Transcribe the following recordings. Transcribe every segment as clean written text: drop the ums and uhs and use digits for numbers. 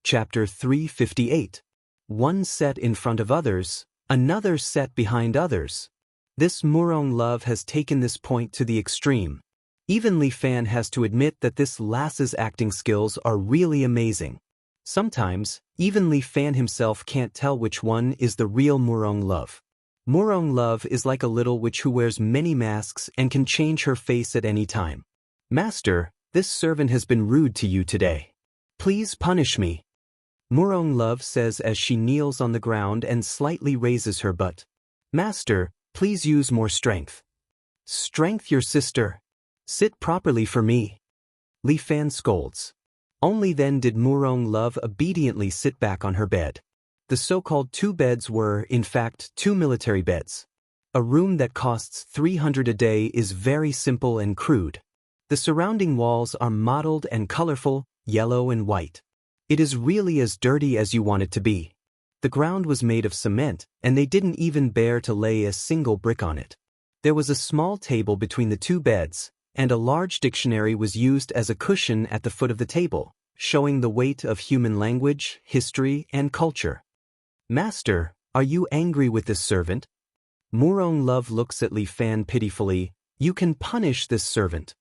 Chapter 358. One set in front of others, another set behind others. This Murong love has taken this point to the extreme. Even Li Fan has to admit that this lass's acting skills are really amazing. Sometimes, even Li Fan himself can't tell which one is the real Murong love. Murong love is like a little witch who wears many masks and can change her face at any time. Master, this servant has been rude to you today. Please punish me. Murong love says as she kneels on the ground and slightly raises her butt. Master, please use more strength. Strength, your sister. Sit properly for me. Li Fan scolds. Only then did Murong love obediently sit back on her bed. The so-called two beds were, in fact, two military beds. A room that costs 300 a day is very simple and crude. The surrounding walls are mottled and colorful, yellow and white. It is really as dirty as you want it to be. The ground was made of cement, and they didn't even bear to lay a single brick on it. There was a small table between the two beds, and a large dictionary was used as a cushion at the foot of the table, showing the weight of human language, history, and culture. Master, are you angry with this servant? Murong love looks at Li Fan pitifully. You can punish this servant.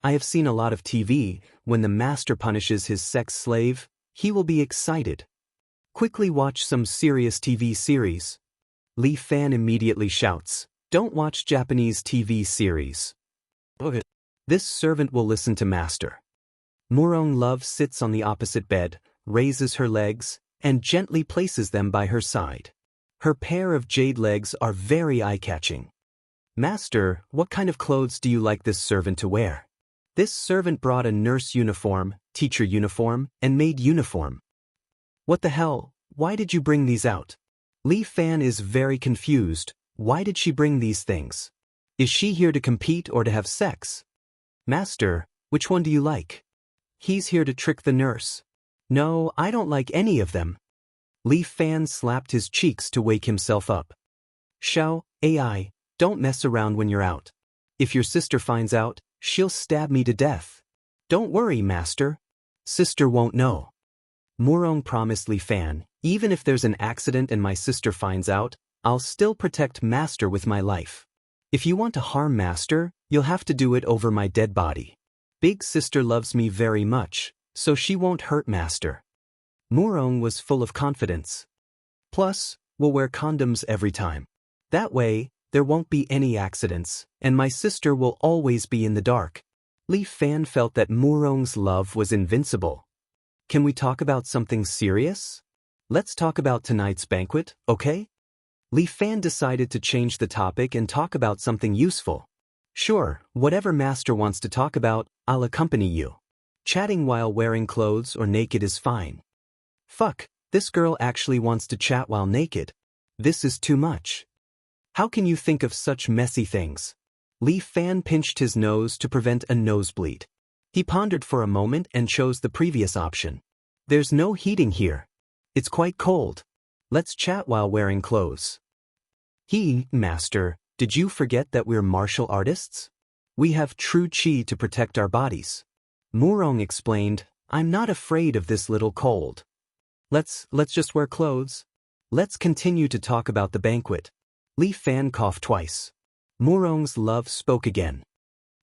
I have seen a lot of TV. When the master punishes his sex slave, he will be excited. Quickly watch some serious TV series. Li Fan immediately shouts, don't watch Japanese TV series. Okay. This servant will listen to master. Murong love sits on the opposite bed, raises her legs, and gently places them by her side. Her pair of jade legs are very eye-catching. Master, what kind of clothes do you like this servant to wear? This servant brought a nurse uniform, teacher uniform, and maid uniform. What the hell? Why did you bring these out? Li Fan is very confused. Why did she bring these things? Is she here to compete or to have sex? Master, which one do you like? He's here to trick the nurse. No, I don't like any of them. Li Fan slapped his cheeks to wake himself up. Xiao, AI, don't mess around when you're out. If your sister finds out, she'll stab me to death. Don't worry, master. Sister won't know. Murong promised Li Fan, even if there's an accident and my sister finds out, I'll still protect master with my life. If you want to harm master, you'll have to do it over my dead body. Big sister loves me very much, so she won't hurt master. Murong was full of confidence. Plus, we'll wear condoms every time. That way, there won't be any accidents, and my sister will always be in the dark. Li Fan felt that Murong's love was invincible. Can we talk about something serious? Let's talk about tonight's banquet, okay? Li Fan decided to change the topic and talk about something useful. Sure, whatever master wants to talk about, I'll accompany you. Chatting while wearing clothes or naked is fine. Fuck, this girl actually wants to chat while naked. This is too much. How can you think of such messy things? Li Fan pinched his nose to prevent a nosebleed. He pondered for a moment and chose the previous option. There's no heating here. It's quite cold. Let's chat while wearing clothes. Master, did you forget that we're martial artists? We have true chi to protect our bodies. Murong explained, I'm not afraid of this little cold. Let's just wear clothes. Let's continue to talk about the banquet. Li Fan coughed twice. Murong's love spoke again.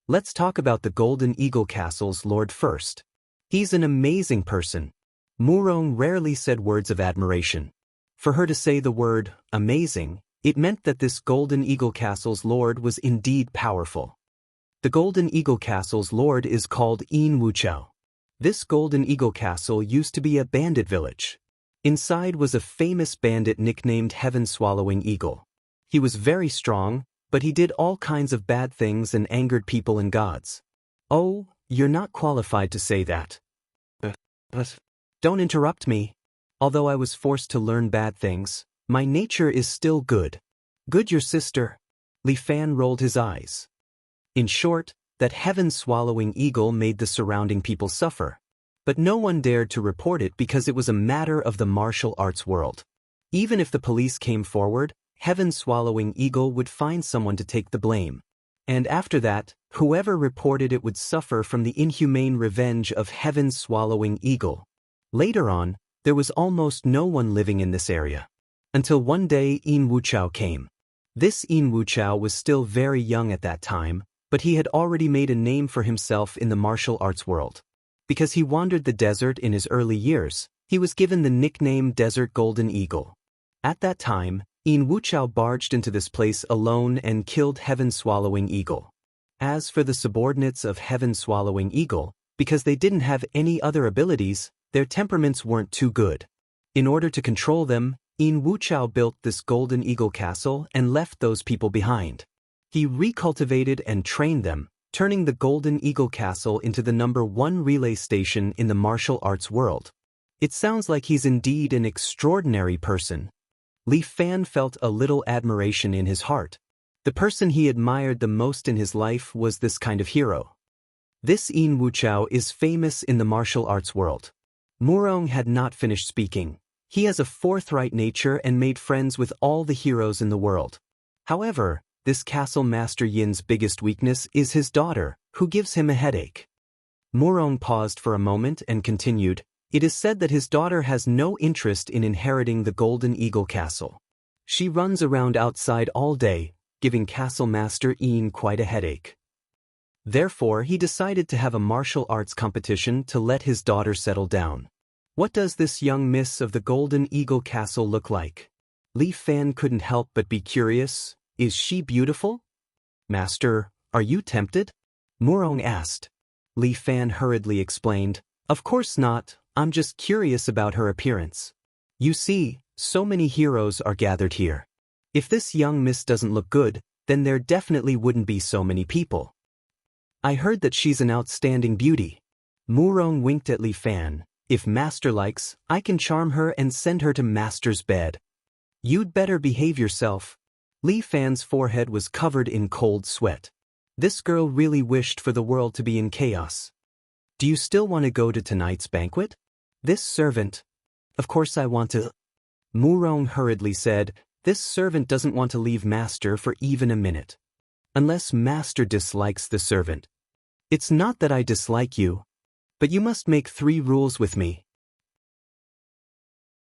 Let's talk about the Golden Eagle Castle's lord first. He's an amazing person. Murong rarely said words of admiration. For her to say the word, amazing, it meant that this Golden Eagle Castle's lord was indeed powerful. The Golden Eagle Castle's lord is called Yin Wuchao. This Golden Eagle Castle used to be a bandit village. Inside was a famous bandit nicknamed Heaven Swallowing Eagle. He was very strong, but he did all kinds of bad things and angered people and gods. Oh, you're not qualified to say that. But don't interrupt me. Although I was forced to learn bad things, my nature is still good. Good, your sister. Li Fan rolled his eyes. In short, that heaven-swallowing eagle made the surrounding people suffer. But no one dared to report it because it was a matter of the martial arts world. Even if the police came forward, heaven-swallowing eagle would find someone to take the blame. And after that, whoever reported it would suffer from the inhumane revenge of heaven-swallowing eagle. Later on, There was almost no one living in this area. Until one day Yin Wuchao came. This Yin Wuchao was still very young at that time, but he had already made a name for himself in the martial arts world. Because he wandered the desert in his early years, he was given the nickname Desert Golden Eagle. At that time, Yin Wuchao barged into this place alone and killed Heaven-Swallowing Eagle. As for the subordinates of Heaven-Swallowing Eagle, because they didn't have any other abilities, their temperaments weren't too good. In order to control them, Yin Wuchao built this Golden Eagle castle and left those people behind. He recultivated and trained them, turning the Golden Eagle castle into the #1 relay station in the martial arts world. It sounds like he's indeed an extraordinary person. Li Fan felt a little admiration in his heart. The person he admired the most in his life was this kind of hero. This Yin Wuchao is famous in the martial arts world. Murong had not finished speaking. He has a forthright nature and made friends with all the heroes in the world. However, this castle master Yin's biggest weakness is his daughter, who gives him a headache. Murong paused for a moment and continued, "It is said that his daughter has no interest in inheriting the Golden Eagle castle. She runs around outside all day, giving Castle Master Yin quite a headache. Therefore, he decided to have a martial arts competition to let his daughter settle down. What does this young miss of the Golden Eagle castle look like?" Li Fan couldn't help but be curious. "Is she beautiful?" "Master, are you tempted?" Murong asked. Li Fan hurriedly explained, "Of course not, I'm just curious about her appearance. You see, so many heroes are gathered here. If this young miss doesn't look good, then there definitely wouldn't be so many people. I heard that she's an outstanding beauty." Murong winked at Li Fan. "If Master likes, I can charm her and send her to Master's bed." "You'd better behave yourself." Li Fan's forehead was covered in cold sweat. This girl really wished for the world to be in chaos. "Do you still want to go to tonight's banquet?" This servant. "Of course I want to." Murong hurriedly said, "This servant doesn't want to leave Master for even a minute. Unless Master dislikes the servant." "It's not that I dislike you. But you must make 3 rules with me."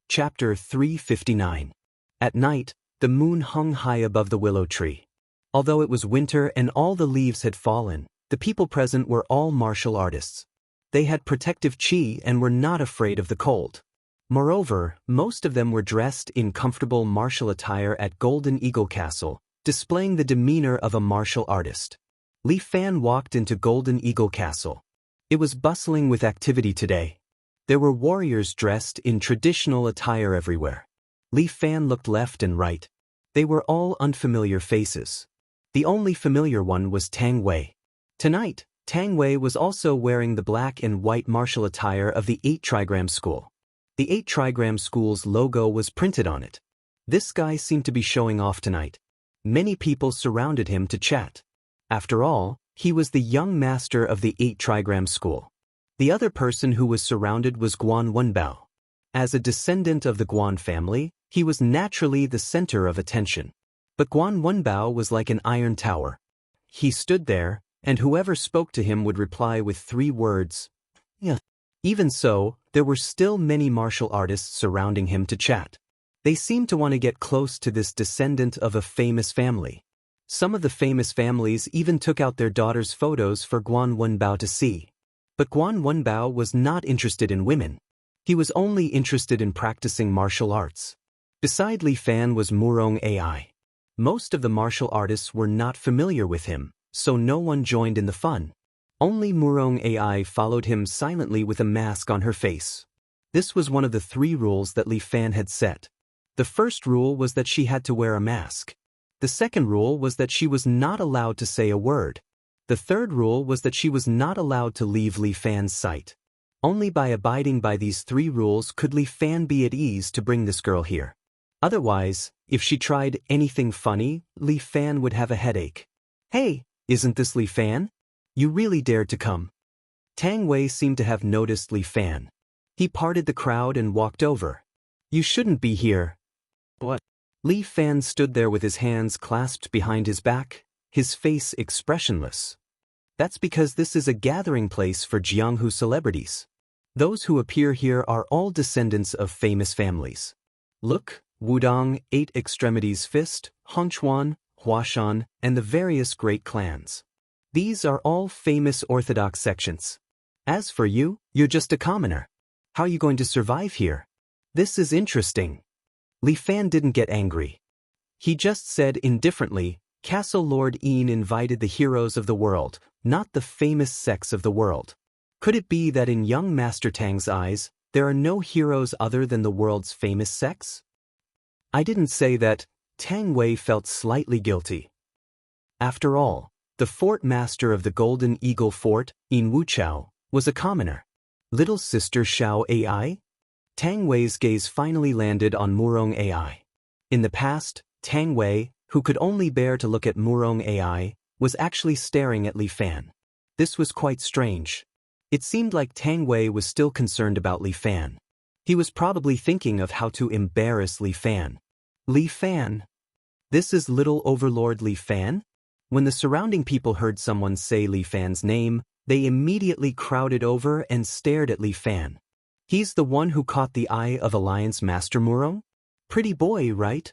Chapter 359. At night, the moon hung high above the willow tree. Although it was winter and all the leaves had fallen, the people present were all martial artists. They had protective chi and were not afraid of the cold. Moreover, most of them were dressed in comfortable martial attire at Golden Eagle Castle, displaying the demeanor of a martial artist. Li Fan walked into Golden Eagle Castle. It was bustling with activity today. There were warriors dressed in traditional attire everywhere. Li Fan looked left and right. They were all unfamiliar faces. The only familiar one was Tang Wei. Tonight, Tang Wei was also wearing the black and white martial attire of the 8 Trigram School. The 8 Trigram School's logo was printed on it. This guy seemed to be showing off tonight. Many people surrounded him to chat. After all, he was the young master of the 8 Trigram School. The other person who was surrounded was Guan Wenbao. As a descendant of the Guan family, he was naturally the center of attention. But Guan Wenbao was like an iron tower. He stood there, and whoever spoke to him would reply with 3 words, "Yeah." Even so, there were still many martial artists surrounding him to chat. They seemed to want to get close to this descendant of a famous family. Some of the famous families even took out their daughters' photos for Guan Wenbao to see. But Guan Wenbao was not interested in women. He was only interested in practicing martial arts. Beside Li Fan was Murong Ai. Most of the martial artists were not familiar with him, so no one joined in the fun. Only Murong Ai followed him silently with a mask on her face. This was one of the 3 rules that Li Fan had set. The first rule was that she had to wear a mask. The second rule was that she was not allowed to say a word. The third rule was that she was not allowed to leave Li Fan's sight. Only by abiding by these 3 rules could Li Fan be at ease to bring this girl here. Otherwise, if she tried anything funny, Li Fan would have a headache. "Hey, isn't this Li Fan? You really dared to come." Tang Wei seemed to have noticed Li Fan. He parted the crowd and walked over. "You shouldn't be here." "What?" Li Fan stood there with his hands clasped behind his back, his face expressionless. "That's because this is a gathering place for Jianghu celebrities." Those who appear here are all descendants of famous families. Look, Wudong, Eight Extremities Fist, Hongchuan, Huashan, and the various great clans. These are all famous orthodox sections. As for you, you're just a commoner. How are you going to survive here? This is interesting. Li Fan didn't get angry. He just said indifferently, Castle Lord Yin invited the heroes of the world, not the famous sects of the world. Could it be that in young Master Tang's eyes, there are no heroes other than the world's famous sects? I didn't say that. Tang Wei felt slightly guilty. After all, the fort master of the Golden Eagle Fort, Yin Wuchao, was a commoner. Little sister Xiao Ai? Tang Wei's gaze finally landed on Murong Ai. In the past, Tang Wei, who could only bear to look at Murong Ai, was actually staring at Li Fan. This was quite strange. It seemed like Tang Wei was still concerned about Li Fan. He was probably thinking of how to embarrass Li Fan. Li Fan? This is little overlord Li Fan? When the surrounding people heard someone say Li Fan's name, they immediately crowded over and stared at Li Fan. He's the one who caught the eye of Alliance Master Murong? Pretty boy, right?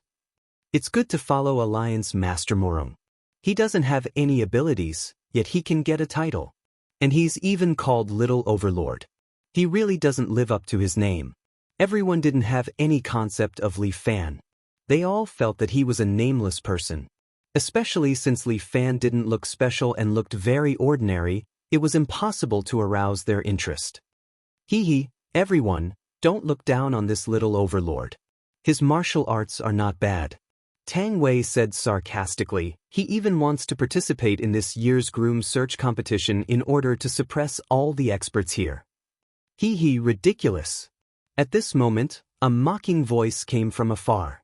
It's good to follow Alliance Master Murong. He doesn't have any abilities, yet he can get a title. And he's even called Little Overlord. He really doesn't live up to his name. Everyone didn't have any concept of Li Fan. They all felt that he was a nameless person. Especially since Li Fan didn't look special and looked very ordinary, it was impossible to arouse their interest. Hee, everyone, don't look down on this little overlord. His martial arts are not bad. Tang Wei said sarcastically. He even wants to participate in this year's groom search competition in order to suppress all the experts here. Hee, ridiculous. At this moment, a mocking voice came from afar.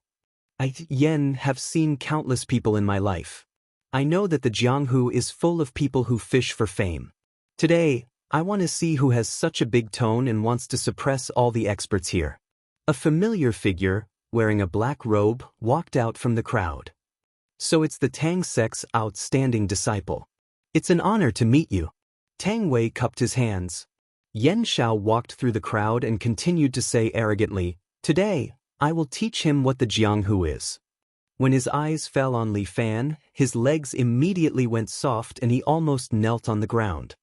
Yen have seen countless people in my life. I know that the Jianghu is full of people who fish for fame. Today, I want to see who has such a big tone and wants to suppress all the experts here. A familiar figure, wearing a black robe, walked out from the crowd. So it's the Tang sect's outstanding disciple. It's an honor to meet you. Tang Wei cupped his hands. Yen Xiao walked through the crowd and continued to say arrogantly, Today, I will teach him what the Jianghu is. When his eyes fell on Li Fan, his legs immediately went soft and he almost knelt on the ground.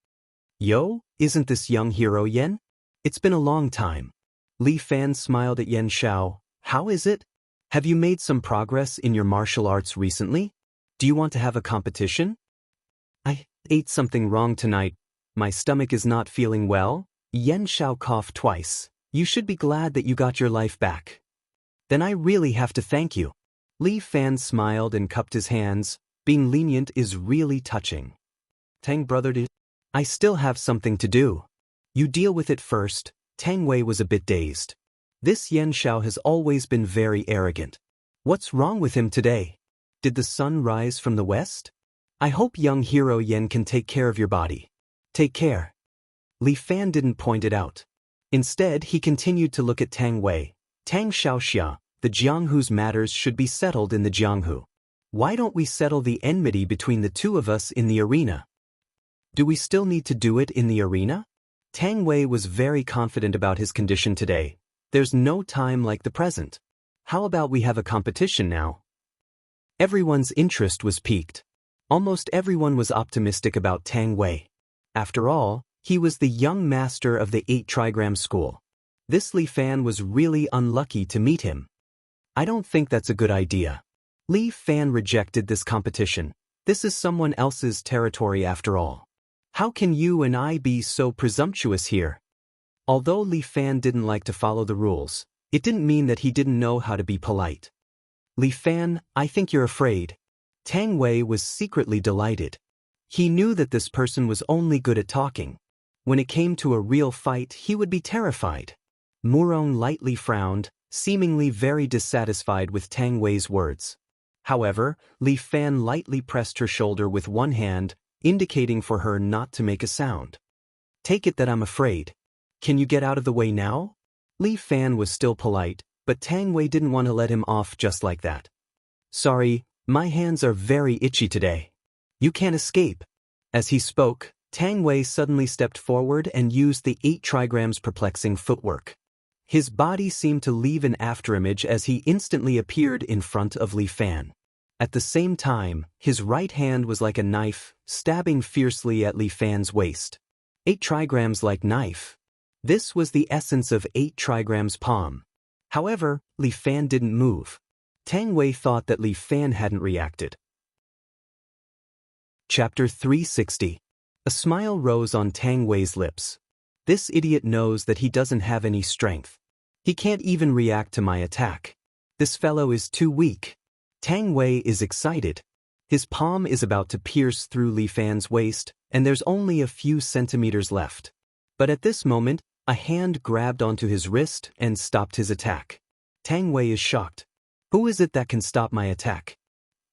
Yo, isn't this young hero Yen? It's been a long time. Li Fan smiled at Yen Xiao. How is it? Have you made some progress in your martial arts recently? Do you want to have a competition? I ate something wrong tonight. My stomach is not feeling well. Yen Xiao coughed twice. You should be glad that you got your life back. Then I really have to thank you. Li Fan smiled and cupped his hands. Being lenient is really touching. Tang brother, I still have something to do. You deal with it first. Tang Wei was a bit dazed. This Yen Xiao has always been very arrogant. What's wrong with him today? Did the sun rise from the west? I hope young hero Yen can take care of your body. Take care. Li Fan didn't point it out. Instead, he continued to look at Tang Wei. Tang Xiaoxia, the Jianghu's matters should be settled in the Jianghu. Why don't we settle the enmity between the two of us in the arena? Do we still need to do it in the arena? Tang Wei was very confident about his condition today. There's no time like the present. How about we have a competition now? Everyone's interest was piqued. Almost everyone was optimistic about Tang Wei. After all, he was the young master of the 8 trigram school. This Li Fan was really unlucky to meet him. I don't think that's a good idea. Li Fan rejected this competition. This is someone else's territory after all. How can you and I be so presumptuous here? Although Li Fan didn't like to follow the rules, it didn't mean that he didn't know how to be polite. Li Fan, I think you're afraid. Tang Wei was secretly delighted. He knew that this person was only good at talking. When it came to a real fight, he would be terrified. Murong lightly frowned, seemingly very dissatisfied with Tang Wei's words. However, Li Fan lightly pressed her shoulder with one hand, indicating for her not to make a sound. Take it that I'm afraid. Can you get out of the way now? Li Fan was still polite, but Tang Wei didn't want to let him off just like that. Sorry, my hands are very itchy today. You can't escape. As he spoke, Tang Wei suddenly stepped forward and used the 8 trigrams perplexing footwork. His body seemed to leave an afterimage as he instantly appeared in front of Li Fan. At the same time, his right hand was like a knife, stabbing fiercely at Li Fan's waist. 8 trigrams like knife. This was the essence of 8 trigrams palm. However, Li Fan didn't move. Tang Wei thought that Li Fan hadn't reacted. Chapter 360. A smile rose on Tang Wei's lips. This idiot knows that he doesn't have any strength. He can't even react to my attack. This fellow is too weak. Tang Wei is excited. His palm is about to pierce through Li Fan's waist, and there's only a few centimeters left. But at this moment, a hand grabbed onto his wrist and stopped his attack. Tang Wei is shocked. Who is it that can stop my attack?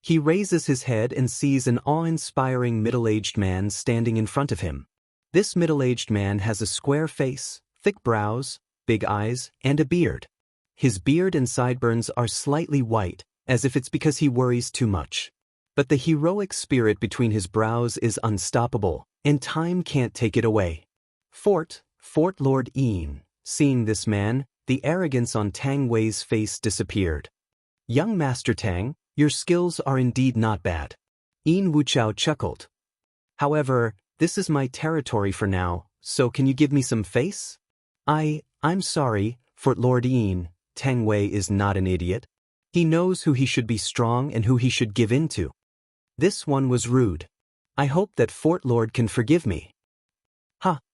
He raises his head and sees an awe-inspiring middle-aged man standing in front of him. This middle-aged man has a square face, thick brows, big eyes, and a beard. His beard and sideburns are slightly white, as if it's because he worries too much. But the heroic spirit between his brows is unstoppable, and time can't take it away. Fort Lord Yin. Seeing this man, the arrogance on Tang Wei's face disappeared. Young Master Tang, your skills are indeed not bad. Yin Wuchao chuckled. However, this is my territory for now, so can you give me some face? I'm sorry, Fort Lord Yin. Tang Wei is not an idiot. He knows who he should be strong and who he should give in to. This one was rude. I hope that Fort Lord can forgive me.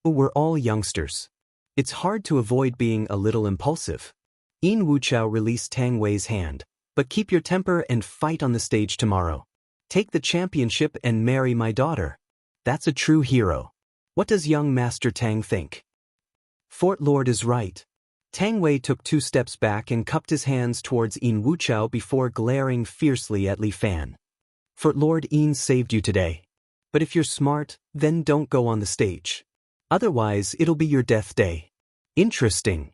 We're all youngsters. It's hard to avoid being a little impulsive. Yin Wuchao released Tang Wei's hand. But keep your temper and fight on the stage tomorrow. Take the championship and marry my daughter. That's a true hero. What does young Master Tang think? Fort Lord is right. Tang Wei took 2 steps back and cupped his hands towards Yin Wuchao before glaring fiercely at Li Fan. Fort Lord Yin saved you today. But if you're smart, then don't go on the stage. Otherwise, it'll be your death day. Interesting.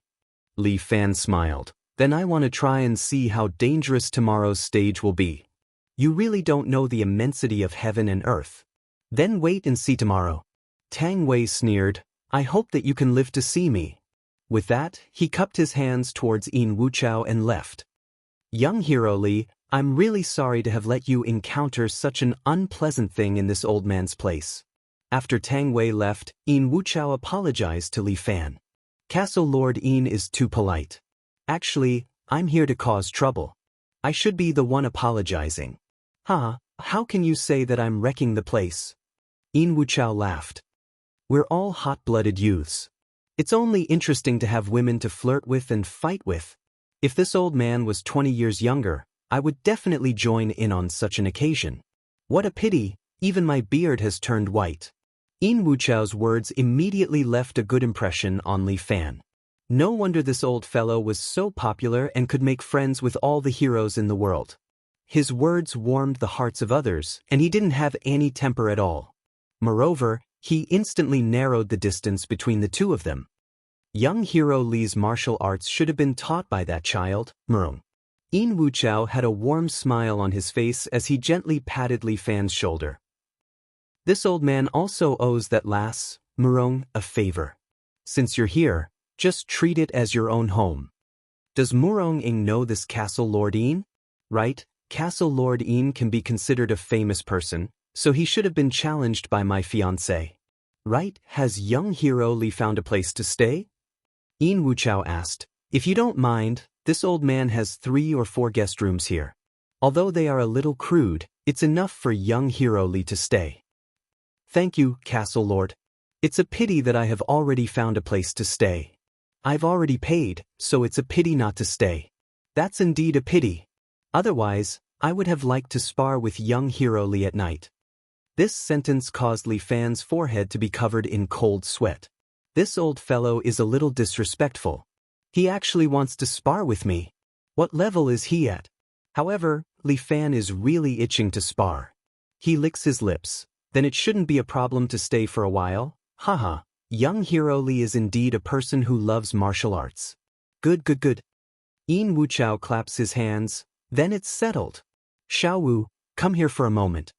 Li Fan smiled. Then I want to try and see how dangerous tomorrow's stage will be. You really don't know the immensity of heaven and earth. Then wait and see tomorrow. Tang Wei sneered. I hope that you can live to see me. With that, he cupped his hands towards Yin Wuchao and left. Young hero Li, I'm really sorry to have let you encounter such an unpleasant thing in this old man's place. After Tang Wei left, Yin Wuchao apologized to Li Fan. Castle Lord Yin is too polite. Actually, I'm here to cause trouble. I should be the one apologizing. How can you say that I'm wrecking the place? Yin Wuchao laughed. We're all hot-blooded youths. It's only interesting to have women to flirt with and fight with. If this old man was 20 years younger, I would definitely join in on such an occasion. What a pity, even my beard has turned white. Yin Wuchao's words immediately left a good impression on Li Fan. No wonder this old fellow was so popular and could make friends with all the heroes in the world. His words warmed the hearts of others, and he didn't have any temper at all. Moreover, he instantly narrowed the distance between the two of them. Young hero Li's martial arts should have been taught by that child, Murong. Yin Wuchao had a warm smile on his face as he gently patted Li Fan's shoulder. This old man also owes that lass, Murong, a favor. Since you're here, just treat it as your own home. Does Murong Ing know this Castle Lord Yin? Right, Castle Lord Yin can be considered a famous person, so he should have been challenged by my fiancé. Right, has young hero Li found a place to stay? Yin Wuchao asked. If you don't mind, this old man has 3 or 4 guest rooms here. Although they are a little crude, it's enough for young hero Li to stay. Thank you, Castle Lord. It's a pity that I have already found a place to stay. I've already paid, so it's a pity not to stay. That's indeed a pity. Otherwise, I would have liked to spar with young hero Li at night. This sentence caused Li Fan's forehead to be covered in cold sweat. This old fellow is a little disrespectful. He actually wants to spar with me. What level is he at? However, Li Fan is really itching to spar. He licks his lips. Then it shouldn't be a problem to stay for a while. Haha. Young hero Li is indeed a person who loves martial arts. Good. Yin Wuchao claps his hands. Then it's settled. Xiao Wu, come here for a moment.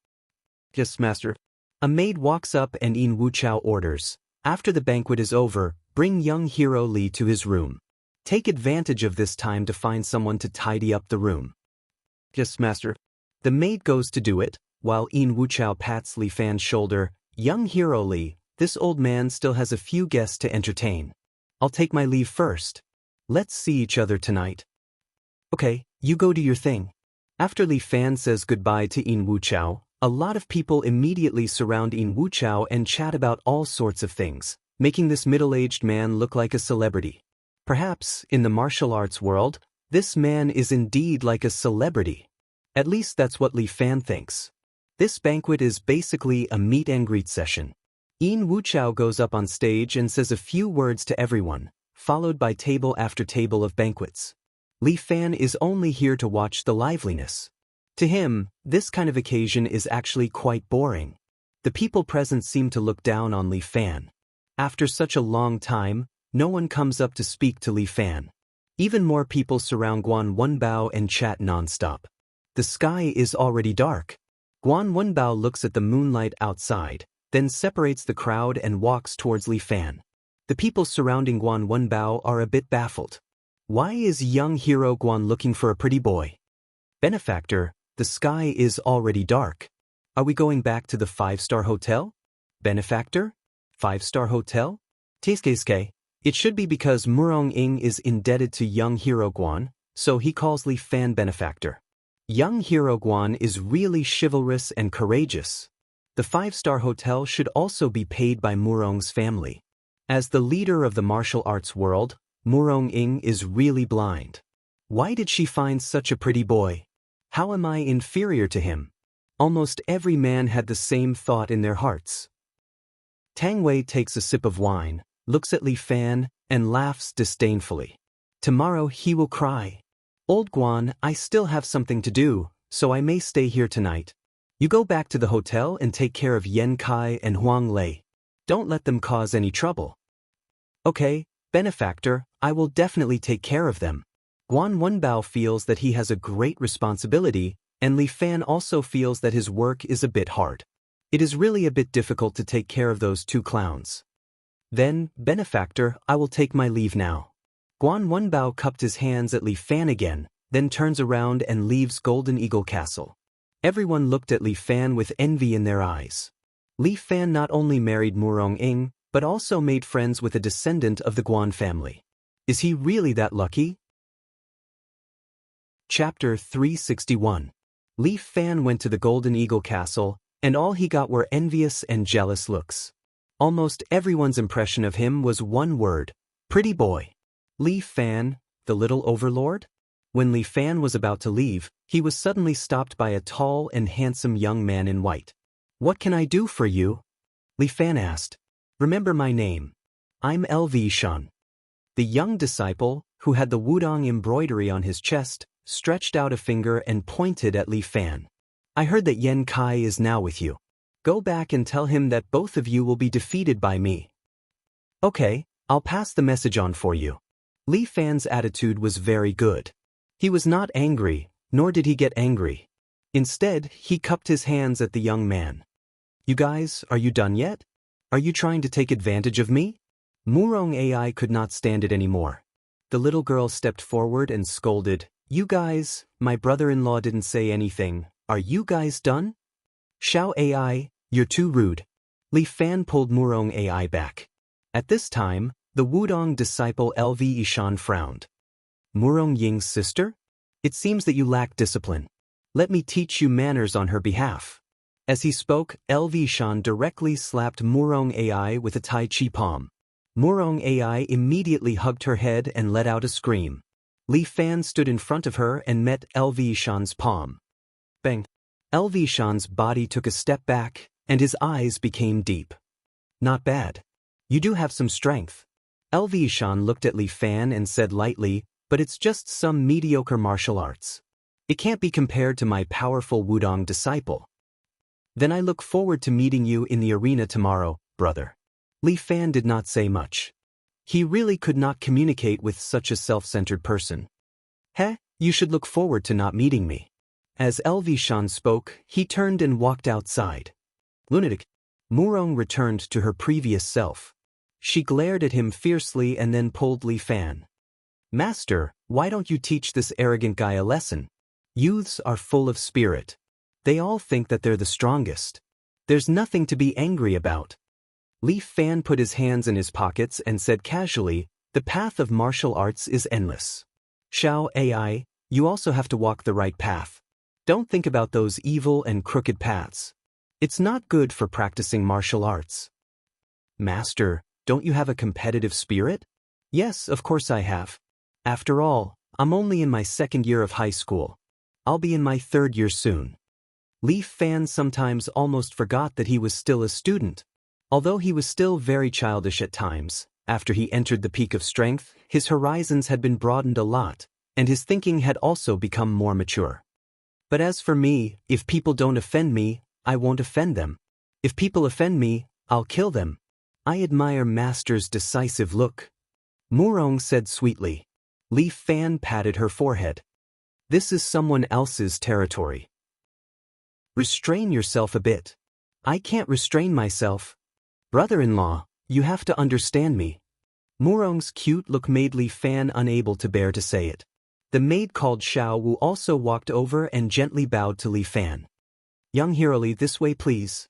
Yes, master. A maid walks up and In Wuchao orders, "After the banquet is over, bring young hero Li to his room. Take advantage of this time to find someone to tidy up the room." "Yes, master." The maid goes to do it, while In Wuchao pats Li Fan's shoulder. "Young hero Li, this old man still has a few guests to entertain. I'll take my leave first. Let's see each other tonight." "Okay, you go do your thing." After Li Fan says goodbye to In Wuchao, a lot of people immediately surround In Wuchao and chat about all sorts of things, making this middle-aged man look like a celebrity. Perhaps, in the martial arts world, this man is indeed like a celebrity. At least that's what Li Fan thinks. This banquet is basically a meet and greet session. In Wuchao goes up on stage and says a few words to everyone, followed by table after table of banquets. Li Fan is only here to watch the liveliness. To him, this kind of occasion is actually quite boring. The people present seem to look down on Li Fan. After such a long time, no one comes up to speak to Li Fan. Even more people surround Guan Wenbao and chat non-stop. The sky is already dark. Guan Wenbao looks at the moonlight outside, then separates the crowd and walks towards Li Fan. The people surrounding Guan Wenbao are a bit baffled. Why is young hero Guan looking for a pretty boy? "Benefactor, the sky is already dark. Are we going back to the 5-star hotel?" "Benefactor? 5-star hotel? Tiskeske." It should be because Murong Ing is indebted to young hero Guan, so he calls Li Fan benefactor. Young hero Guan is really chivalrous and courageous. The 5-star hotel should also be paid by Murong's family. As the leader of the martial arts world, Murong Ing is really blind. Why did she find such a pretty boy? How am I inferior to him? Almost every man had the same thought in their hearts. Tang Wei takes a sip of wine, looks at Li Fan, and laughs disdainfully. Tomorrow he will cry. "Old Guan, I still have something to do, so I may stay here tonight. You go back to the hotel and take care of Yen Kai and Huang Lei. Don't let them cause any trouble." "Okay, benefactor, I will definitely take care of them." Guan Wenbao feels that he has a great responsibility, and Li Fan also feels that his work is a bit hard. It is really a bit difficult to take care of those two clowns. "Then, benefactor, I will take my leave now." Guan Wenbao cupped his hands at Li Fan again, then turns around and leaves Golden Eagle Castle. Everyone looked at Li Fan with envy in their eyes. Li Fan not only married Murong Ing, but also made friends with a descendant of the Guan family. Is he really that lucky? Chapter 361. Li Fan went to the Golden Eagle Castle, and all he got were envious and jealous looks. Almost everyone's impression of him was one word: pretty boy. Li Fan, the little overlord? When Li Fan was about to leave, he was suddenly stopped by a tall and handsome young man in white. "What can I do for you?" Li Fan asked. "Remember my name. I'm LV Shan." The young disciple, who had the wudong embroidery on his chest, stretched out a finger and pointed at Li Fan. "I heard that Yen Kai is now with you. Go back and tell him that both of you will be defeated by me." "Okay, I'll pass the message on for you." Li Fan's attitude was very good. He was not angry, nor did he get angry. Instead, he cupped his hands at the young man. "You guys, are you done yet? Are you trying to take advantage of me?" Murong Ai could not stand it anymore. The little girl stepped forward and scolded, "You guys, my brother-in-law didn't say anything. Are you guys done?" "Xiao Ai, you're too rude." Li Fan pulled Murong Ai back. At this time, the wudong disciple LV Ishan frowned. "Murong Ying's sister? It seems that you lack discipline. Let me teach you manners on her behalf." As he spoke, LV Shan directly slapped Murong Ai with a Tai Chi palm. Murong Ai immediately hugged her head and let out a scream. Li Fan stood in front of her and met LV Shan's palm. Bang! LV Shan's body took a step back, and his eyes became deep. "Not bad. You do have some strength." LV Shan looked at Li Fan and said lightly, "But it's just some mediocre martial arts. It can't be compared to my powerful wudong disciple." "Then I look forward to meeting you in the arena tomorrow, brother." Li Fan did not say much. He really could not communicate with such a self-centered person. "Heh, you should look forward to not meeting me." As LV Shan spoke, he turned and walked outside. "Lunatic." Murong returned to her previous self. She glared at him fiercely and then pulled Li Fan. Master, why don't you teach this arrogant guy a lesson? Youths are full of spirit. They all think that they're the strongest. There's nothing to be angry about. Li Fan put his hands in his pockets and said casually, the path of martial arts is endless. Xiao Ai, you also have to walk the right path. Don't think about those evil and crooked paths. It's not good for practicing martial arts. Master, don't you have a competitive spirit? Yes, of course I have. After all, I'm only in my second year of high school. I'll be in my third year soon. Li Fan sometimes almost forgot that he was still a student. Although he was still very childish at times, after he entered the peak of strength, his horizons had been broadened a lot, and his thinking had also become more mature. But as for me, if people don't offend me, I won't offend them. If people offend me, I'll kill them. I admire Master's decisive look. Murong said sweetly. Li Fan patted her forehead. This is someone else's territory. Restrain yourself a bit. I can't restrain myself. Brother-in-law, you have to understand me. Murong's cute look made Li Fan unable to bear to say it. The maid called Xiao Wu also walked over and gently bowed to Li Fan. Young Hiroli, this way please.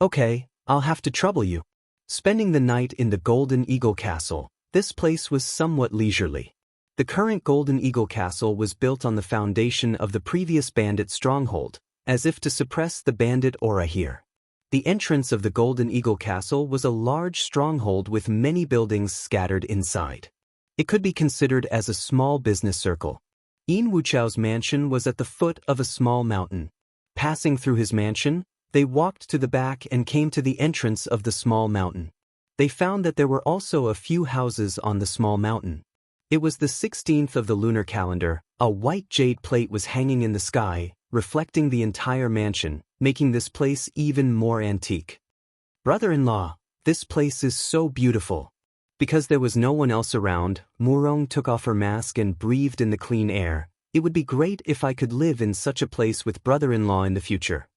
Okay, I'll have to trouble you. Spending the night in the Golden Eagle Castle, this place was somewhat leisurely. The current Golden Eagle Castle was built on the foundation of the previous bandit stronghold, as if to suppress the bandit aura here. The entrance of the Golden Eagle Castle was a large stronghold with many buildings scattered inside. It could be considered as a small business circle. Yin Wuchao's mansion was at the foot of a small mountain. Passing through his mansion, they walked to the back and came to the entrance of the small mountain. They found that there were also a few houses on the small mountain. It was the 16th of the lunar calendar. A white jade plate was hanging in the sky, reflecting the entire mansion, making this place even more antique. Brother-in-law, this place is so beautiful. Because there was no one else around, Murong took off her mask and breathed in the clean air. It would be great if I could live in such a place with brother-in-law in the future.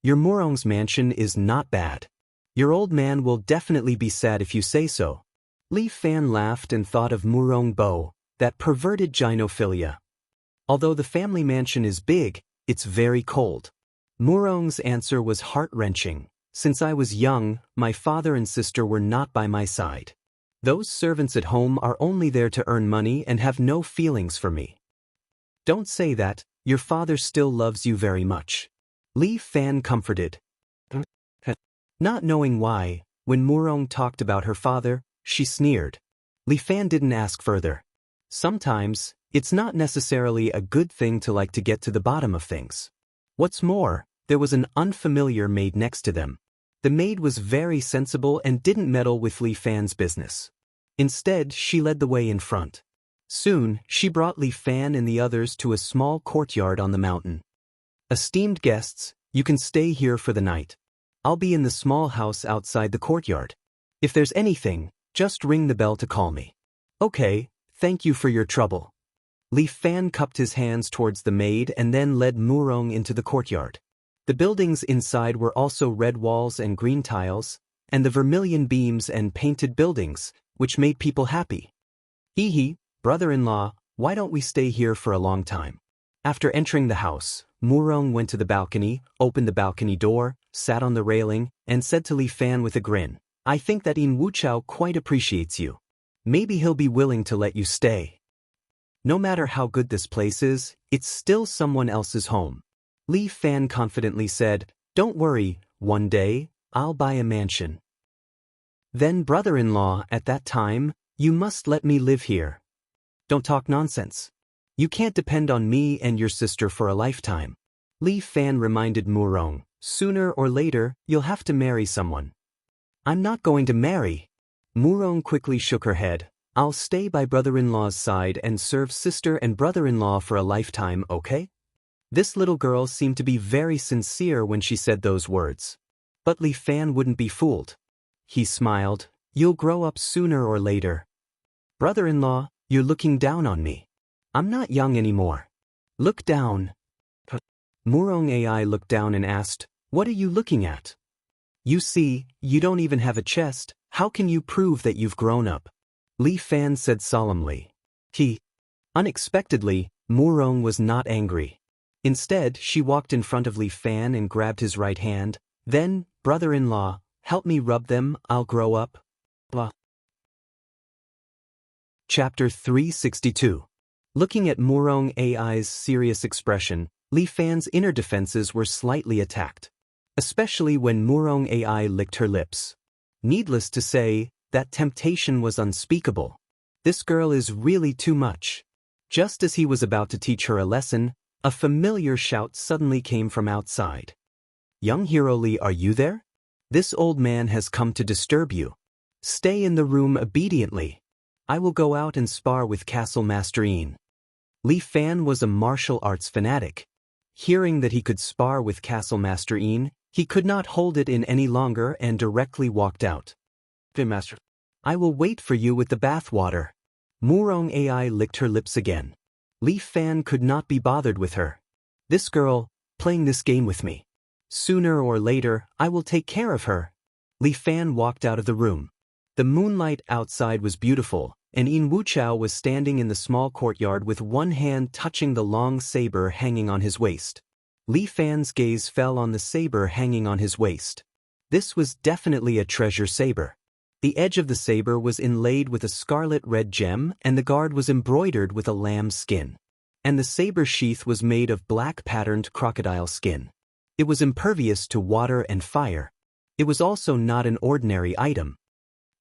Your Murong's mansion is not bad. Your old man will definitely be sad if you say so. Li Fan laughed and thought of Murong Bo, that perverted gynophilia. Although the family mansion is big, it's very cold. Murong's answer was heart-wrenching. Since I was young, my father and sister were not by my side. Those servants at home are only there to earn money and have no feelings for me. Don't say that, your father still loves you very much. Li Fan comforted. Not knowing why, when Murong talked about her father, she sneered. Li Fan didn't ask further. Sometimes, it's not necessarily a good thing to like to get to the bottom of things. What's more, there was an unfamiliar maid next to them. The maid was very sensible and didn't meddle with Li Fan's business. Instead, she led the way in front. Soon, she brought Li Fan and the others to a small courtyard on the mountain. Esteemed guests, you can stay here for the night. I'll be in the small house outside the courtyard. If there's anything, just ring the bell to call me. Okay, thank you for your trouble. Li Fan cupped his hands towards the maid and then led Murong into the courtyard. The buildings inside were also red walls and green tiles, and the vermilion beams and painted buildings, which made people happy. Hee, brother-in-law, why don't we stay here for a long time? After entering the house, Murong went to the balcony, opened the balcony door, sat on the railing, and said to Li Fan with a grin, I think that Yin Wuchao quite appreciates you. Maybe he'll be willing to let you stay. No matter how good this place is, it's still someone else's home. Li Fan confidently said, don't worry, one day, I'll buy a mansion. Then brother-in-law, at that time, you must let me live here. Don't talk nonsense. You can't depend on me and your sister for a lifetime. Li Fan reminded Murong, sooner or later, you'll have to marry someone. I'm not going to marry. Murong quickly shook her head. I'll stay by brother-in-law's side and serve sister and brother-in-law for a lifetime, okay? This little girl seemed to be very sincere when she said those words. But Li Fan wouldn't be fooled. He smiled, you'll grow up sooner or later. Brother-in-law, you're looking down on me. I'm not young anymore. Look down. Murong Ai looked down and asked, what are you looking at? You see, you don't even have a chest, how can you prove that you've grown up? Li Fan said solemnly. Unexpectedly, Murong was not angry. Instead, she walked in front of Li Fan and grabbed his right hand. Then, brother-in-law, help me rub them, I'll grow up. Blah. Chapter 362. Looking at Murong Ai's serious expression, Li Fan's inner defenses were slightly attacked. Especially when Murong Ai licked her lips. Needless to say, that temptation was unspeakable. This girl is really too much. Just as he was about to teach her a lesson, a familiar shout suddenly came from outside. Young Hiroli, are you there? This old man has come to disturb you. Stay in the room obediently. I will go out and spar with Castle Master Yin. Li Fan was a martial arts fanatic. Hearing that he could spar with Castle Master Yin, he could not hold it in any longer and directly walked out. Master, I will wait for you with the bath water. Murong Ai licked her lips again. Li Fan could not be bothered with her. This girl, playing this game with me. Sooner or later, I will take care of her. Li Fan walked out of the room. The moonlight outside was beautiful, and Yin Wuchao was standing in the small courtyard with one hand touching the long saber hanging on his waist. Li Fan's gaze fell on the saber hanging on his waist. This was definitely a treasure saber. The edge of the saber was inlaid with a scarlet-red gem and the guard was embroidered with a lamb's skin. And the saber sheath was made of black-patterned crocodile skin. It was impervious to water and fire. It was also not an ordinary item.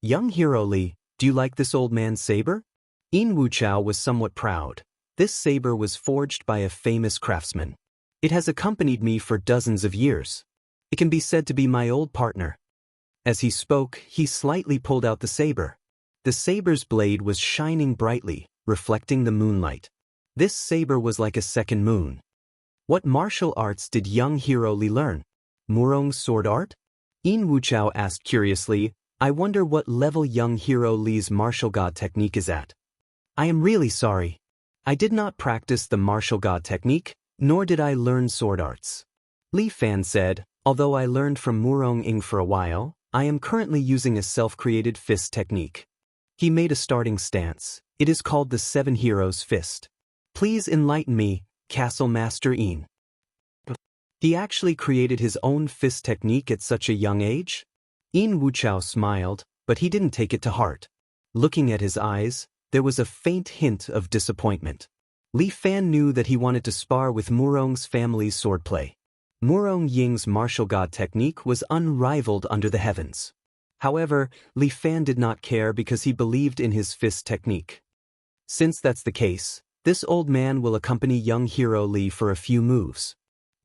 Young Hiroli, do you like this old man's saber? Yin Wuchao was somewhat proud. This saber was forged by a famous craftsman. It has accompanied me for dozens of years. It can be said to be my old partner. As he spoke, he slightly pulled out the saber. The saber's blade was shining brightly, reflecting the moonlight. This saber was like a second moon. What martial arts did young Hiroli learn? Murong's sword art? Yin Wuchao asked curiously, I wonder what level young Hiroli's martial god technique is at. I am really sorry. I did not practice the martial god technique, nor did I learn sword arts. Li Fan said, although I learned from Murong Ing for a while, I am currently using a self-created fist technique. He made a starting stance. It is called the Seven Heroes Fist. Please enlighten me, Castle Master Yin. He actually created his own fist technique at such a young age? Yin Wuchao smiled, but he didn't take it to heart. Looking at his eyes, there was a faint hint of disappointment. Li Fan knew that he wanted to spar with Murong's family's swordplay. Murong Ying's martial god technique was unrivaled under the heavens. However, Li Fan did not care because he believed in his fist technique. Since that's the case, this old man will accompany young Hiroli for a few moves.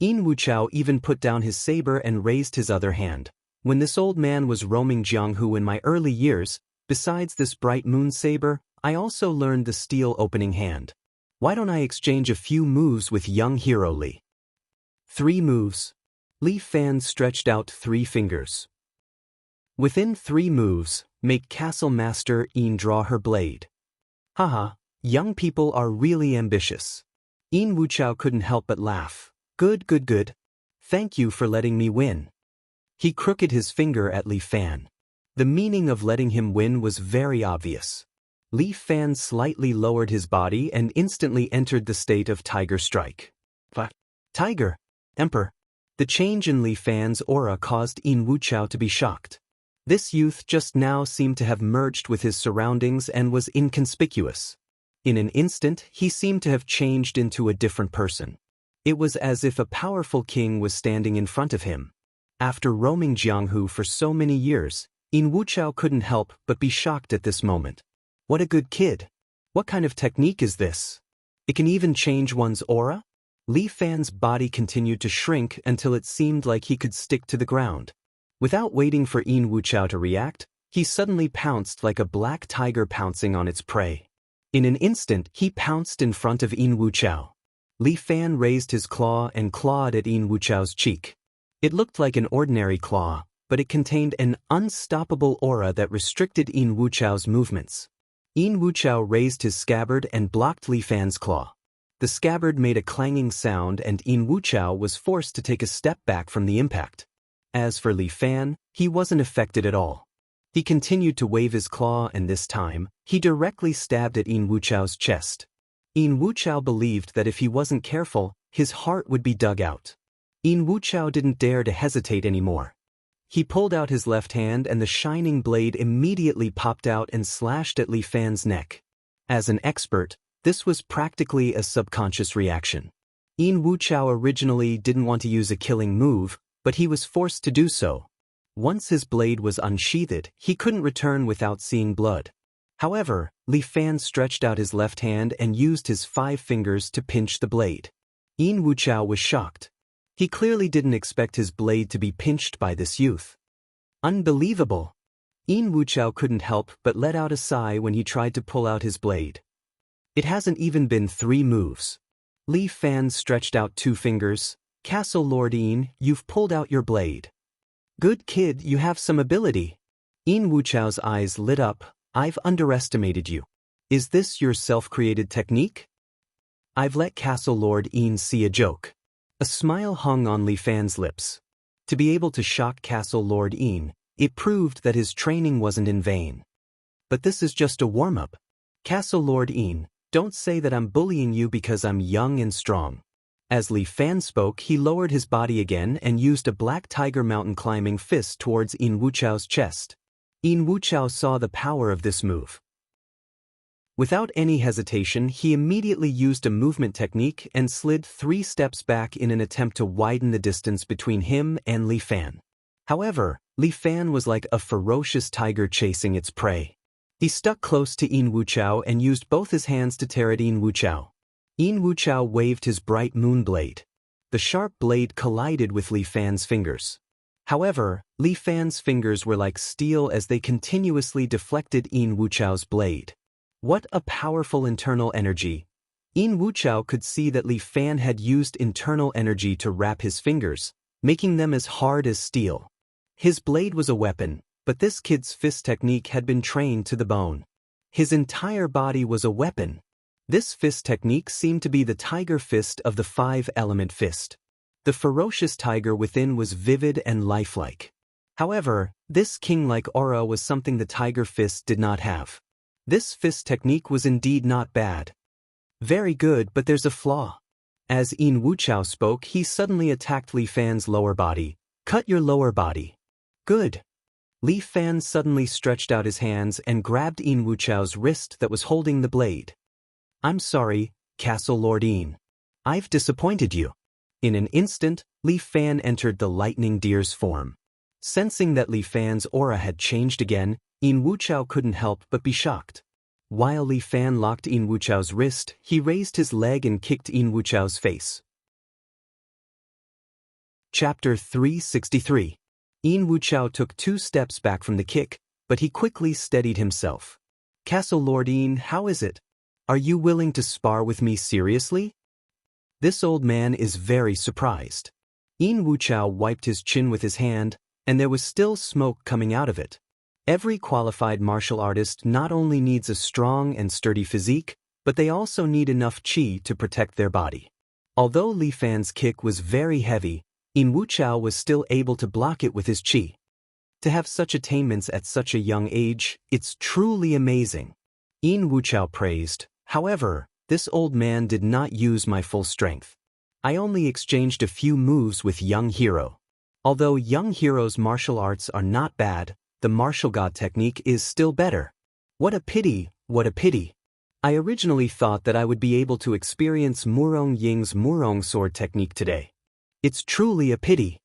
Yin Wuchao even put down his saber and raised his other hand. When this old man was roaming Jianghu in my early years, besides this bright moon saber, I also learned the steel opening hand. Why don't I exchange a few moves with young Hiroli? 3 moves. Li Fan stretched out 3 fingers. Within 3 moves, make Castle Master Yin draw her blade. Haha, young people are really ambitious. Yin Wuchao couldn't help but laugh. Good. Thank you for letting me win. He crooked his finger at Li Fan. The meaning of letting him win was very obvious. Li Fan slightly lowered his body and instantly entered the state of Tiger Strike. Tiger! Emperor! The change in Li Fan's aura caused Yin Wuchao to be shocked. This youth just now seemed to have merged with his surroundings and was inconspicuous. In an instant, he seemed to have changed into a different person. It was as if a powerful king was standing in front of him. After roaming Jianghu for so many years, Yin Wuchao couldn't help but be shocked at this moment. What a good kid. What kind of technique is this? It can even change one's aura? Li Fan's body continued to shrink until it seemed like he could stick to the ground. Without waiting for Yin Wuchao to react, he suddenly pounced like a black tiger pouncing on its prey. In an instant, he pounced in front of Yin Wuchao. Li Fan raised his claw and clawed at Yin Wuchao's cheek. It looked like an ordinary claw, but it contained an unstoppable aura that restricted Yin Wuchao's movements. Yin Wuchao raised his scabbard and blocked Li Fan's claw. The scabbard made a clanging sound and Yin Wuchao was forced to take a step back from the impact. As for Li Fan, He wasn't affected at all. He continued to wave his claw, and this time, he directly stabbed at Yin Wuchao's chest. Yin Wuchao believed that if he wasn't careful, his heart would be dug out. Yin Wuchao didn't dare to hesitate anymore. He pulled out his left hand and the shining blade immediately popped out and slashed at Li Fan's neck. As an expert, this was practically a subconscious reaction. Yin Wuchao originally didn't want to use a killing move, but he was forced to do so. Once his blade was unsheathed, he couldn't return without seeing blood. However, Li Fan stretched out his left hand and used his 5 fingers to pinch the blade. Yin Wuchao was shocked. He clearly didn't expect his blade to be pinched by this youth. Unbelievable! Yin Wuchao couldn't help but let out a sigh when he tried to pull out his blade. It hasn't even been 3 moves. Li Fan stretched out 2 fingers. Castle Lord Yin, you've pulled out your blade. Good kid, you have some ability. Yin Wuchao's eyes lit up. I've underestimated you. Is this your self-created technique? I've let Castle Lord Yin see a joke. A smile hung on Li Fan's lips. To be able to shock Castle Lord Yin, it proved that his training wasn't in vain. But this is just a warm-up. Castle Lord Yin, don't say that I'm bullying you because I'm young and strong. As Li Fan spoke, he lowered his body again and used a black tiger mountain climbing fist towards Yin Wuchao's chest. Yin Wuchao saw the power of this move. Without any hesitation, he immediately used a movement technique and slid 3 steps back in an attempt to widen the distance between him and Li Fan. However, Li Fan was like a ferocious tiger chasing its prey. He stuck close to Yin Wuchao and used both his hands to tear at Yin Wuchao. Yin Wuchao waved his bright moon blade. The sharp blade collided with Li Fan's fingers. However, Li Fan's fingers were like steel as they continuously deflected Yin Wuchao's blade. What a powerful internal energy! Yin Wuchao could see that Li Fan had used internal energy to wrap his fingers, making them as hard as steel. His blade was a weapon, but this kid's fist technique had been trained to the bone. His entire body was a weapon. This fist technique seemed to be the tiger fist of the 5-element fist. The ferocious tiger within was vivid and lifelike. However, this king-like aura was something the tiger fist did not have. This fist technique was indeed not bad. Very good, but there's a flaw. As Yin Wuchao spoke, he suddenly attacked Li Fan's lower body. Cut your lower body. Good. Li Fan suddenly stretched out his hands and grabbed Yin Wuchao's wrist that was holding the blade. I'm sorry, Castle Lord Yin. I've disappointed you. In an instant, Li Fan entered the lightning deer's form. Sensing that Li Fan's aura had changed again, Yin Wuchao couldn't help but be shocked. While Li Fan locked Yin Wuchao's wrist, he raised his leg and kicked Yin Wuchao's face. Chapter 363. Yin Wuchao took 2 steps back from the kick, but he quickly steadied himself. Castle Lord Yin, how is it? Are you willing to spar with me seriously? This old man is very surprised. Yin Wuchao wiped his chin with his hand, and there was still smoke coming out of it. Every qualified martial artist not only needs a strong and sturdy physique, but they also need enough qi to protect their body. Although Li Fan's kick was very heavy, Yin Wuchao was still able to block it with his qi. To have such attainments at such a young age, it's truly amazing. Yin Wuchao praised. However, this old man did not use my full strength. I only exchanged a few moves with young hero. Although young hero's martial arts are not bad, the martial god technique is still better. What a pity, what a pity. I originally thought that I would be able to experience Murong Ying's Murong sword technique today. It's truly a pity.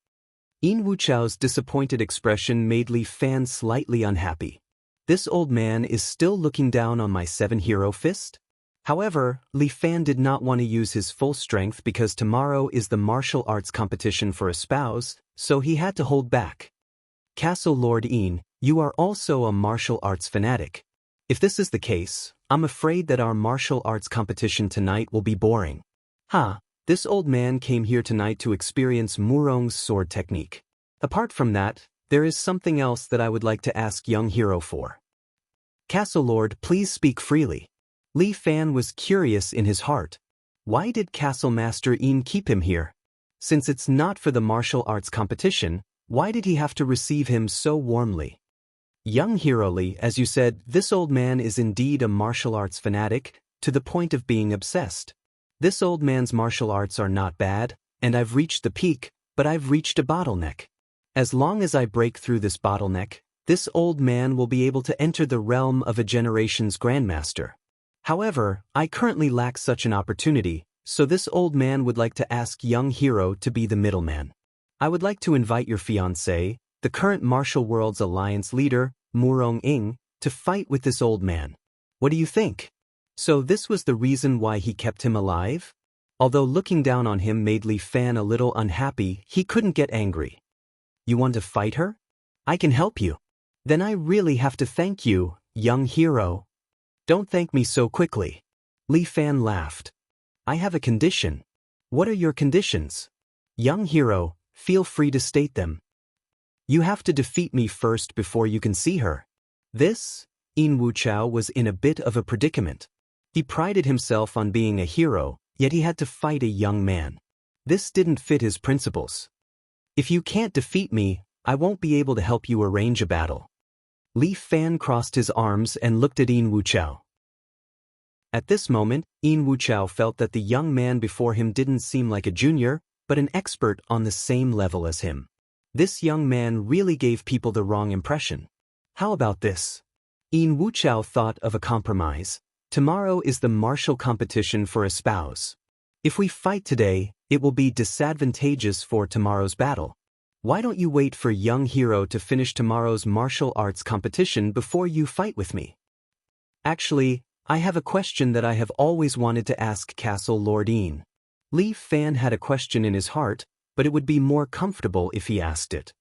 Yin Wuchao's disappointed expression made Li Fan slightly unhappy. This old man is still looking down on my 7-hero fist? However, Li Fan did not want to use his full strength because tomorrow is the martial arts competition for a spouse, so he had to hold back. Castle Lord Yin, you are also a martial arts fanatic. If this is the case, I'm afraid that our martial arts competition tonight will be boring. This old man came here tonight to experience Murong's sword technique. Apart from that, there is something else that I would like to ask young hero for. Castle Lord, please speak freely. Li Fan was curious in his heart. Why did Castle Master Yin keep him here? Since it's not for the martial arts competition, Why did he have to receive him so warmly? Young hero Li, as you said, this old man is indeed a martial arts fanatic, to the point of being obsessed. This old man's martial arts are not bad, and I've reached the peak, but I've reached a bottleneck. As long as I break through this bottleneck, this old man will be able to enter the realm of a generation's grandmaster. However, I currently lack such an opportunity, so this old man would like to ask young hero to be the middleman. I would like to invite your fiancé, the current Martial Worlds Alliance leader, Murong Ing, to fight with this old man. What do you think? So this was the reason why he kept him alive? Although looking down on him made Li Fan a little unhappy, he couldn't get angry. You want to fight her? I can help you. Then I really have to thank you, young hero. Don't thank me so quickly. Li Fan laughed. I have a condition. What are your conditions? Young hero, feel free to state them. You have to defeat me first before you can see her. This? Yin Wuchao was in a bit of a predicament. He prided himself on being a hero, yet he had to fight a young man. This didn't fit his principles. If you can't defeat me, I won't be able to help you arrange a battle. Li Fan crossed his arms and looked at Yin Wuchao. At this moment, Yin Wuchao felt that the young man before him didn't seem like a junior, but an expert on the same level as him. This young man really gave people the wrong impression. How about this? Yin Wuchao thought of a compromise. Tomorrow is the martial competition for a spouse. If we fight today, it will be disadvantageous for tomorrow's battle. Why don't you wait for young hero to finish tomorrow's martial arts competition before you fight with me? Actually, I have a question that I have always wanted to ask Castle Lord Yin. Li Fan had a question in his heart, but it would be more comfortable if he asked it.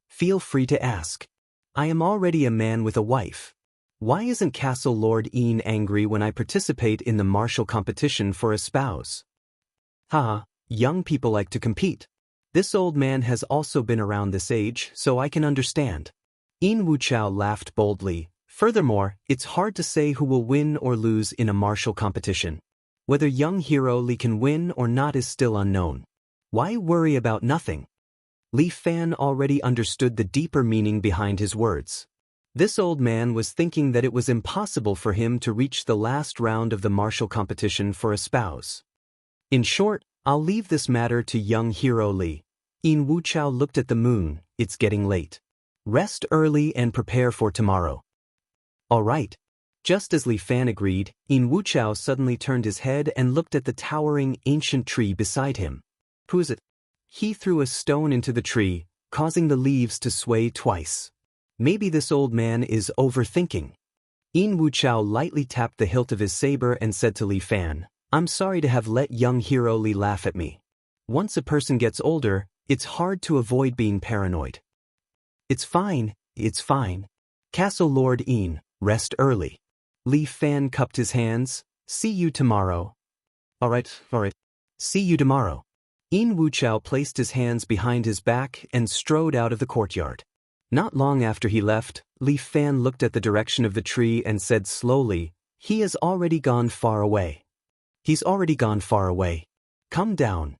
Feel free to ask. I am already a man with a wife. Why isn't Castle Lord Yin angry when I participate in the martial competition for a spouse? Haha, young people like to compete. This old man has also been around this age, so I can understand. Yin Wuchao laughed boldly. Furthermore, it's hard to say who will win or lose in a martial competition. Whether young hero Li can win or not is still unknown. Why worry about nothing? Li Fan already understood the deeper meaning behind his words. This old man was thinking that it was impossible for him to reach the last round of the martial competition for a spouse. In short, I'll leave this matter to young hero Li. Yin Wuchao looked at the moon. It's getting late. Rest early and prepare for tomorrow. All right. Just as Li Fan agreed, Yin Wuchao suddenly turned his head and looked at the towering ancient tree beside him. Who's it? He threw a stone into the tree, causing the leaves to sway twice. Maybe this old man is overthinking. Yin Wuchao lightly tapped the hilt of his saber and said to Li Fan, I'm sorry to have let young hero Li laugh at me. Once a person gets older, it's hard to avoid being paranoid. It's fine, it's fine. Castle Lord Yin, rest early. Li Fan cupped his hands. See you tomorrow. All right. See you tomorrow. Yin Wuchao placed his hands behind his back and strode out of the courtyard. Not long after he left, Li Fan looked at the direction of the tree and said slowly, he has already gone far away. He's already gone far away. Come down.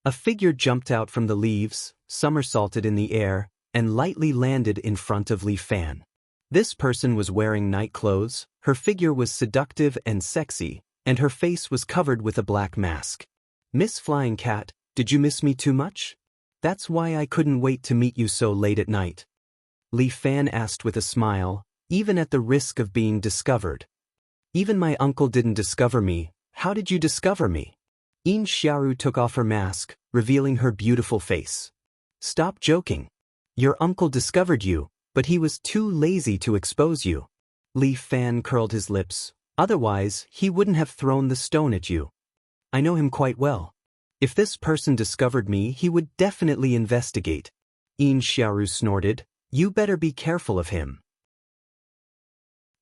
A figure jumped out from the leaves, somersaulted in the air, and lightly landed in front of Li Fan. This person was wearing night clothes, her figure was seductive and sexy, and her face was covered with a black mask. Miss Flying Cat, did you miss me too much? That's why I couldn't wait to meet you so late at night. Li Fan asked with a smile, even at the risk of being discovered. Even my uncle didn't discover me. How did you discover me? Yin Xiaoru took off her mask, revealing her beautiful face. Stop joking. Your uncle discovered you, but he was too lazy to expose you. Li Fan curled his lips. Otherwise, he wouldn't have thrown the stone at you. I know him quite well. If this person discovered me, he would definitely investigate. Yin Xiaoru snorted. You better be careful of him.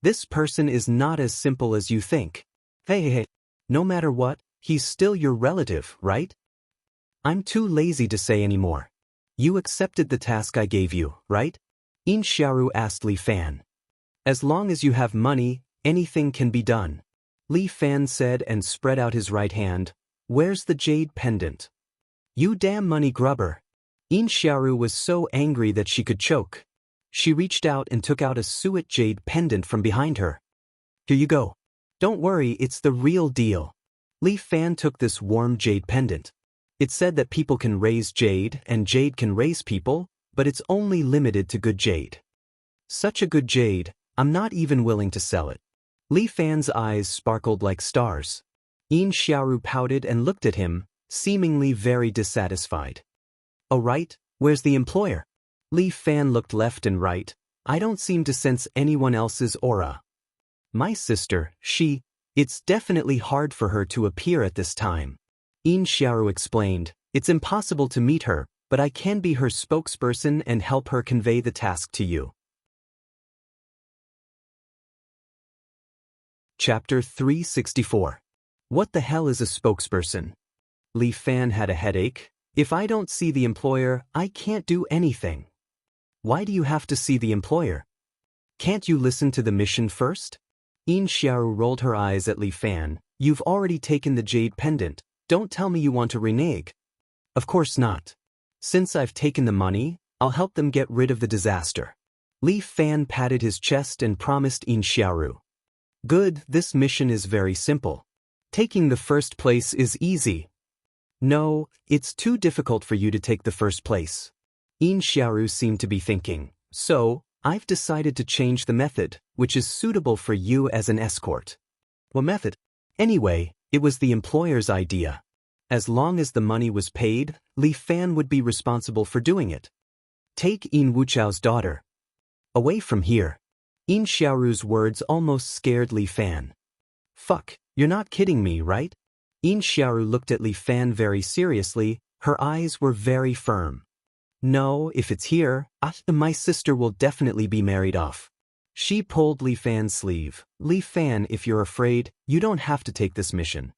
This person is not as simple as you think. Hey. No matter what, he's still your relative, right? I'm too lazy to say anymore. You accepted the task I gave you, right? Yin Xiaoru asked Li Fan. As long as you have money, anything can be done. Li Fan said and spread out his right hand. Where's the jade pendant? You damn money grubber. Yin Xiaoru was so angry that she could choke. She reached out and took out a suet jade pendant from behind her. Here you go. Don't worry, it's the real deal. Li Fan took this warm jade pendant. It said that people can raise jade and jade can raise people, but it's only limited to good jade. Such a good jade, I'm not even willing to sell it. Li Fan's eyes sparkled like stars. Yin Xiaoru pouted and looked at him, seemingly very dissatisfied. Oh right, where's the employer? Li Fan looked left and right. I don't seem to sense anyone else's aura. My sister, it's definitely hard for her to appear at this time. Yin Xiaoru explained, it's impossible to meet her, but I can be her spokesperson and help her convey the task to you. Chapter 364. What the hell is a spokesperson? Li Fan had a headache. If I don't see the employer, I can't do anything. Why do you have to see the employer? Can't you listen to the mission first? Yin Xiaoru rolled her eyes at Li Fan. You've already taken the jade pendant. Don't tell me you want to renege. Of course not. Since I've taken the money, I'll help them get rid of the disaster. Li Fan patted his chest and promised Yin Xiaoru. Good, this mission is very simple. Taking the first place is easy. No, it's too difficult for you to take the first place. Yin Xiaoru seemed to be thinking, so, I've decided to change the method, which is suitable for you as an escort. What method? Anyway, it was the employer's idea. As long as the money was paid, Li Fan would be responsible for doing it. Take Yin Wuchao's daughter. Away from here. Yin Xiaoru's words almost scared Li Fan. Fuck, you're not kidding me, right? Yin Xiaoru looked at Li Fan very seriously, her eyes were very firm. No, if it's here, my sister will definitely be married off. She pulled Li Fan's sleeve. Li Fan, if you're afraid, you don't have to take this mission.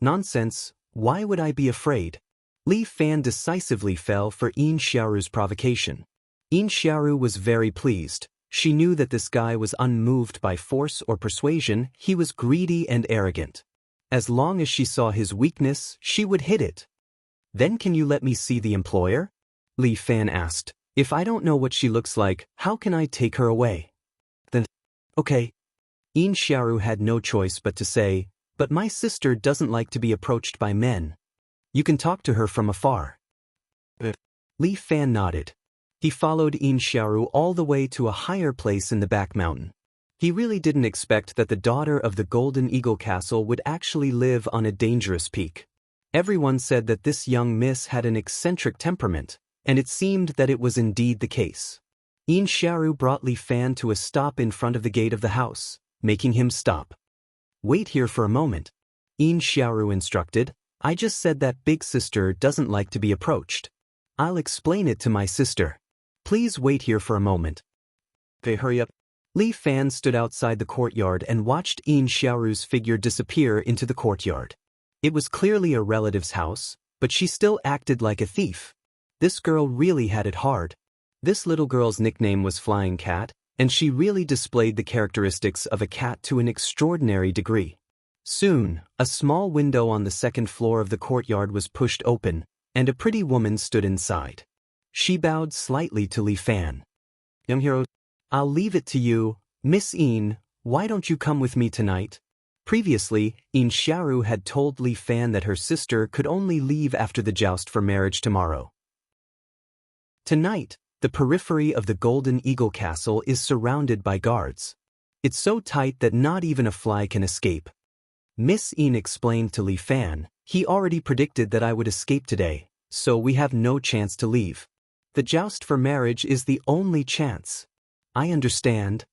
Nonsense, why would I be afraid? Li Fan decisively fell for Yin Xiaoru's provocation. Yin Xiaoru was very pleased. She knew that this guy was unmoved by force or persuasion, he was greedy and arrogant. As long as she saw his weakness, she would hit it. Then can you let me see the employer? Li Fan asked. If I don't know what she looks like, how can I take her away? Then, okay. Yin Xiaoru had no choice but to say, but my sister doesn't like to be approached by men. You can talk to her from afar. Li Fan nodded. He followed Yin Xiaoru all the way to a higher place in the back mountain. He really didn't expect that the daughter of the Golden Eagle Castle would actually live on a dangerous peak. Everyone said that this young miss had an eccentric temperament, and it seemed that it was indeed the case. Yin Xiaoru brought Li Fan to a stop in front of the gate of the house, making him stop. Wait here for a moment. Yin Xiaoru instructed, I just said that big sister doesn't like to be approached. I'll explain it to my sister. Please wait here for a moment. Hurry up. Li Fan stood outside the courtyard and watched Yin Xiaoru's figure disappear into the courtyard. It was clearly a relative's house, but she still acted like a thief. This girl really had it hard. This little girl's nickname was Flying Cat, and she really displayed the characteristics of a cat to an extraordinary degree. Soon, a small window on the second floor of the courtyard was pushed open, and a pretty woman stood inside. She bowed slightly to Li Fan. Young hero, I'll leave it to you. Miss Yin, why don't you come with me tonight? Previously, Yin Xiaoru had told Li Fan that her sister could only leave after the joust for marriage tomorrow. Tonight, the periphery of the Golden Eagle Castle is surrounded by guards. It's so tight that not even a fly can escape. Miss Yin explained to Li Fan, he already predicted that I would escape today, so we have no chance to leave. The joust for marriage is the only chance. I understand.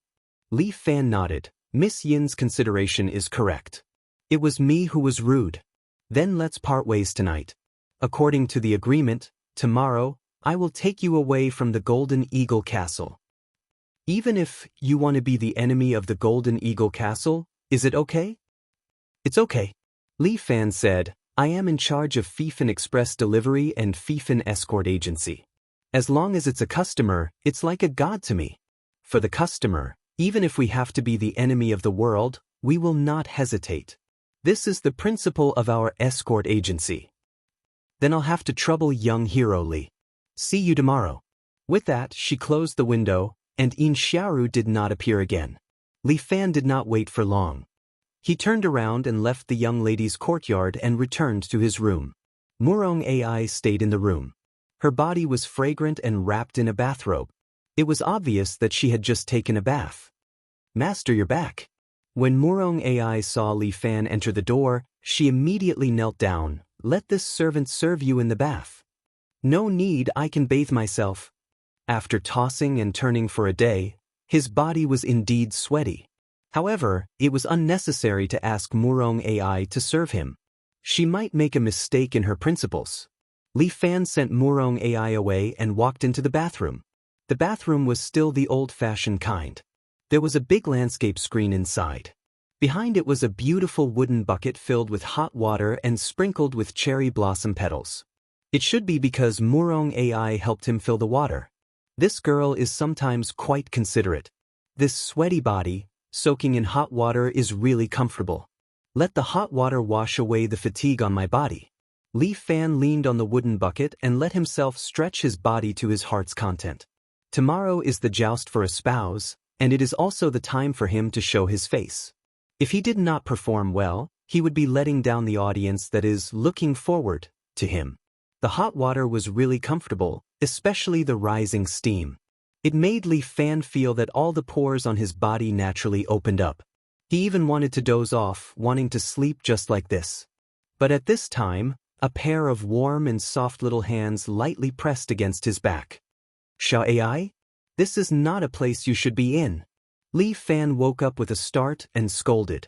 Li Fan nodded. Miss Yin's consideration is correct. It was me who was rude. Then let's part ways tonight. According to the agreement, tomorrow, I will take you away from the Golden Eagle Castle. Even if you want to be the enemy of the Golden Eagle Castle, is it okay? It's okay. Li Fan said, I am in charge of Fifan Express Delivery and Fifan Escort Agency. As long as it's a customer, it's like a god to me. For the customer, even if we have to be the enemy of the world, we will not hesitate. This is the principle of our escort agency. Then I'll have to trouble young hero Li. See you tomorrow. With that, she closed the window, and In Xiaoru did not appear again. Li Fan did not wait for long. He turned around and left the young lady's courtyard and returned to his room. Murong Ai stayed in the room. Her body was fragrant and wrapped in a bathrobe. It was obvious that she had just taken a bath. Master, you're back. When Murong Ai saw Li Fan enter the door, she immediately knelt down. Let this servant serve you in the bath. No need, I can bathe myself. After tossing and turning for a day, his body was indeed sweaty. However, it was unnecessary to ask Murong Ai to serve him. She might make a mistake in her principles. Li Fan sent Murong Ai away and walked into the bathroom. The bathroom was still the old-fashioned kind. There was a big landscape screen inside. Behind it was a beautiful wooden bucket filled with hot water and sprinkled with cherry blossom petals. It should be because Murong Ai helped him fill the water. This girl is sometimes quite considerate. This sweaty body, soaking in hot water, is really comfortable. Let the hot water wash away the fatigue on my body. Li Fan leaned on the wooden bucket and let himself stretch his body to his heart's content. Tomorrow is the joust for a spouse, and it is also the time for him to show his face. If he did not perform well, he would be letting down the audience that is looking forward to him. The hot water was really comfortable, especially the rising steam. It made Li Fan feel that all the pores on his body naturally opened up. He even wanted to doze off, wanting to sleep just like this. But at this time, a pair of warm and soft little hands lightly pressed against his back. Xiao Ai? This is not a place you should be in. Li Fan woke up with a start and scolded.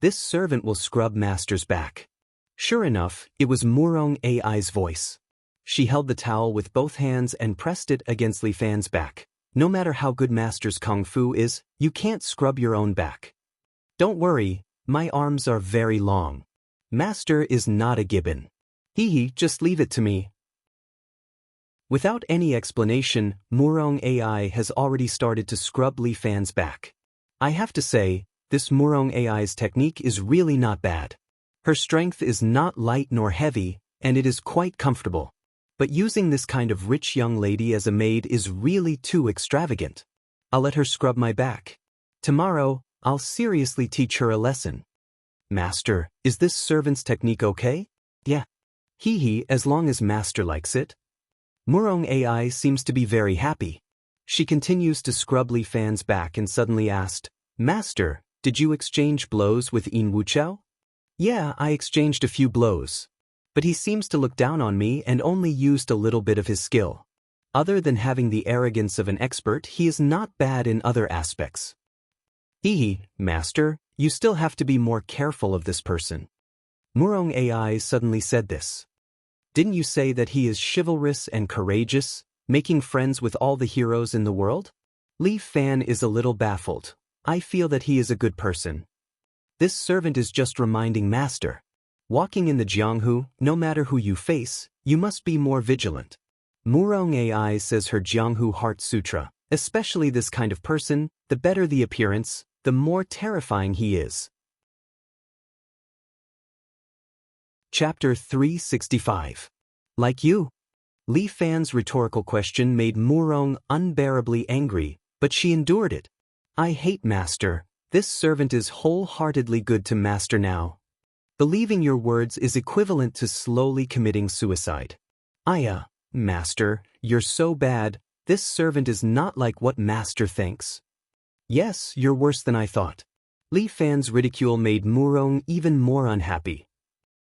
This servant will scrub Master's back. Sure enough, it was Murong Ai's voice. She held the towel with both hands and pressed it against Li Fan's back. No matter how good Master's kung fu is, you can't scrub your own back. Don't worry, my arms are very long. Master is not a gibbon. Hee, just leave it to me. Without any explanation, Murong Ai has already started to scrub Li Fan's back. I have to say, this Murong Ai's technique is really not bad. Her strength is not light nor heavy, and it is quite comfortable. But using this kind of rich young lady as a maid is really too extravagant. I'll let her scrub my back. Tomorrow, I'll seriously teach her a lesson. Master, is this servant's technique okay? Yeah. Hee, as long as Master likes it. Murong Ai seems to be very happy. She continues to scrub Li Fan's back and suddenly asked, Master, did you exchange blows with In Wuchao? Yeah, I exchanged a few blows. But he seems to look down on me and only used a little bit of his skill. Other than having the arrogance of an expert, he is not bad in other aspects. Master, you still have to be more careful of this person. Murong Ai suddenly said this. Didn't you say that he is chivalrous and courageous, making friends with all the heroes in the world? Li Fan is a little baffled. I feel that he is a good person. This servant is just reminding Master. Walking in the Jianghu, no matter who you face, you must be more vigilant. Murong Ai says her Jianghu Heart Sutra, especially this kind of person, the better the appearance, the more terrifying he is. Chapter 365. Like you? Li Fan's rhetorical question made Murong unbearably angry, but she endured it. I hate Master. This servant is wholeheartedly good to Master now. Believing your words is equivalent to slowly committing suicide. Master, you're so bad. This servant is not like what Master thinks. Yes, you're worse than I thought. Li Fan's ridicule made Murong even more unhappy.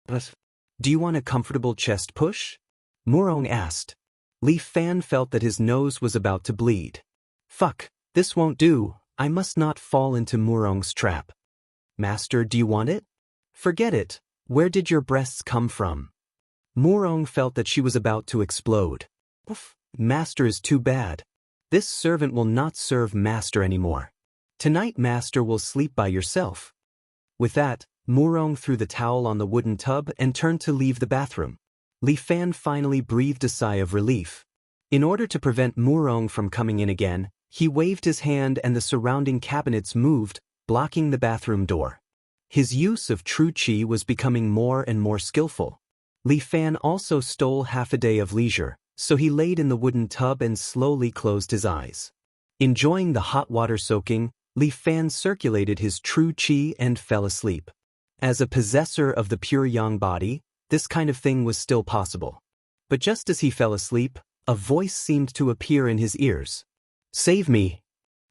Do you want a comfortable chest push? Murong asked. Li Fan felt that his nose was about to bleed. Fuck, this won't do. I must not fall into Murong's trap. Master, do you want it? Forget it. Where did your breasts come from? Murong felt that she was about to explode. Oof, Master is too bad. This servant will not serve Master anymore. Tonight Master will sleep by yourself. With that, Murong threw the towel on the wooden tub and turned to leave the bathroom. Li Fan finally breathed a sigh of relief. In order to prevent Murong from coming in again, he waved his hand and the surrounding cabinets moved, blocking the bathroom door. His use of true qi was becoming more and more skillful. Li Fan also stole half a day of leisure, So he laid in the wooden tub and slowly closed his eyes. Enjoying the hot water soaking, Li Fan circulated his true qi and fell asleep. As a possessor of the pure yang body, this kind of thing was still possible. But just as he fell asleep, a voice seemed to appear in his ears. "Save me!"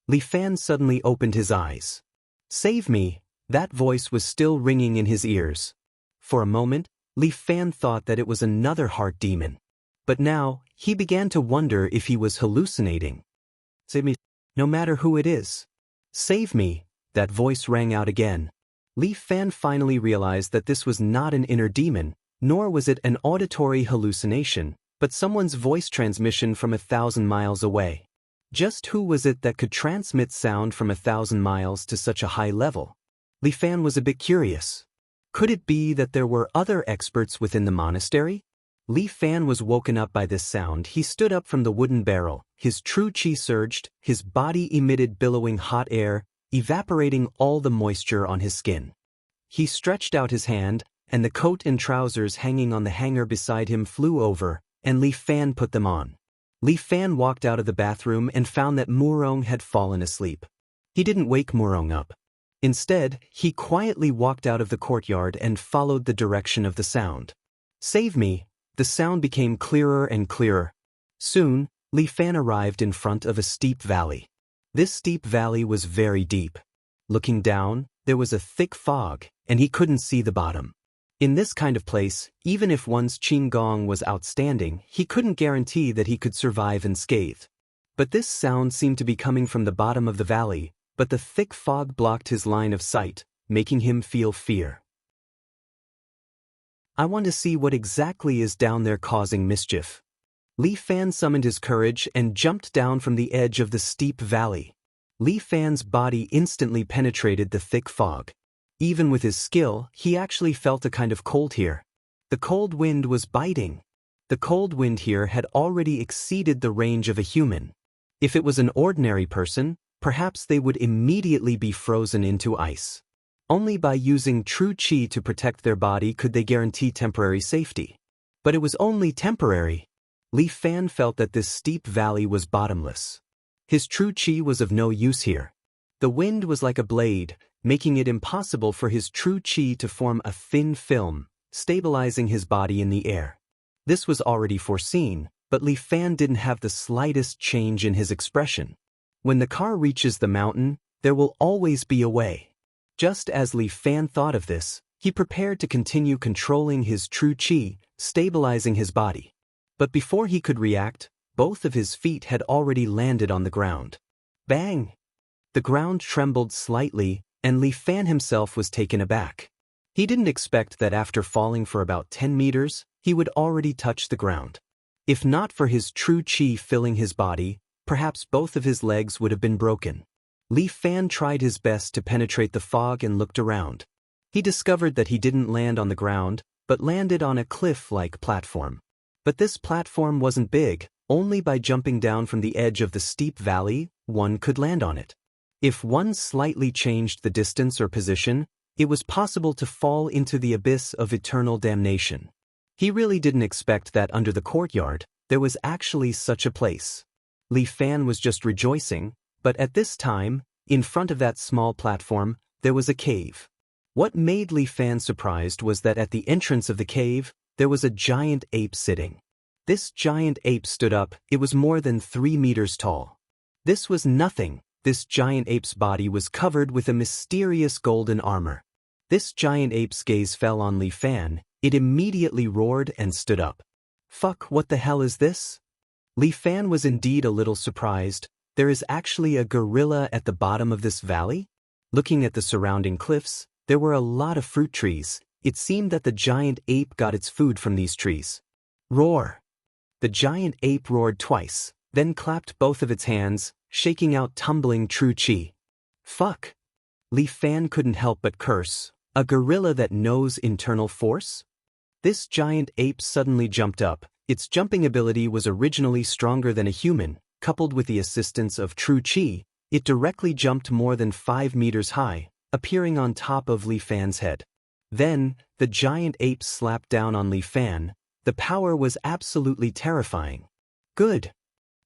Li Fan suddenly opened his eyes. "Save me!" That voice was still ringing in his ears. For a moment, Li Fan thought that it was another heart demon. But now, he began to wonder if he was hallucinating. "Save me, no matter who it is. Save me!" That voice rang out again. Li Fan finally realized that this was not an inner demon, nor was it an auditory hallucination, but someone's voice transmission from 1,000 miles away. Just who was it that could transmit sound from 1,000 miles to such a high level? Li Fan was a bit curious. Could it be that there were other experts within the monastery? Li Fan was woken up by this sound. He stood up from the wooden barrel, his true qi surged, his body emitted billowing hot air, evaporating all the moisture on his skin. He stretched out his hand, and the coat and trousers hanging on the hanger beside him flew over, and Li Fan put them on. Li Fan walked out of the bathroom and found that Murong had fallen asleep. He didn't wake Murong up. Instead, he quietly walked out of the courtyard and followed the direction of the sound. "Save me!" The sound became clearer and clearer. Soon, Li Fan arrived in front of a steep valley. This steep valley was very deep. Looking down, there was a thick fog, and he couldn't see the bottom. In this kind of place, even if one's qigong was outstanding, he couldn't guarantee that he could survive unscathed. But this sound seemed to be coming from the bottom of the valley, but the thick fog blocked his line of sight, making him feel fear. "I want to see what exactly is down there causing mischief." Li Fan summoned his courage and jumped down from the edge of the steep valley. Li Fan's body instantly penetrated the thick fog. Even with his skill, he actually felt a kind of cold here. The cold wind was biting. The cold wind here had already exceeded the range of a human. If it was an ordinary person, perhaps they would immediately be frozen into ice. Only by using true qi to protect their body could they guarantee temporary safety. But it was only temporary. Li Fan felt that this steep valley was bottomless. His true qi was of no use here. The wind was like a blade, making it impossible for his true qi to form a thin film, stabilizing his body in the air. This was already foreseen, but Li Fan didn't have the slightest change in his expression. When the car reaches the mountain, there will always be a way. Just as Li Fan thought of this, he prepared to continue controlling his true qi, stabilizing his body. But before he could react, both of his feet had already landed on the ground. Bang! The ground trembled slightly, and Li Fan himself was taken aback. He didn't expect that after falling for about 10 meters, he would already touch the ground. If not for his true qi filling his body, perhaps both of his legs would have been broken. Li Fan tried his best to penetrate the fog and looked around. He discovered that he didn't land on the ground, but landed on a cliff-like platform. But this platform wasn't big. Only by jumping down from the edge of the steep valley, one could land on it. If one slightly changed the distance or position, it was possible to fall into the abyss of eternal damnation. He really didn't expect that under the courtyard, there was actually such a place. Li Fan was just rejoicing, but at this time, in front of that small platform, there was a cave. What made Li Fan surprised was that at the entrance of the cave, there was a giant ape sitting. This giant ape stood up. It was more than 3 meters tall. This was nothing. This giant ape's body was covered with a mysterious golden armor. This giant ape's gaze fell on Li Fan. It immediately roared and stood up. "Fuck, what the hell is this?" Li Fan was indeed a little surprised. There is actually a gorilla at the bottom of this valley? Looking at the surrounding cliffs, there were a lot of fruit trees. It seemed that the giant ape got its food from these trees. Roar! The giant ape roared twice, then clapped both of its hands, shaking out tumbling true qi. "Fuck!" Li Fan couldn't help but curse. A gorilla that knows internal force? This giant ape suddenly jumped up. Its jumping ability was originally stronger than a human. Coupled with the assistance of true qi, it directly jumped more than 5 meters high, appearing on top of Li Fan's head. Then, the giant ape slapped down on Li Fan. The power was absolutely terrifying. Good!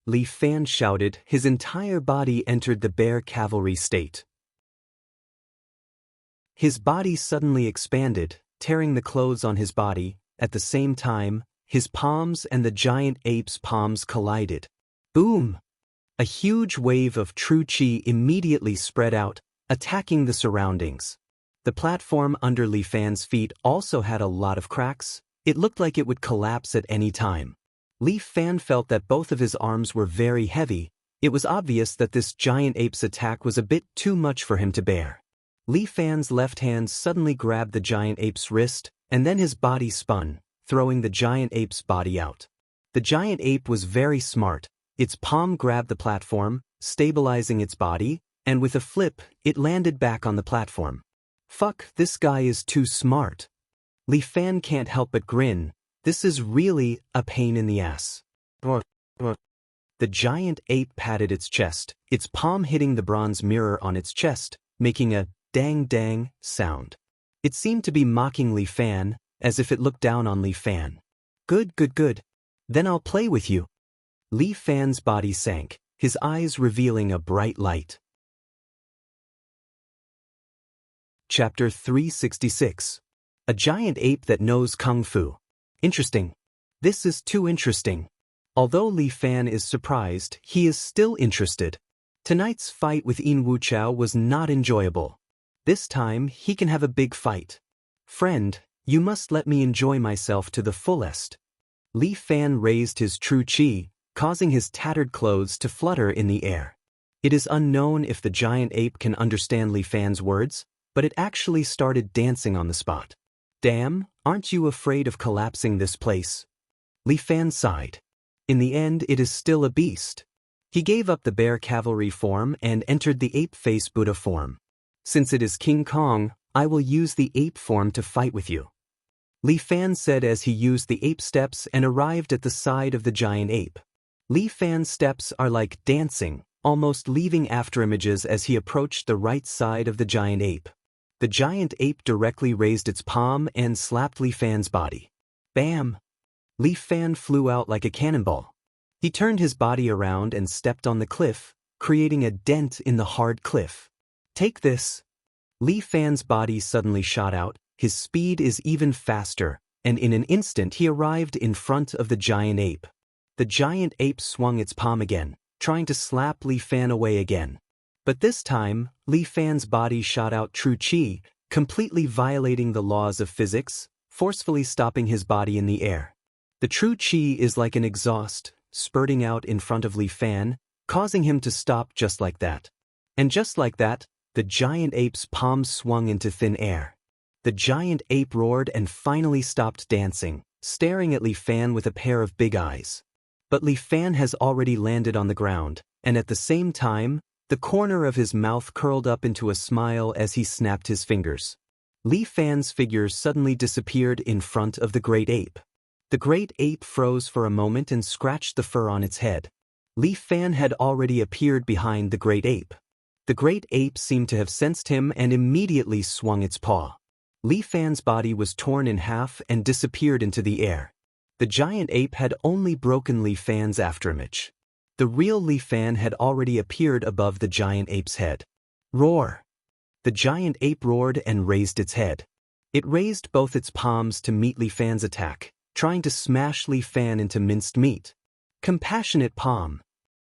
Li Fan shouted. His entire body entered the bear cavalry state. His body suddenly expanded, tearing the clothes on his body. At the same time, his palms and the giant ape's palms collided. Boom! A huge wave of true chi immediately spread out, attacking the surroundings. The platform under Li Fan's feet also had a lot of cracks. It looked like it would collapse at any time. Li Fan felt that both of his arms were very heavy. It was obvious that this giant ape's attack was a bit too much for him to bear. Li Fan's left hand suddenly grabbed the giant ape's wrist, and then his body spun, throwing the giant ape's body out. The giant ape was very smart. Its palm grabbed the platform, stabilizing its body, and with a flip, it landed back on the platform. Fuck, this guy is too smart. Li Fan can't help but grin. This is really a pain in the ass. The giant ape patted its chest, its palm hitting the bronze mirror on its chest, making a dang sound. It seemed to be mocking Li Fan, as if it looked down on Li Fan. Good. Then I'll play with you. Li Fan's body sank, his eyes revealing a bright light. Chapter 366. A giant ape that knows Kung Fu. Interesting. This is too interesting. Although Li Fan is surprised, he is still interested. Tonight's fight with Yin Wuchao was not enjoyable. This time, he can have a big fight. Friend, you must let me enjoy myself to the fullest. Li Fan raised his true chi, causing his tattered clothes to flutter in the air. It is unknown if the giant ape can understand Li Fan's words, but it actually started dancing on the spot. Damn, aren't you afraid of collapsing this place? Li Fan sighed. In the end, it is still a beast. He gave up the bear cavalry form and entered the ape-face Buddha form. Since it is King Kong, I will use the ape form to fight with you. Li Fan said as he used the ape steps and arrived at the side of the giant ape. Li Fan's steps are like dancing, almost leaving afterimages as he approached the right side of the giant ape. The giant ape directly raised its palm and slapped Li Fan's body. Bam! Li Fan flew out like a cannonball. He turned his body around and stepped on the cliff, creating a dent in the hard cliff. Take this! Li Fan's body suddenly shot out, his speed is even faster, and in an instant he arrived in front of the giant ape. The giant ape swung its palm again, trying to slap Li Fan away again. But this time, Li Fan's body shot out true chi, completely violating the laws of physics, forcefully stopping his body in the air. The true chi is like an exhaust, spurting out in front of Li Fan, causing him to stop just like that. And just like that, the giant ape's palm swung into thin air. The giant ape roared and finally stopped dancing, staring at Li Fan with a pair of big eyes. But Li Fan has already landed on the ground, and at the same time, the corner of his mouth curled up into a smile as he snapped his fingers. Li Fan's figure suddenly disappeared in front of the great ape. The great ape froze for a moment and scratched the fur on its head. Li Fan had already appeared behind the great ape. The great ape seemed to have sensed him and immediately swung its paw. Li Fan's body was torn in half and disappeared into the air. The giant ape had only broken Li Fan's afterimage. The real Li Fan had already appeared above the giant ape's head. Roar! The giant ape roared and raised its head. It raised both its palms to meet Li Fan's attack, trying to smash Li Fan into minced meat. Compassionate palm.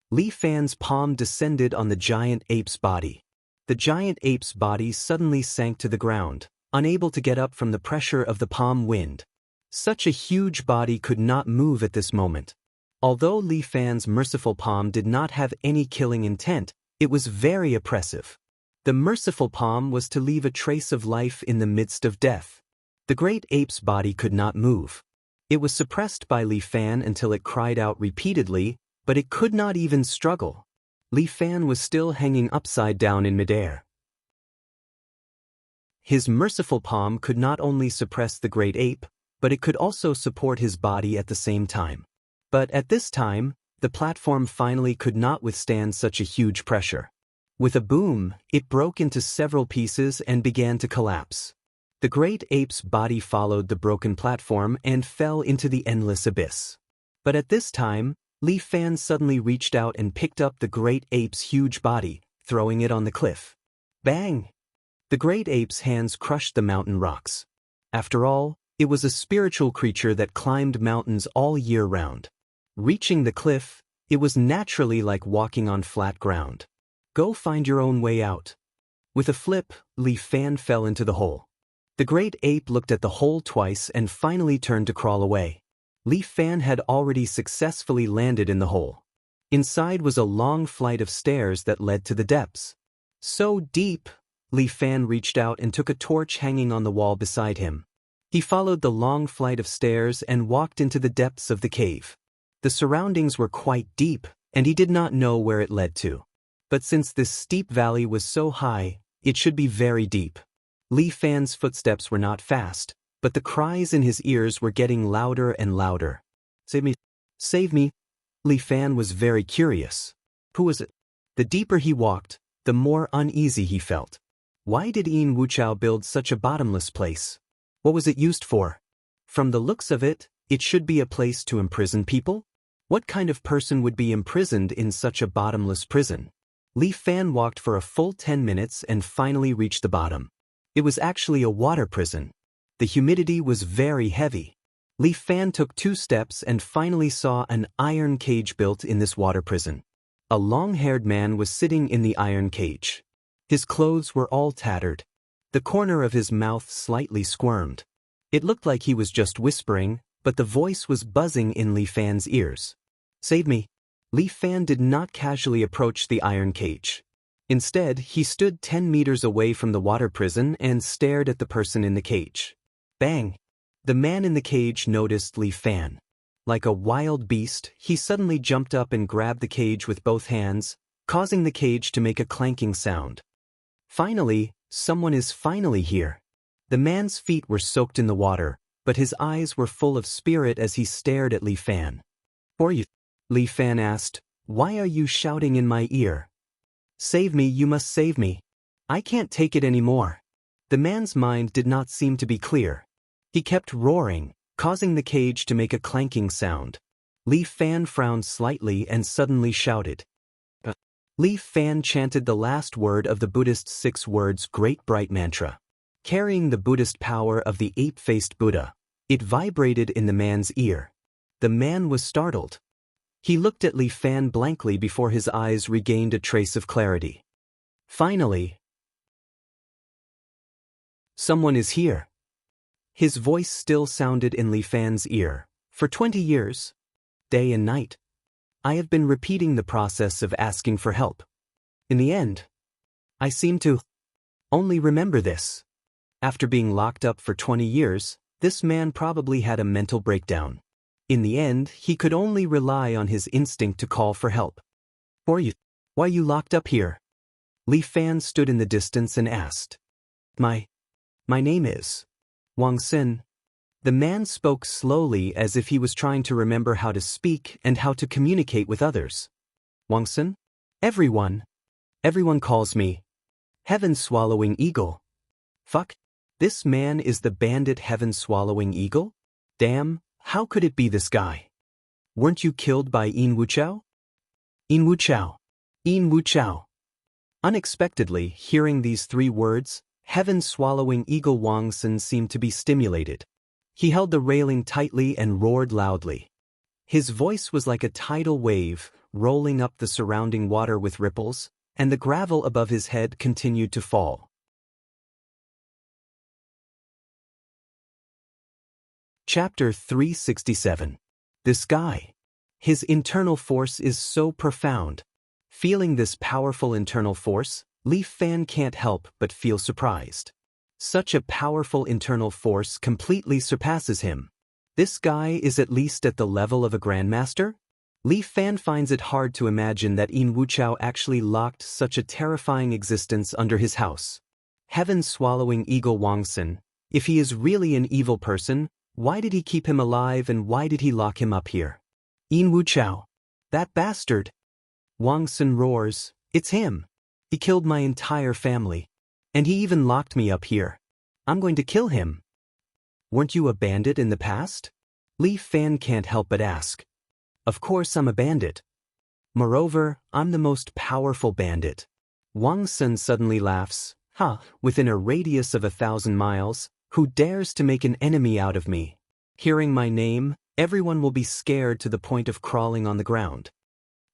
Li Fan's palm descended on the giant ape's body. The giant ape's body suddenly sank to the ground, unable to get up from the pressure of the palm wind. Such a huge body could not move at this moment. Although Li Fan's merciful palm did not have any killing intent, it was very oppressive. The merciful palm was to leave a trace of life in the midst of death. The great ape's body could not move. It was suppressed by Li Fan until it cried out repeatedly, but it could not even struggle. Li Fan was still hanging upside down in midair. His merciful palm could not only suppress the great ape, but it could also support his body at the same time. But at this time, the platform finally could not withstand such a huge pressure. With a boom, it broke into several pieces and began to collapse. The great ape's body followed the broken platform and fell into the endless abyss. But at this time, Li Fan suddenly reached out and picked up the great ape's huge body, throwing it on the cliff. Bang! The great ape's hands crushed the mountain rocks. After all, it was a spiritual creature that climbed mountains all year round. Reaching the cliff, it was naturally like walking on flat ground. Go find your own way out. With a flip, Li Fan fell into the hole. The great ape looked at the hole twice and finally turned to crawl away. Li Fan had already successfully landed in the hole. Inside was a long flight of stairs that led to the depths. So deep! Li Fan reached out and took a torch hanging on the wall beside him. He followed the long flight of stairs and walked into the depths of the cave. The surroundings were quite deep, and he did not know where it led to. But since this steep valley was so high, it should be very deep. Li Fan's footsteps were not fast, but the cries in his ears were getting louder and louder. Save me! Save me! Li Fan was very curious. Who was it? The deeper he walked, the more uneasy he felt. Why did Yin Wuchao build such a bottomless place? What was it used for? From the looks of it, it should be a place to imprison people? What kind of person would be imprisoned in such a bottomless prison? Li Fan walked for a full 10 minutes and finally reached the bottom. It was actually a water prison. The humidity was very heavy. Li Fan took 2 steps and finally saw an iron cage built in this water prison. A long-haired man was sitting in the iron cage. His clothes were all tattered. The corner of his mouth slightly squirmed. It looked like he was just whispering, but the voice was buzzing in Li Fan's ears. Save me! Li Fan did not casually approach the iron cage. Instead, he stood 10 meters away from the water prison and stared at the person in the cage. Bang! The man in the cage noticed Li Fan. Like a wild beast, he suddenly jumped up and grabbed the cage with both hands, causing the cage to make a clanking sound. Finally, someone is finally here. The man's feet were soaked in the water, but his eyes were full of spirit as he stared at Li Fan. "Who are you?" Li Fan asked. "Why are you shouting in my ear? Save me, you must save me. I can't take it anymore." The man's mind did not seem to be clear. He kept roaring, causing the cage to make a clanking sound. Li Fan frowned slightly and suddenly shouted. Li Fan chanted the last word of the Buddhist 6 words Great Bright Mantra. Carrying the Buddhist power of the ape-faced Buddha, it vibrated in the man's ear. The man was startled. He looked at Li Fan blankly before his eyes regained a trace of clarity. Finally, "Someone is here." His voice still sounded in Li Fan's ear. "For 20 years, day and night, I have been repeating the process of asking for help. In the end, I seem to only remember this." After being locked up for 20 years, this man probably had a mental breakdown. In the end, he could only rely on his instinct to call for help. "Who are you? Why are you locked up here?" Li Fan stood in the distance and asked. My name is Wang Xin." The man spoke slowly as if he was trying to remember how to speak and how to communicate with others. "Wang Xin? Everyone calls me Heaven-Swallowing Eagle." Fuck. This man is the bandit Heaven-Swallowing Eagle? Damn, how could it be this guy? Weren't you killed by Yin Wuchao? Yin Wuchao. Yin Wuchao. Unexpectedly, hearing these 3 words, Heaven-Swallowing Eagle Wang Xin seemed to be stimulated. He held the railing tightly and roared loudly. His voice was like a tidal wave, rolling up the surrounding water with ripples, and the gravel above his head continued to fall. Chapter 367. This guy. His internal force is so profound. Feeling this powerful internal force, Li Fan can't help but feel surprised. Such a powerful internal force completely surpasses him. This guy is at least at the level of a grandmaster? Li Fan finds it hard to imagine that Yin Wuchao actually locked such a terrifying existence under his house. Heaven-Swallowing Eagle Wang Xin, if he is really an evil person, why did he keep him alive and why did he lock him up here? Yin Wuchao. That bastard. Wang Xin roars, "It's him. He killed my entire family. And he even locked me up here. I'm going to kill him." "Weren't you a bandit in the past?" Li Fan can't help but ask. Of course I'm a bandit. Moreover, I'm the most powerful bandit. Wang Sun suddenly laughs. Ha, within a radius of 1,000 miles, who dares to make an enemy out of me? Hearing my name, everyone will be scared to the point of crawling on the ground.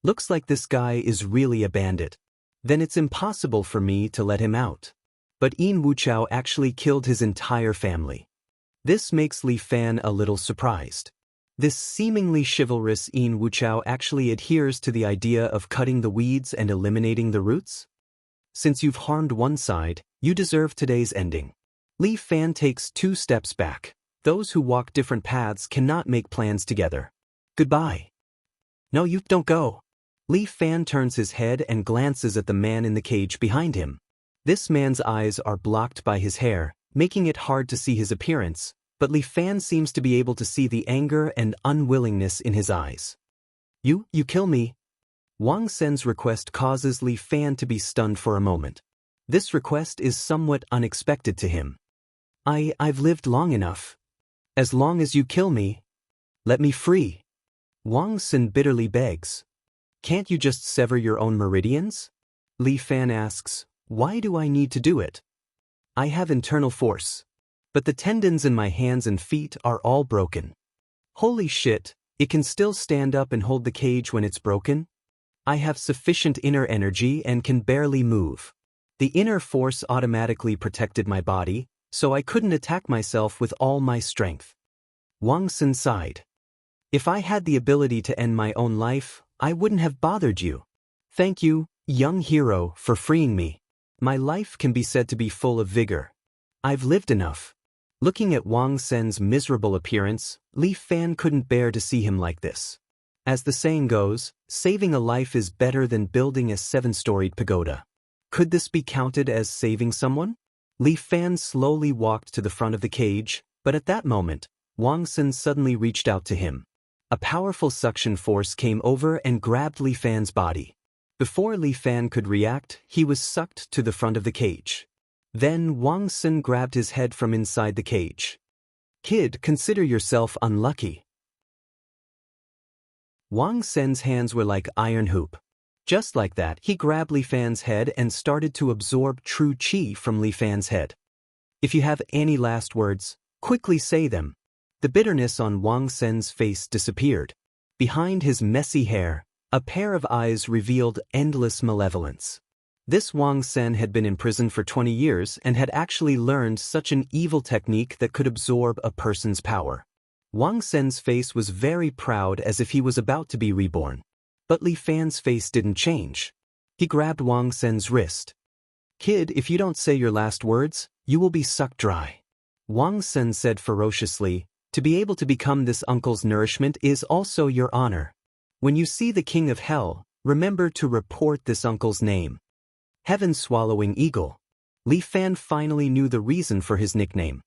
Looks like this guy is really a bandit. Then it's impossible for me to let him out. But Yin Wuchao actually killed his entire family. This makes Li Fan a little surprised. This seemingly chivalrous Yin Wuchao actually adheres to the idea of cutting the weeds and eliminating the roots? Since you've harmed one side, you deserve today's ending. Li Fan takes 2 steps back. Those who walk different paths cannot make plans together. Goodbye. No, you don't go. Li Fan turns his head and glances at the man in the cage behind him. This man's eyes are blocked by his hair, making it hard to see his appearance, but Li Fan seems to be able to see the anger and unwillingness in his eyes. You kill me? Wang Sen's request causes Li Fan to be stunned for a moment. This request is somewhat unexpected to him. I've lived long enough. As long as you kill me, let me free. Wang Sen bitterly begs. Can't you just sever your own meridians? Li Fan asks, why do I need to do it? I have internal force. But the tendons in my hands and feet are all broken. Holy shit, it can still stand up and hold the cage when it's broken? I have sufficient inner energy and can barely move. The inner force automatically protected my body, so I couldn't attack myself with all my strength. Wang Sen sighed. If I had the ability to end my own life, I wouldn't have bothered you. Thank you, young hero, for freeing me. My life can be said to be full of vigor. I've lived enough. Looking at Wang Sen's miserable appearance, Li Fan couldn't bear to see him like this. As the saying goes, saving a life is better than building a 7-storied pagoda. Could this be counted as saving someone? Li Fan slowly walked to the front of the cage, but at that moment, Wang Sen suddenly reached out to him. A powerful suction force came over and grabbed Li Fan's body. Before Li Fan could react, he was sucked to the front of the cage. Then Wang Sen grabbed his head from inside the cage. Kid, consider yourself unlucky. Wang Sen's hands were like iron hoop. Just like that, he grabbed Li Fan's head and started to absorb true qi from Li Fan's head. If you have any last words, quickly say them. The bitterness on Wang Sen's face disappeared. Behind his messy hair, a pair of eyes revealed endless malevolence. This Wang Sen had been in prison for 20 years and had actually learned such an evil technique that could absorb a person's power. Wang Sen's face was very proud as if he was about to be reborn. But Li Fan's face didn't change. He grabbed Wang Sen's wrist. Kid, if you don't say your last words, you will be sucked dry. Wang Sen said ferociously, to be able to become this uncle's nourishment is also your honor. When you see the king of hell, remember to report this uncle's name. Heaven-swallowing eagle. Li Fan finally knew the reason for his nickname.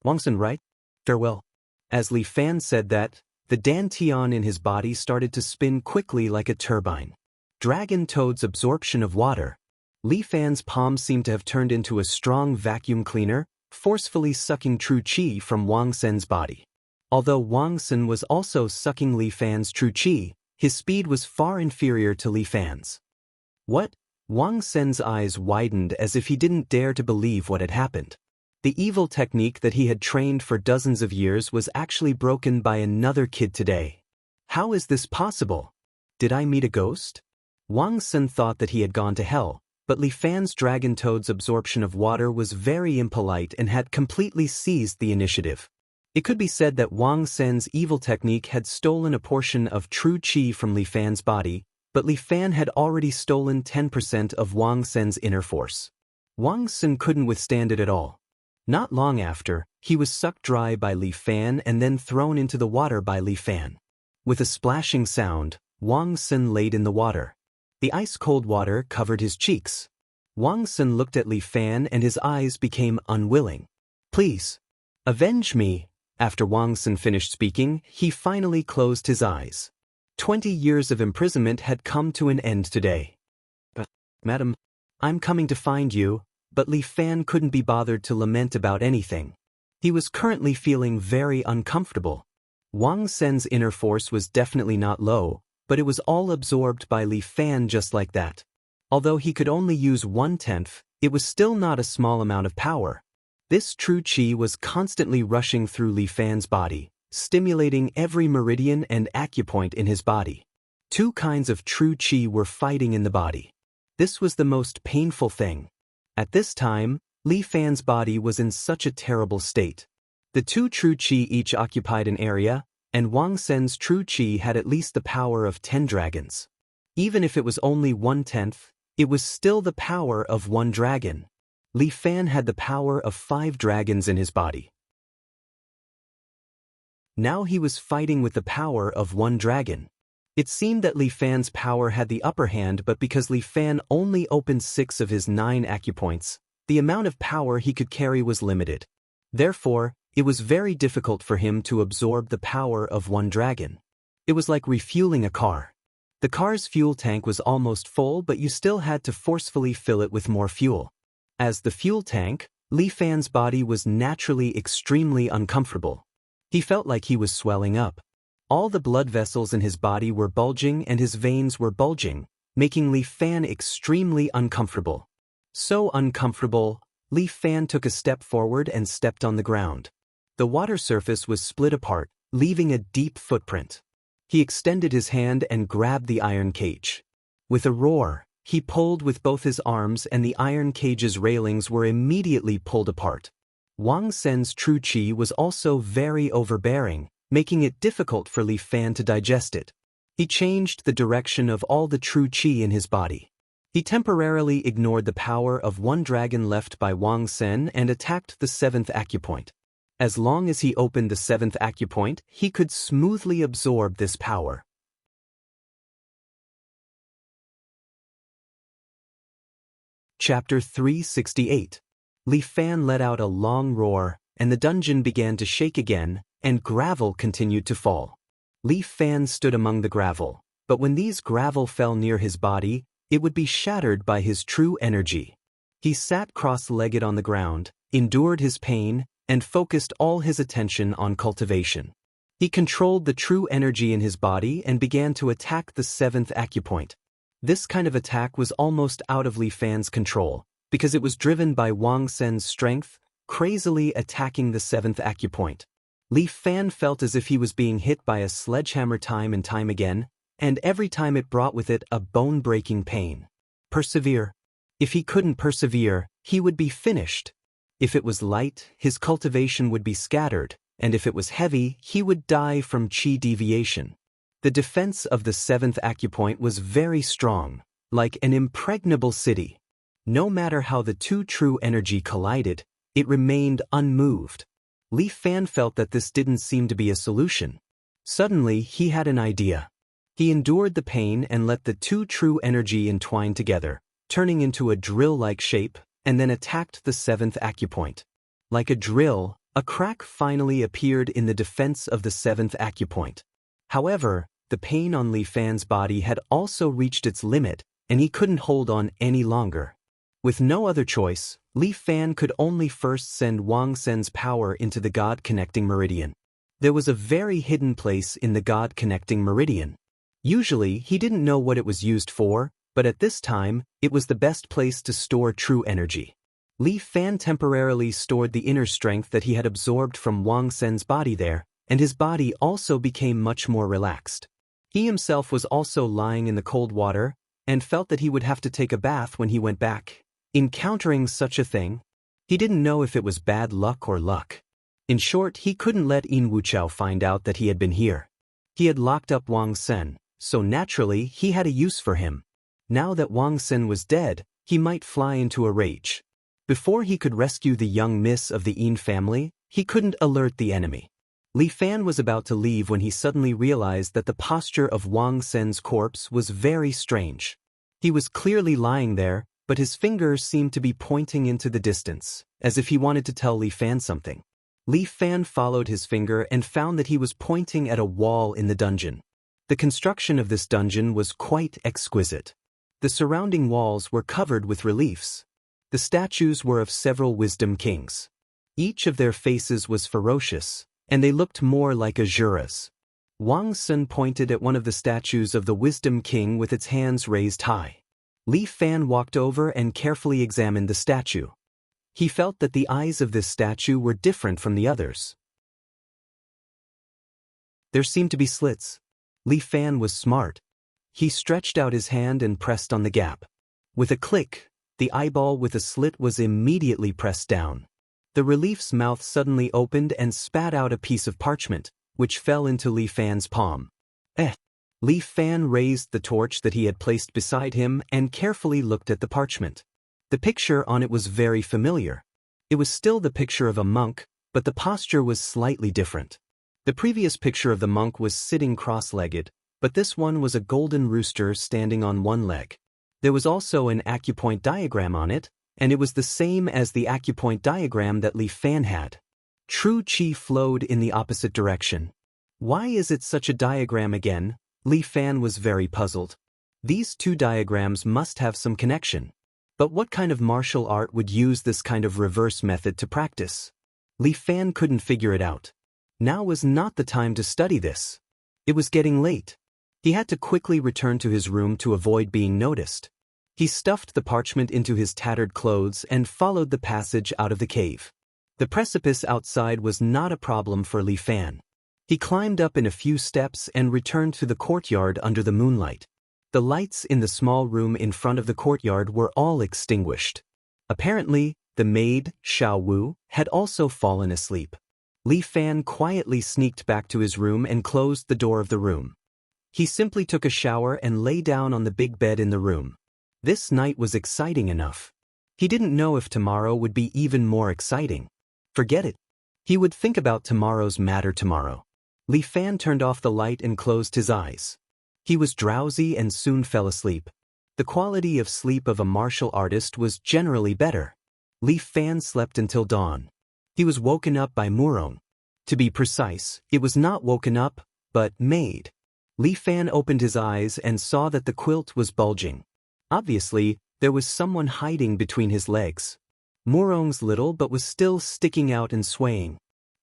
Wang Sen, right? Farewell. As Li Fan said that, the dantian in his body started to spin quickly like a turbine. Dragon Toad's absorption of water. Li Fan's palm seemed to have turned into a strong vacuum cleaner, forcefully sucking true qi from Wang Sen's body. Although Wang Sen was also sucking Li Fan's true qi, his speed was far inferior to Li Fan's. What? Wang Sen's eyes widened as if he didn't dare to believe what had happened. The evil technique that he had trained for dozens of years was actually broken by another kid today. How is this possible? Did I meet a ghost? Wang Sen thought that he had gone to hell, but Li Fan's Dragon Toad's absorption of water was very impolite and had completely seized the initiative. It could be said that Wang Sen's evil technique had stolen a portion of true qi from Li Fan's body, but Li Fan had already stolen 10% of Wang Sen's inner force. Wang Sen couldn't withstand it at all. Not long after, he was sucked dry by Li Fan and then thrown into the water by Li Fan. With a splashing sound, Wang Sen laid in the water. The ice-cold water covered his cheeks. Wang Sen looked at Li Fan and his eyes became unwilling. Please, avenge me. After Wang Sen finished speaking, he finally closed his eyes. 20 years of imprisonment had come to an end today. But, madam, I'm coming to find you. But Li Fan couldn't be bothered to lament about anything. He was currently feeling very uncomfortable. Wang Sen's inner force was definitely not low, but it was all absorbed by Li Fan just like that. Although he could only use 1/10, it was still not a small amount of power. This true qi was constantly rushing through Li Fan's body, stimulating every meridian and acupoint in his body. Two kinds of true qi were fighting in the body. This was the most painful thing. At this time, Li Fan's body was in such a terrible state. The two true qi each occupied an area, and Wang Sen's true qi had at least the power of 10 dragons. Even if it was only 1/10, it was still the power of one dragon. Li Fan had the power of 5 dragons in his body. Now he was fighting with the power of one dragon. It seemed that Li Fan's power had the upper hand, but because Li Fan only opened 6 of his 9 acupoints, the amount of power he could carry was limited. Therefore, it was very difficult for him to absorb the power of one dragon. It was like refueling a car. The car's fuel tank was almost full, but you still had to forcefully fill it with more fuel. As the fuel tank, Li Fan's body was naturally extremely uncomfortable. He felt like he was swelling up. All the blood vessels in his body were bulging and his veins were bulging, making Li Fan extremely uncomfortable. So uncomfortable, Li Fan took a step forward and stepped on the ground. The water surface was split apart, leaving a deep footprint. He extended his hand and grabbed the iron cage. With a roar, he pulled with both his arms and the iron cage's railings were immediately pulled apart. Wang Sen's true qi was also very overbearing, making it difficult for Li Fan to digest it. He changed the direction of all the true qi in his body. He temporarily ignored the power of one dragon left by Wang Sen and attacked the 7th acupoint. As long as he opened the 7th acupoint, he could smoothly absorb this power. Chapter 368. Li Fan let out a long roar, and the dungeon began to shake again, and gravel continued to fall. Li Fan stood among the gravel, but when these gravel fell near his body, it would be shattered by his true energy. He sat cross-legged on the ground, endured his pain, and focused all his attention on cultivation. He controlled the true energy in his body and began to attack the 7th acupoint. This kind of attack was almost out of Li Fan's control, because it was driven by Wang Sen's strength, crazily attacking the 7th acupoint. Li Fan felt as if he was being hit by a sledgehammer time and time again, and every time it brought with it a bone-breaking pain. Persevere. If he couldn't persevere, he would be finished. If it was light, his cultivation would be scattered, and if it was heavy, he would die from qi deviation. The defense of the 7th acupoint was very strong, like an impregnable city. No matter how the two true energy collided, it remained unmoved. Li Fan felt that this didn't seem to be a solution. Suddenly, he had an idea. He endured the pain and let the two true energy entwine together, turning into a drill-like shape, and then attacked the 7th acupoint. Like a drill, a crack finally appeared in the defense of the 7th acupoint. However, the pain on Li Fan's body had also reached its limit, and he couldn't hold on any longer. With no other choice, Li Fan could only first send Wang Sen's power into the God-connecting meridian. There was a very hidden place in the God-connecting meridian. Usually, he didn't know what it was used for, but at this time, it was the best place to store true energy. Li Fan temporarily stored the inner strength that he had absorbed from Wang Sen's body there, and his body also became much more relaxed. He himself was also lying in the cold water, and felt that he would have to take a bath when he went back. Encountering such a thing, he didn't know if it was bad luck or luck. In short, he couldn't let Yin Wuchao find out that he had been here. He had locked up Wang Sen, so naturally he had a use for him. Now that Wang Sen was dead, he might fly into a rage. Before he could rescue the young miss of the Yin family, he couldn't alert the enemy. Li Fan was about to leave when he suddenly realized that the posture of Wang Sen's corpse was very strange. He was clearly lying there, but his fingers seemed to be pointing into the distance, as if he wanted to tell Li Fan something. Li Fan followed his finger and found that he was pointing at a wall in the dungeon. The construction of this dungeon was quite exquisite. The surrounding walls were covered with reliefs. The statues were of several wisdom kings. Each of their faces was ferocious, and they looked more like Azuras. Wang Sun pointed at one of the statues of the Wisdom King with its hands raised high. Li Fan walked over and carefully examined the statue. He felt that the eyes of this statue were different from the others. There seemed to be slits. Li Fan was smart. He stretched out his hand and pressed on the gap. With a click, the eyeball with a slit was immediately pressed down. The relief's mouth suddenly opened and spat out a piece of parchment, which fell into Li Fan's palm. Li Fan raised the torch that he had placed beside him and carefully looked at the parchment. The picture on it was very familiar. It was still the picture of a monk, but the posture was slightly different. The previous picture of the monk was sitting cross-legged, but this one was a golden rooster standing on one leg. There was also an acupoint diagram on it, and it was the same as the acupoint diagram that Li Fan had. True Qi flowed in the opposite direction. Why is it such a diagram again? Li Fan was very puzzled. These two diagrams must have some connection. But what kind of martial art would use this kind of reverse method to practice? Li Fan couldn't figure it out. Now was not the time to study this. It was getting late. He had to quickly return to his room to avoid being noticed. He stuffed the parchment into his tattered clothes and followed the passage out of the cave. The precipice outside was not a problem for Li Fan. He climbed up in a few steps and returned to the courtyard under the moonlight. The lights in the small room in front of the courtyard were all extinguished. Apparently, the maid, Xiao Wu, had also fallen asleep. Li Fan quietly sneaked back to his room and closed the door of the room. He simply took a shower and lay down on the big bed in the room. This night was exciting enough. He didn't know if tomorrow would be even more exciting. Forget it. He would think about tomorrow's matter tomorrow. Li Fan turned off the light and closed his eyes. He was drowsy and soon fell asleep. The quality of sleep of a martial artist was generally better. Li Fan slept until dawn. He was woken up by Murong. To be precise, it was not woken up, but made. Li Fan opened his eyes and saw that the quilt was bulging. Obviously, there was someone hiding between his legs. Murong's little but was still sticking out and swaying.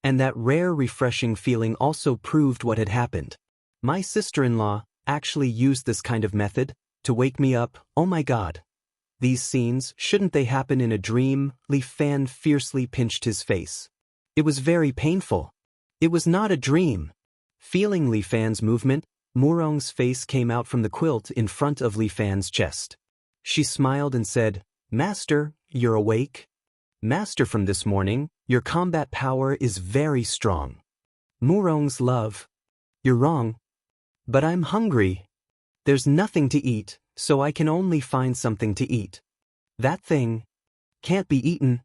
And that rare refreshing feeling also proved what had happened. My sister-in-law actually used this kind of method to wake me up. Oh my God. These scenes, shouldn't they happen in a dream? Li Fan fiercely pinched his face. It was very painful. It was not a dream. Feeling Li Fan's movement, Murong's face came out from the quilt in front of Li Fan's chest. She smiled and said, "Master, you're awake? Master, from this morning, your combat power is very strong." Murong's love. "You're wrong. But I'm hungry. There's nothing to eat, so I can only find something to eat. That thing can't be eaten.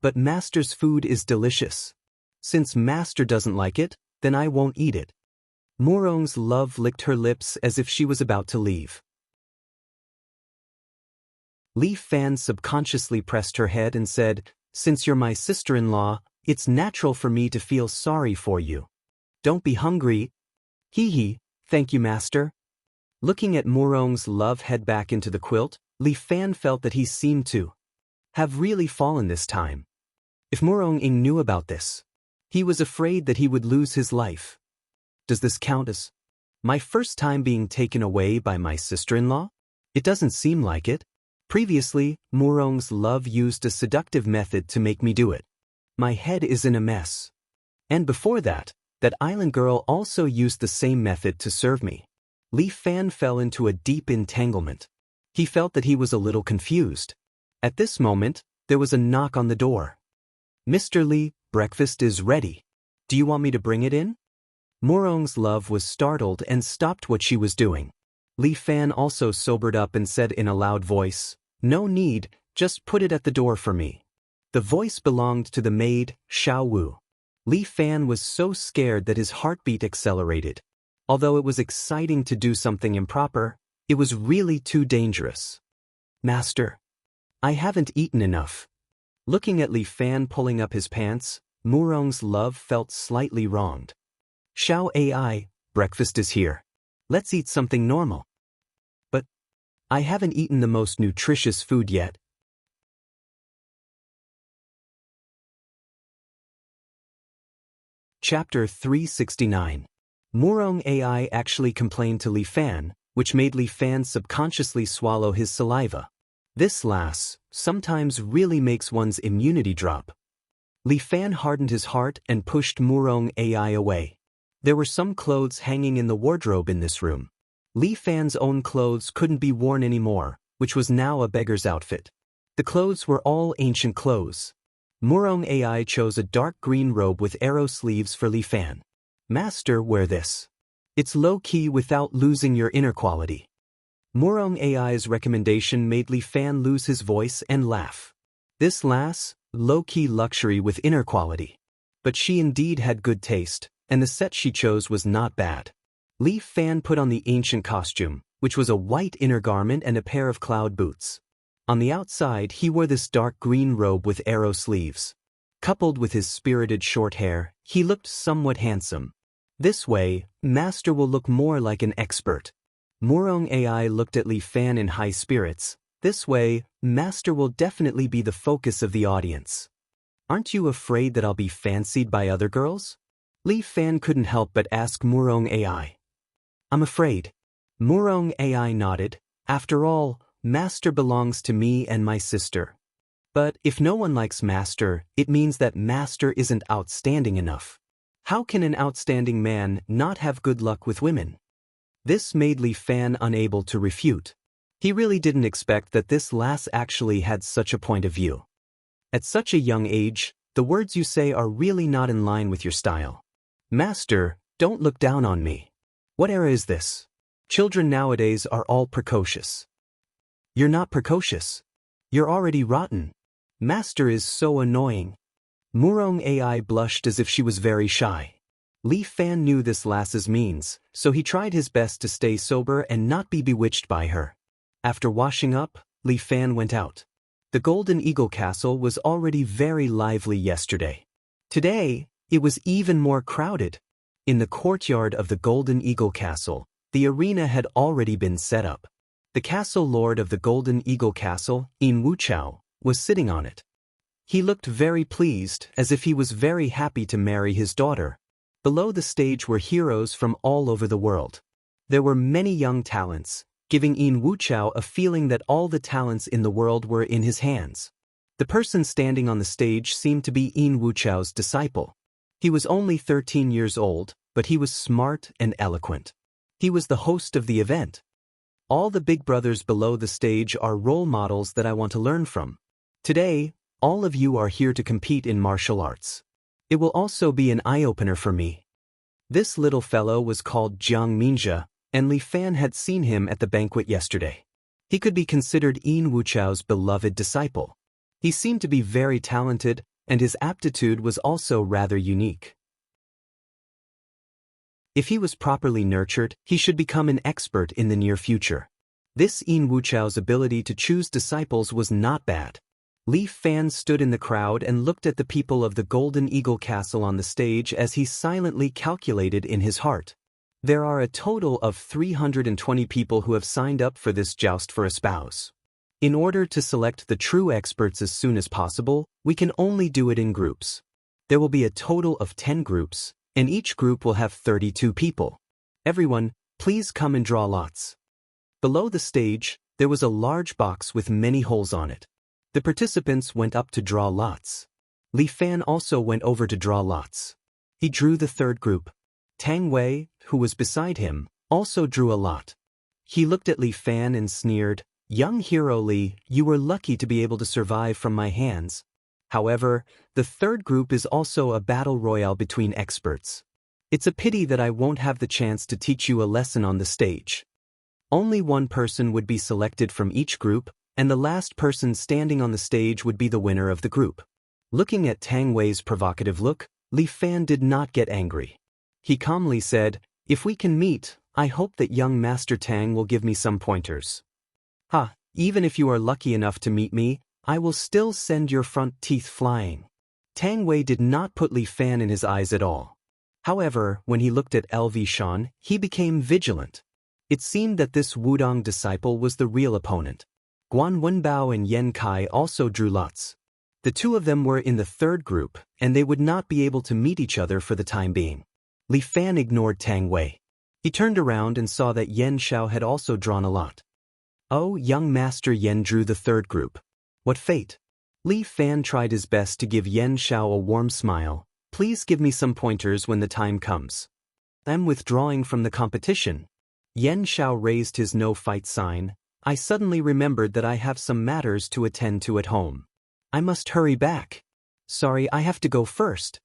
But Master's food is delicious. Since Master doesn't like it, then I won't eat it." Murong's love licked her lips as if she was about to leave. Li Fan subconsciously pressed her head and said, "Since you're my sister-in-law, it's natural for me to feel sorry for you. Don't be hungry." "Hee, thank you, Master." Looking at Murong's love head back into the quilt, Li Fan felt that he seemed to have really fallen this time. If Murong knew about this, he was afraid that he would lose his life. Does this count as my first time being taken away by my sister-in-law? It doesn't seem like it. Previously, Murong's love used a seductive method to make me do it. My head is in a mess. And before that, that island girl also used the same method to serve me. Li Fan fell into a deep entanglement. He felt that he was a little confused. At this moment, there was a knock on the door. "Mr. Li, breakfast is ready. Do you want me to bring it in?" Murong's love was startled and stopped what she was doing. Li Fan also sobered up and said in a loud voice, "No need, just put it at the door for me." The voice belonged to the maid, Xiao Wu. Li Fan was so scared that his heartbeat accelerated. Although it was exciting to do something improper, it was really too dangerous. "Master, I haven't eaten enough." Looking at Li Fan pulling up his pants, Murong's love felt slightly wronged. "Xiao Ai, breakfast is here. Let's eat something normal." "But I haven't eaten the most nutritious food yet." Chapter 369. Murong AI actually complained to Li Fan, which made Li Fan subconsciously swallow his saliva. This lass sometimes really makes one's immunity drop. Li Fan hardened his heart and pushed Murong AI away. There were some clothes hanging in the wardrobe in this room. Li Fan's own clothes couldn't be worn anymore, which was now a beggar's outfit. The clothes were all ancient clothes. Murong AI chose a dark green robe with arrow sleeves for Li Fan. Master, wear this. It's low-key without losing your inner quality. Murong AI's recommendation made Li Fan lose his voice and laugh. This lass, low-key luxury with inner quality. But she indeed had good taste, and the set she chose was not bad. Li Fan put on the ancient costume, which was a white inner garment and a pair of cloud boots. On the outside he wore this dark green robe with arrow sleeves. Coupled with his spirited short hair, he looked somewhat handsome. This way, Master will look more like an expert. Murong AI looked at Li Fan in high spirits. This way, Master will definitely be the focus of the audience. Aren't you afraid that I'll be fancied by other girls? Li Fan couldn't help but ask Murong AI. I'm afraid. Murong AI nodded. After all, Master belongs to me and my sister. But if no one likes Master, it means that Master isn't outstanding enough. How can an outstanding man not have good luck with women? This made Li Fan unable to refute. He really didn't expect that this lass actually had such a point of view. At such a young age, the words you say are really not in line with your style. Master, don't look down on me. What era is this? Children nowadays are all precocious. You're not precocious. You're already rotten. Master is so annoying. Murong AI blushed as if she was very shy. Li Fan knew this lass's means, so he tried his best to stay sober and not be bewitched by her. After washing up, Li Fan went out. The Golden Eagle Castle was already very lively yesterday. Today, it was even more crowded. In the courtyard of the Golden Eagle Castle, the arena had already been set up. The castle lord of the Golden Eagle Castle, In Wuchao, was sitting on it. He looked very pleased, as if he was very happy to marry his daughter. Below the stage were heroes from all over the world. There were many young talents, giving In Wuchao a feeling that all the talents in the world were in his hands. The person standing on the stage seemed to be In Wuchao's disciple. He was only 13 years old, but he was smart and eloquent. He was the host of the event. All the big brothers below the stage are role models that I want to learn from. Today, all of you are here to compete in martial arts. It will also be an eye-opener for me. This little fellow was called Jiang Minjia, and Li Fan had seen him at the banquet yesterday. He could be considered In Wuchao's beloved disciple. He seemed to be very talented, and his aptitude was also rather unique. If he was properly nurtured, he should become an expert in the near future. This In Wuchao's ability to choose disciples was not bad. Li Fan stood in the crowd and looked at the people of the Golden Eagle Castle on the stage as he silently calculated in his heart. There are a total of 320 people who have signed up for this joust for a spouse. In order to select the true experts as soon as possible, we can only do it in groups. There will be a total of 10 groups, and each group will have 32 people. Everyone, please come and draw lots. Below the stage, there was a large box with many holes on it. The participants went up to draw lots. Li Fan also went over to draw lots. He drew the third group. Tang Wei, who was beside him, also drew a lot. He looked at Li Fan and sneered, "Young hero Li, you were lucky to be able to survive from my hands. However, the third group is also a battle royale between experts. It's a pity that I won't have the chance to teach you a lesson on the stage." Only one person would be selected from each group, and the last person standing on the stage would be the winner of the group. Looking at Tang Wei's provocative look, Li Fan did not get angry. He calmly said, "If we can meet, I hope that young Master Tang will give me some pointers." Even if you are lucky enough to meet me, I will still send your front teeth flying." Tang Wei did not put Li Fan in his eyes at all. However, when he looked at LV Shan, he became vigilant. It seemed that this Wudong disciple was the real opponent. Guan Wenbao and Yen Kai also drew lots. The two of them were in the third group, and they would not be able to meet each other for the time being. Li Fan ignored Tang Wei. He turned around and saw that Yen Xiao had also drawn a lot. Oh, young Master Yen drew the third group. What fate! Li Fan tried his best to give Yen Xiao a warm smile. Please give me some pointers when the time comes. I'm withdrawing from the competition. Yen Xiao raised his no-fight sign. I suddenly remembered that I have some matters to attend to at home. I must hurry back. Sorry, I have to go first.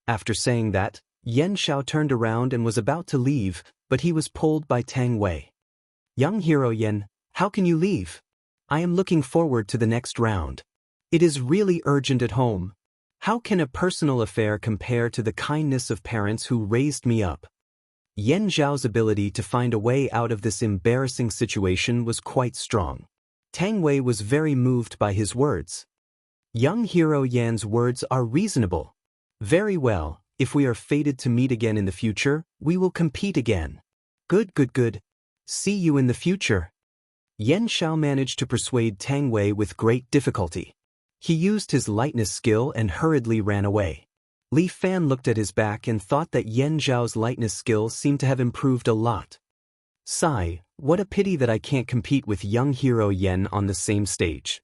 After saying that, Yen Xiao turned around and was about to leave, but he was pulled by Tang Wei. Young hero Yen, how can you leave? I am looking forward to the next round. It is really urgent at home. How can a personal affair compare to the kindness of parents who raised me up? Yen Zhao's ability to find a way out of this embarrassing situation was quite strong. Tang Wei was very moved by his words. Young hero Yan's words are reasonable. Very well, if we are fated to meet again in the future, we will compete again. Good. See you in the future. Yen Xiao managed to persuade Tang Wei with great difficulty. He used his lightness skill and hurriedly ran away. Li Fan looked at his back and thought that Yen Zhao's lightness skill seemed to have improved a lot. Sigh, what a pity that I can't compete with young hero Yen on the same stage.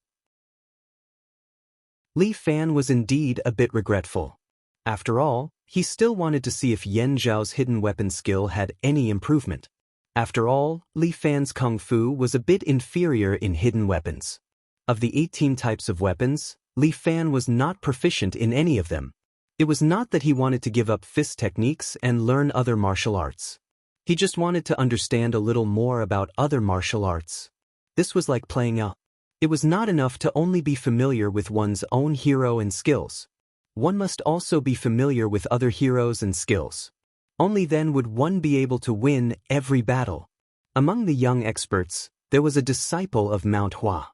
Li Fan was indeed a bit regretful. After all, he still wanted to see if Yen Zhao's hidden weapon skill had any improvement. After all, Li Fan's kung fu was a bit inferior in hidden weapons. Of the 18 types of weapons, Li Fan was not proficient in any of them. It was not that he wanted to give up fist techniques and learn other martial arts. He just wanted to understand a little more about other martial arts. This was like playing out. It was not enough to only be familiar with one's own hero and skills. One must also be familiar with other heroes and skills. Only then would one be able to win every battle. Among the young experts, there was a disciple of Mount Hua.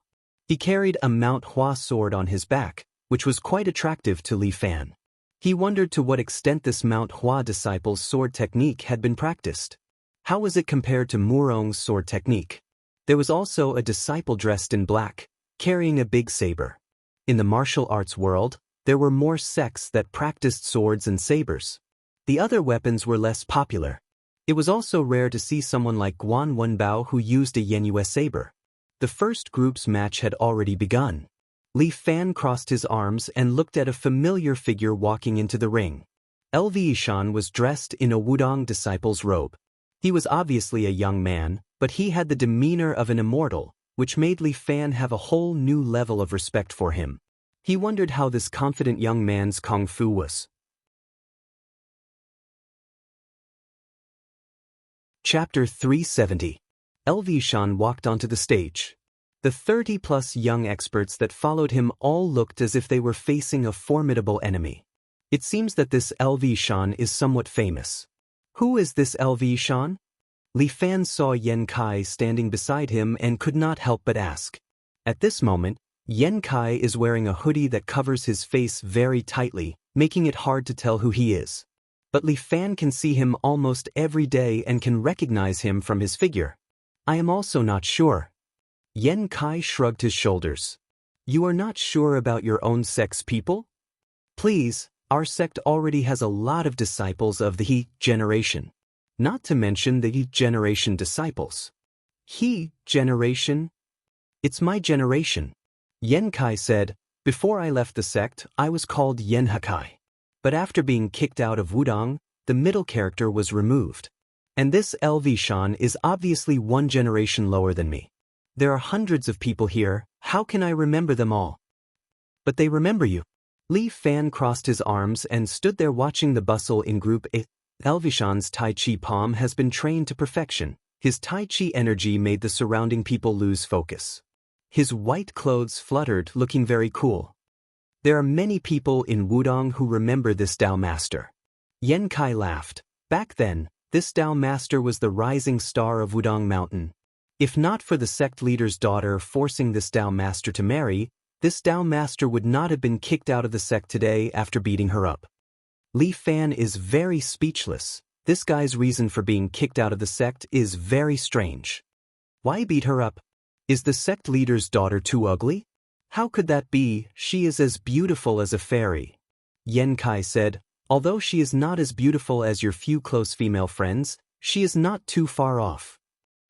He carried a Mount Hua sword on his back, which was quite attractive to Li Fan. He wondered to what extent this Mount Hua disciple's sword technique had been practiced. How was it compared to Murong's sword technique? There was also a disciple dressed in black, carrying a big saber. In the martial arts world, there were more sects that practiced swords and sabers. The other weapons were less popular. It was also rare to see someone like Guan Wenbao who used a Yenyue saber. The first group's match had already begun. Li Fan crossed his arms and looked at a familiar figure walking into the ring. LV Yishan was dressed in a Wudong disciple's robe. He was obviously a young man, but he had the demeanor of an immortal, which made Li Fan have a whole new level of respect for him. He wondered how this confident young man's kung fu was. Chapter 370. LV Yishan walked onto the stage. The 30-plus young experts that followed him all looked as if they were facing a formidable enemy. It seems that this LV Yishan is somewhat famous. Who is this LV Yishan? Li Fan saw Yen Kai standing beside him and could not help but ask. At this moment, Yen Kai is wearing a hoodie that covers his face very tightly, making it hard to tell who he is. But Li Fan can see him almost every day and can recognize him from his figure. I am also not sure. Yen Kai shrugged his shoulders. You are not sure about your own sect's people? Please, our sect already has a lot of disciples of the He generation. Not to mention the He generation disciples. He generation? It's my generation. Yen Kai said, before I left the sect, I was called Yen Hakai. But after being kicked out of Wudong, the middle character was removed. And this LV Shan is obviously one generation lower than me. There are hundreds of people here, how can I remember them all? But they remember you. Li Fan crossed his arms and stood there watching the bustle in Group A. LV Shan's Tai Chi palm has been trained to perfection. His Tai Chi energy made the surrounding people lose focus. His white clothes fluttered, looking very cool. There are many people in Wudong who remember this Tao master. Yen Kai laughed. Back then, this Tao master was the rising star of Wudong Mountain. If not for the sect leader's daughter forcing this Tao master to marry, this Tao master would not have been kicked out of the sect today after beating her up. Li Fan is very speechless. This guy's reason for being kicked out of the sect is very strange. Why beat her up? Is the sect leader's daughter too ugly? How could that be? She is as beautiful as a fairy. Yen Kai said, although she is not as beautiful as your few close female friends, she is not too far off.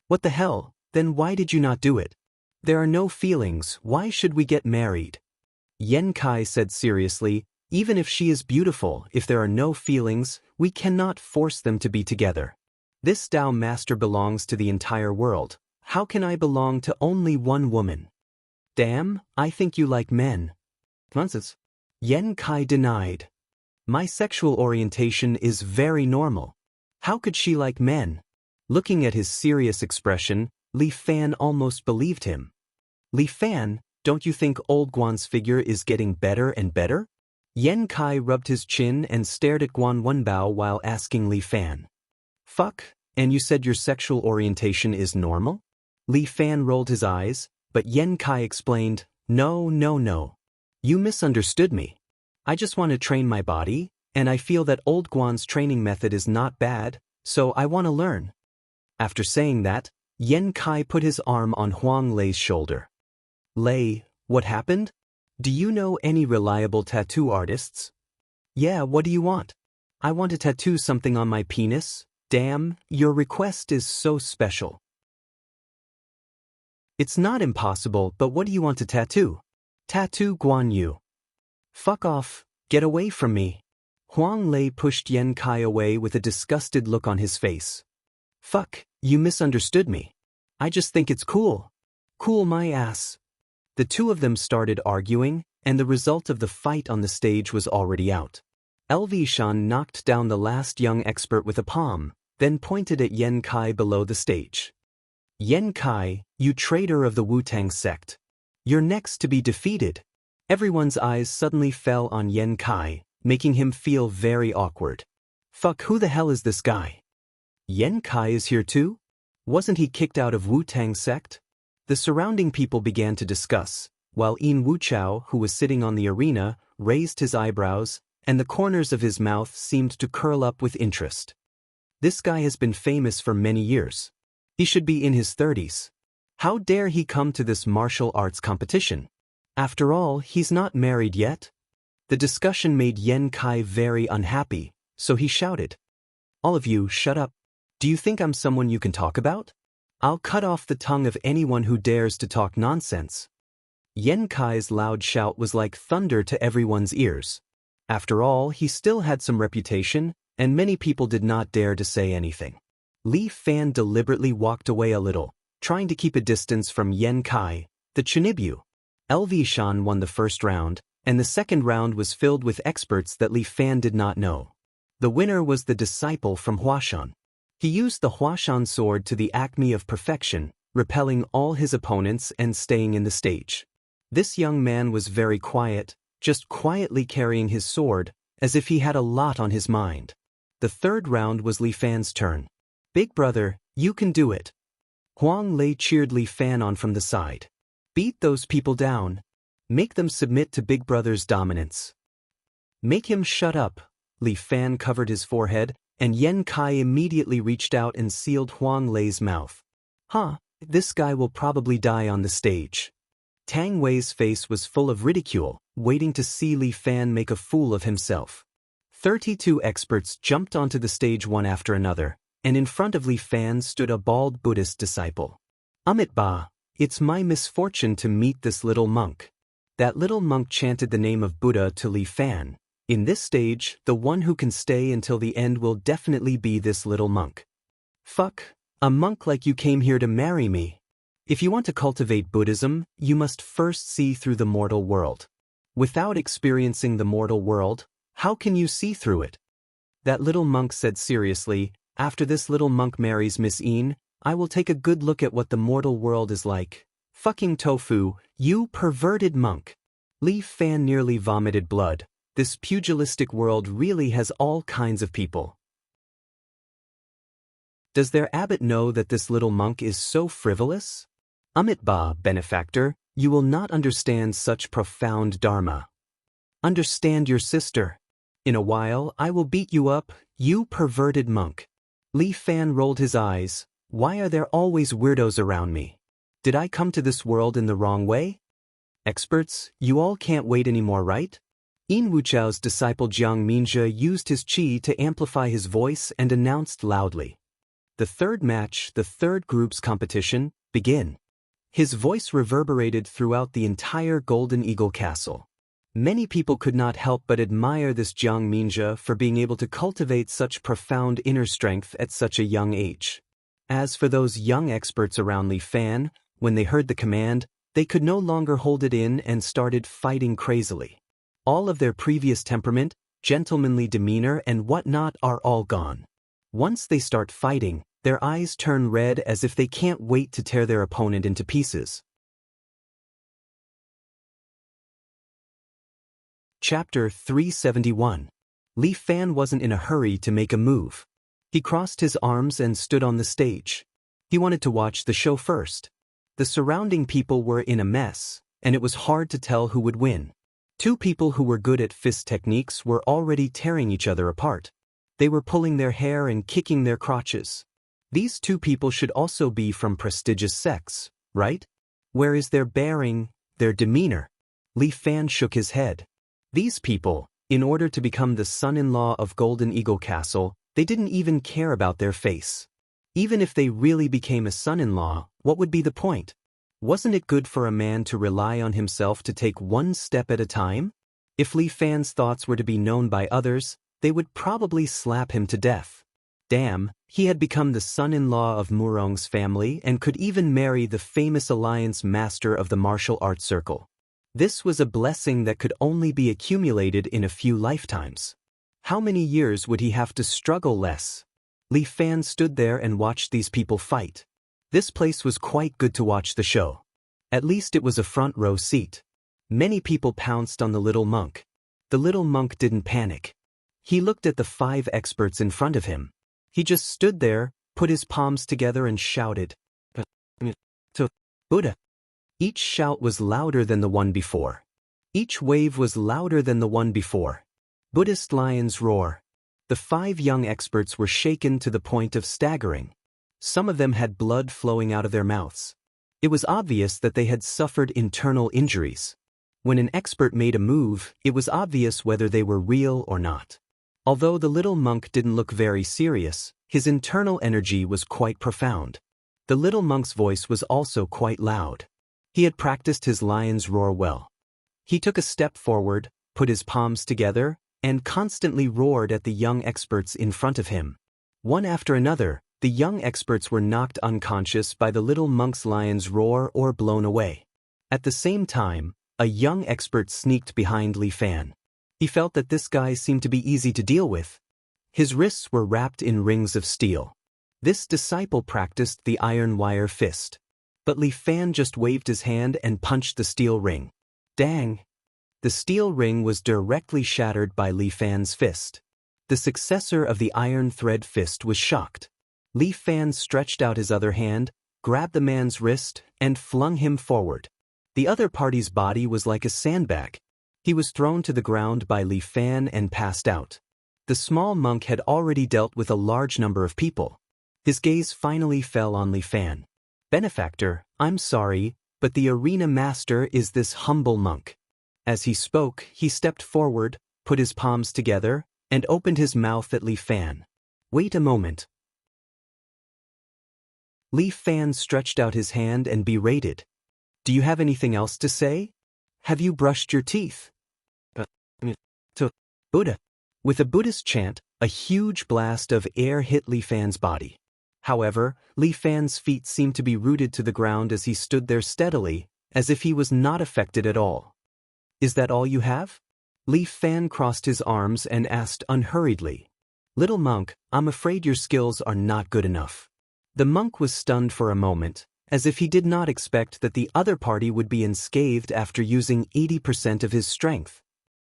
What the hell, then why did you not do it? There are no feelings, why should we get married? Yen Kai said seriously, even if she is beautiful, if there are no feelings, we cannot force them to be together. This Tao master belongs to the entire world. How can I belong to only one woman? Damn, I think you like men. Nonsense. Yen Kai denied. My sexual orientation is very normal. How could she like men? Looking at his serious expression, Li Fan almost believed him. Li Fan, don't you think old Guan's figure is getting better and better? Yen Kai rubbed his chin and stared at Guan Wenbao while asking Li Fan. Fuck, and you said your sexual orientation is normal? Li Fan rolled his eyes, but Yen Kai explained, No. You misunderstood me. I just want to train my body, and I feel that old Guan's training method is not bad, so I want to learn. After saying that, Yen Kai put his arm on Huang Lei's shoulder. Lei, what happened? Do you know any reliable tattoo artists? Yeah, what do you want? I want to tattoo something on my penis. Damn, your request is so special. It's not impossible, but what do you want to tattoo? Tattoo Guan Yu. Fuck off, get away from me. Huang Lei pushed Yen Kai away with a disgusted look on his face. Fuck, you misunderstood me. I just think it's cool. Cool my ass. The two of them started arguing, and the result of the fight on the stage was already out. LV Shan knocked down the last young expert with a palm, then pointed at Yen Kai below the stage. Yen Kai, you traitor of the Wu-Tang sect. You're next to be defeated. Everyone's eyes suddenly fell on Yen Kai, making him feel very awkward. Fuck, who the hell is this guy? Yen Kai is here too? Wasn't he kicked out of Wu-Tang sect? The surrounding people began to discuss, while Yin Wuchao, who was sitting on the arena, raised his eyebrows, and the corners of his mouth seemed to curl up with interest. This guy has been famous for many years. He should be in his 30s. How dare he come to this martial arts competition? After all, he's not married yet. The discussion made Yen Kai very unhappy, so he shouted. All of you, shut up. Do you think I'm someone you can talk about? I'll cut off the tongue of anyone who dares to talk nonsense. Yen Kai's loud shout was like thunder to everyone's ears. After all, he still had some reputation, and many people did not dare to say anything. Li Fan deliberately walked away a little, trying to keep a distance from Yen Kai, the Chinibyu. LV Shan won the first round, and the second round was filled with experts that Li Fan did not know. The winner was the disciple from Huashan. He used the Huashan sword to the acme of perfection, repelling all his opponents and staying in the stage. This young man was very quiet, just quietly carrying his sword, as if he had a lot on his mind. The third round was Li Fan's turn. Big brother, you can do it. Huang Lei cheered Li Fan on from the side. Beat those people down. Make them submit to Big Brother's dominance. Make him shut up. Li Fan covered his forehead, and Yen Kai immediately reached out and sealed Huang Lei's mouth. This guy will probably die on the stage. Tang Wei's face was full of ridicule, waiting to see Li Fan make a fool of himself. 32 experts jumped onto the stage one after another, and in front of Li Fan stood a bald Buddhist disciple. Amitabha, it's my misfortune to meet this little monk. That little monk chanted the name of Buddha to Li Fan. In this stage, the one who can stay until the end will definitely be this little monk. Fuck, a monk like you came here to marry me. If you want to cultivate Buddhism, you must first see through the mortal world. Without experiencing the mortal world, how can you see through it? That little monk said seriously, after this little monk marries Miss Yin, I will take a good look at what the mortal world is like. Fucking tofu, you perverted monk. Li Fan nearly vomited blood. This pugilistic world really has all kinds of people. Does their abbot know that this little monk is so frivolous? Amitabha, benefactor, you will not understand such profound dharma. Understand your sister. In a while I will beat you up, you perverted monk. Li Fan rolled his eyes. Why are there always weirdos around me? Did I come to this world in the wrong way? Experts, you all can't wait anymore, right? Yin Wuchao's disciple Jiang Minjie used his qi to amplify his voice and announced loudly. The third match, the third group's competition, begin. His voice reverberated throughout the entire Golden Eagle Castle. Many people could not help but admire this Jiang Minjie for being able to cultivate such profound inner strength at such a young age. As for those young experts around Li Fan, when they heard the command, they could no longer hold it in and started fighting crazily. All of their previous temperament, gentlemanly demeanor and whatnot are all gone. Once they start fighting, their eyes turn red as if they can't wait to tear their opponent into pieces. Chapter 371. Li Fan wasn't in a hurry to make a move. He crossed his arms and stood on the stage. He wanted to watch the show first. The surrounding people were in a mess, and it was hard to tell who would win. Two people who were good at fist techniques were already tearing each other apart. They were pulling their hair and kicking their crotches. These two people should also be from prestigious sects, right? Where is their bearing, their demeanor? Li Fan shook his head. These people, in order to become the son-in-law of Golden Eagle Castle, they didn't even care about their face. Even if they really became a son-in-law, what would be the point? Wasn't it good for a man to rely on himself to take one step at a time? If Li Fan's thoughts were to be known by others, they would probably slap him to death. Damn, he had become the son-in-law of Murong's family and could even marry the famous alliance master of the martial arts circle. This was a blessing that could only be accumulated in a few lifetimes. How many years would he have to struggle less? Li Fan stood there and watched these people fight. This place was quite good to watch the show. At least it was a front row seat. Many people pounced on the little monk. The little monk didn't panic. He looked at the 5 experts in front of him. He just stood there, put his palms together and shouted, Buddha. Each shout was louder than the one before. Each wave was louder than the one before. Buddhist lions roar. The 5 young experts were shaken to the point of staggering. Some of them had blood flowing out of their mouths. It was obvious that they had suffered internal injuries. When an expert made a move, it was obvious whether they were real or not. Although the little monk didn't look very serious, his internal energy was quite profound. The little monk's voice was also quite loud. He had practiced his lion's roar well. He took a step forward, put his palms together, and constantly roared at the young experts in front of him. One after another, the young experts were knocked unconscious by the little monk's lion's roar or blown away. At the same time, a young expert sneaked behind Li Fan. He felt that this guy seemed to be easy to deal with. His wrists were wrapped in rings of steel. This disciple practiced the iron wire fist. But Li Fan just waved his hand and punched the steel ring. Dang! The steel ring was directly shattered by Li Fan's fist. The successor of the iron thread fist was shocked. Li Fan stretched out his other hand, grabbed the man's wrist, and flung him forward. The other party's body was like a sandbag. He was thrown to the ground by Li Fan and passed out. The small monk had already dealt with a large number of people. His gaze finally fell on Li Fan. Benefactor, I'm sorry, but the arena master is this humble monk. As he spoke, he stepped forward, put his palms together, and opened his mouth at Li Fan. Wait a moment. Li Fan stretched out his hand and berated. Do you have anything else to say? Have you brushed your teeth? Buddha. With a Buddhist chant, a huge blast of air hit Li Fan's body. However, Li Fan's feet seemed to be rooted to the ground as he stood there steadily, as if he was not affected at all. Is that all you have? Li Fan crossed his arms and asked unhurriedly. Little monk, I'm afraid your skills are not good enough. The monk was stunned for a moment, as if he did not expect that the other party would be unscathed after using 80% of his strength.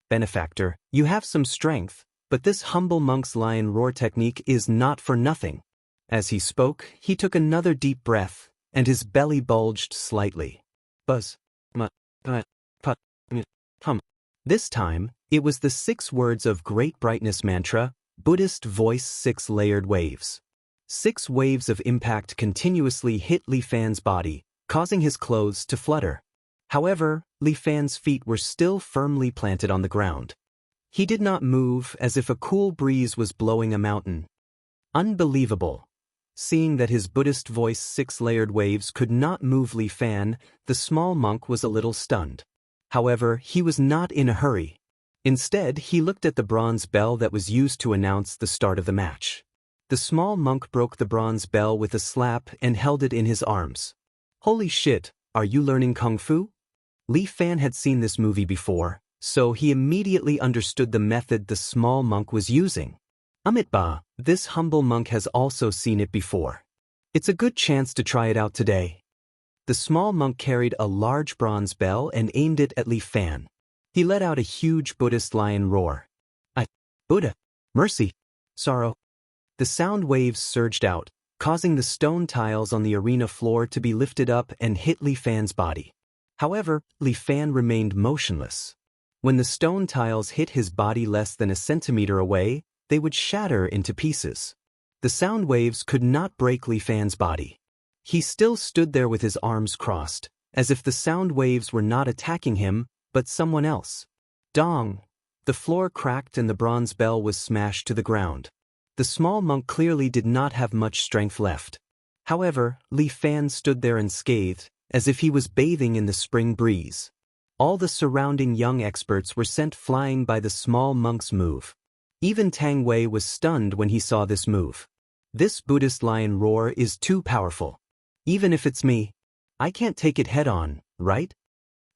Benefactor, you have some strength, but this humble monk's lion roar technique is not for nothing. As he spoke, he took another deep breath, and his belly bulged slightly. Buzz. This time, it was the 6 words of Great Brightness Mantra, Buddhist voice 6 layered waves. 6 waves of impact continuously hit Li Fan's body, causing his clothes to flutter. However, Li Fan's feet were still firmly planted on the ground. He did not move, as if a cool breeze was blowing a mountain. Unbelievable. Seeing that his Buddhist voice 6-layered waves could not move Li Fan, the small monk was a little stunned. However, he was not in a hurry. Instead, he looked at the bronze bell that was used to announce the start of the match. The small monk broke the bronze bell with a slap and held it in his arms. Holy shit, are you learning Kung Fu? Li Fan had seen this movie before, so he immediately understood the method the small monk was using. Amitba, this humble monk has also seen it before. It's a good chance to try it out today. The small monk carried a large bronze bell and aimed it at Li Fan. He let out a huge Buddhist lion roar. Buddha, mercy, sorrow. The sound waves surged out, causing the stone tiles on the arena floor to be lifted up and hit Li Fan's body. However, Li Fan remained motionless. When the stone tiles hit his body less than a centimeter away, they would shatter into pieces. The sound waves could not break Li Fan's body. He still stood there with his arms crossed, as if the sound waves were not attacking him, but someone else. Dong! The floor cracked and the bronze bell was smashed to the ground. The small monk clearly did not have much strength left. However, Li Fan stood there unscathed, as if he was bathing in the spring breeze. All the surrounding young experts were sent flying by the small monk's move. Even Tang Wei was stunned when he saw this move. This Buddhist lion roar is too powerful. Even if it's me, I can't take it head-on, right?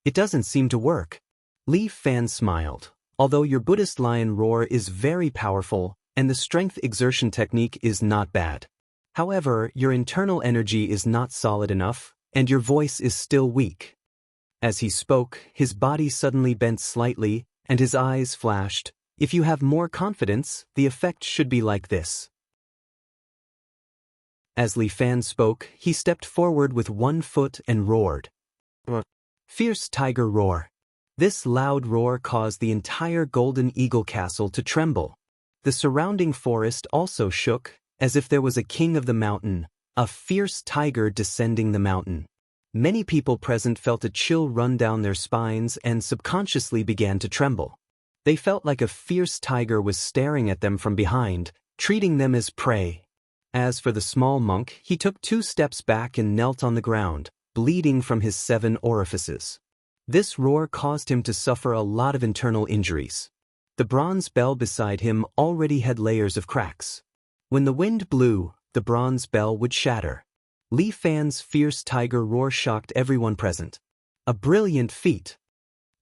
It doesn't seem to work. Li Fan smiled. Although your Buddhist lion roar is very powerful, and the strength exertion technique is not bad. However, your internal energy is not solid enough, and your voice is still weak. As he spoke, his body suddenly bent slightly, and his eyes flashed. If you have more confidence, the effect should be like this. As Li Fan spoke, he stepped forward with one foot and roared. Fierce tiger roar. This loud roar caused the entire Golden Eagle Castle to tremble. The surrounding forest also shook, as if there was a king of the mountain, a fierce tiger descending the mountain. Many people present felt a chill run down their spines and subconsciously began to tremble. They felt like a fierce tiger was staring at them from behind, treating them as prey. As for the small monk, he took 2 steps back and knelt on the ground, bleeding from his 7 orifices. This roar caused him to suffer a lot of internal injuries. The bronze bell beside him already had layers of cracks. When the wind blew, the bronze bell would shatter. Li Fan's fierce tiger roar shocked everyone present. A brilliant feat.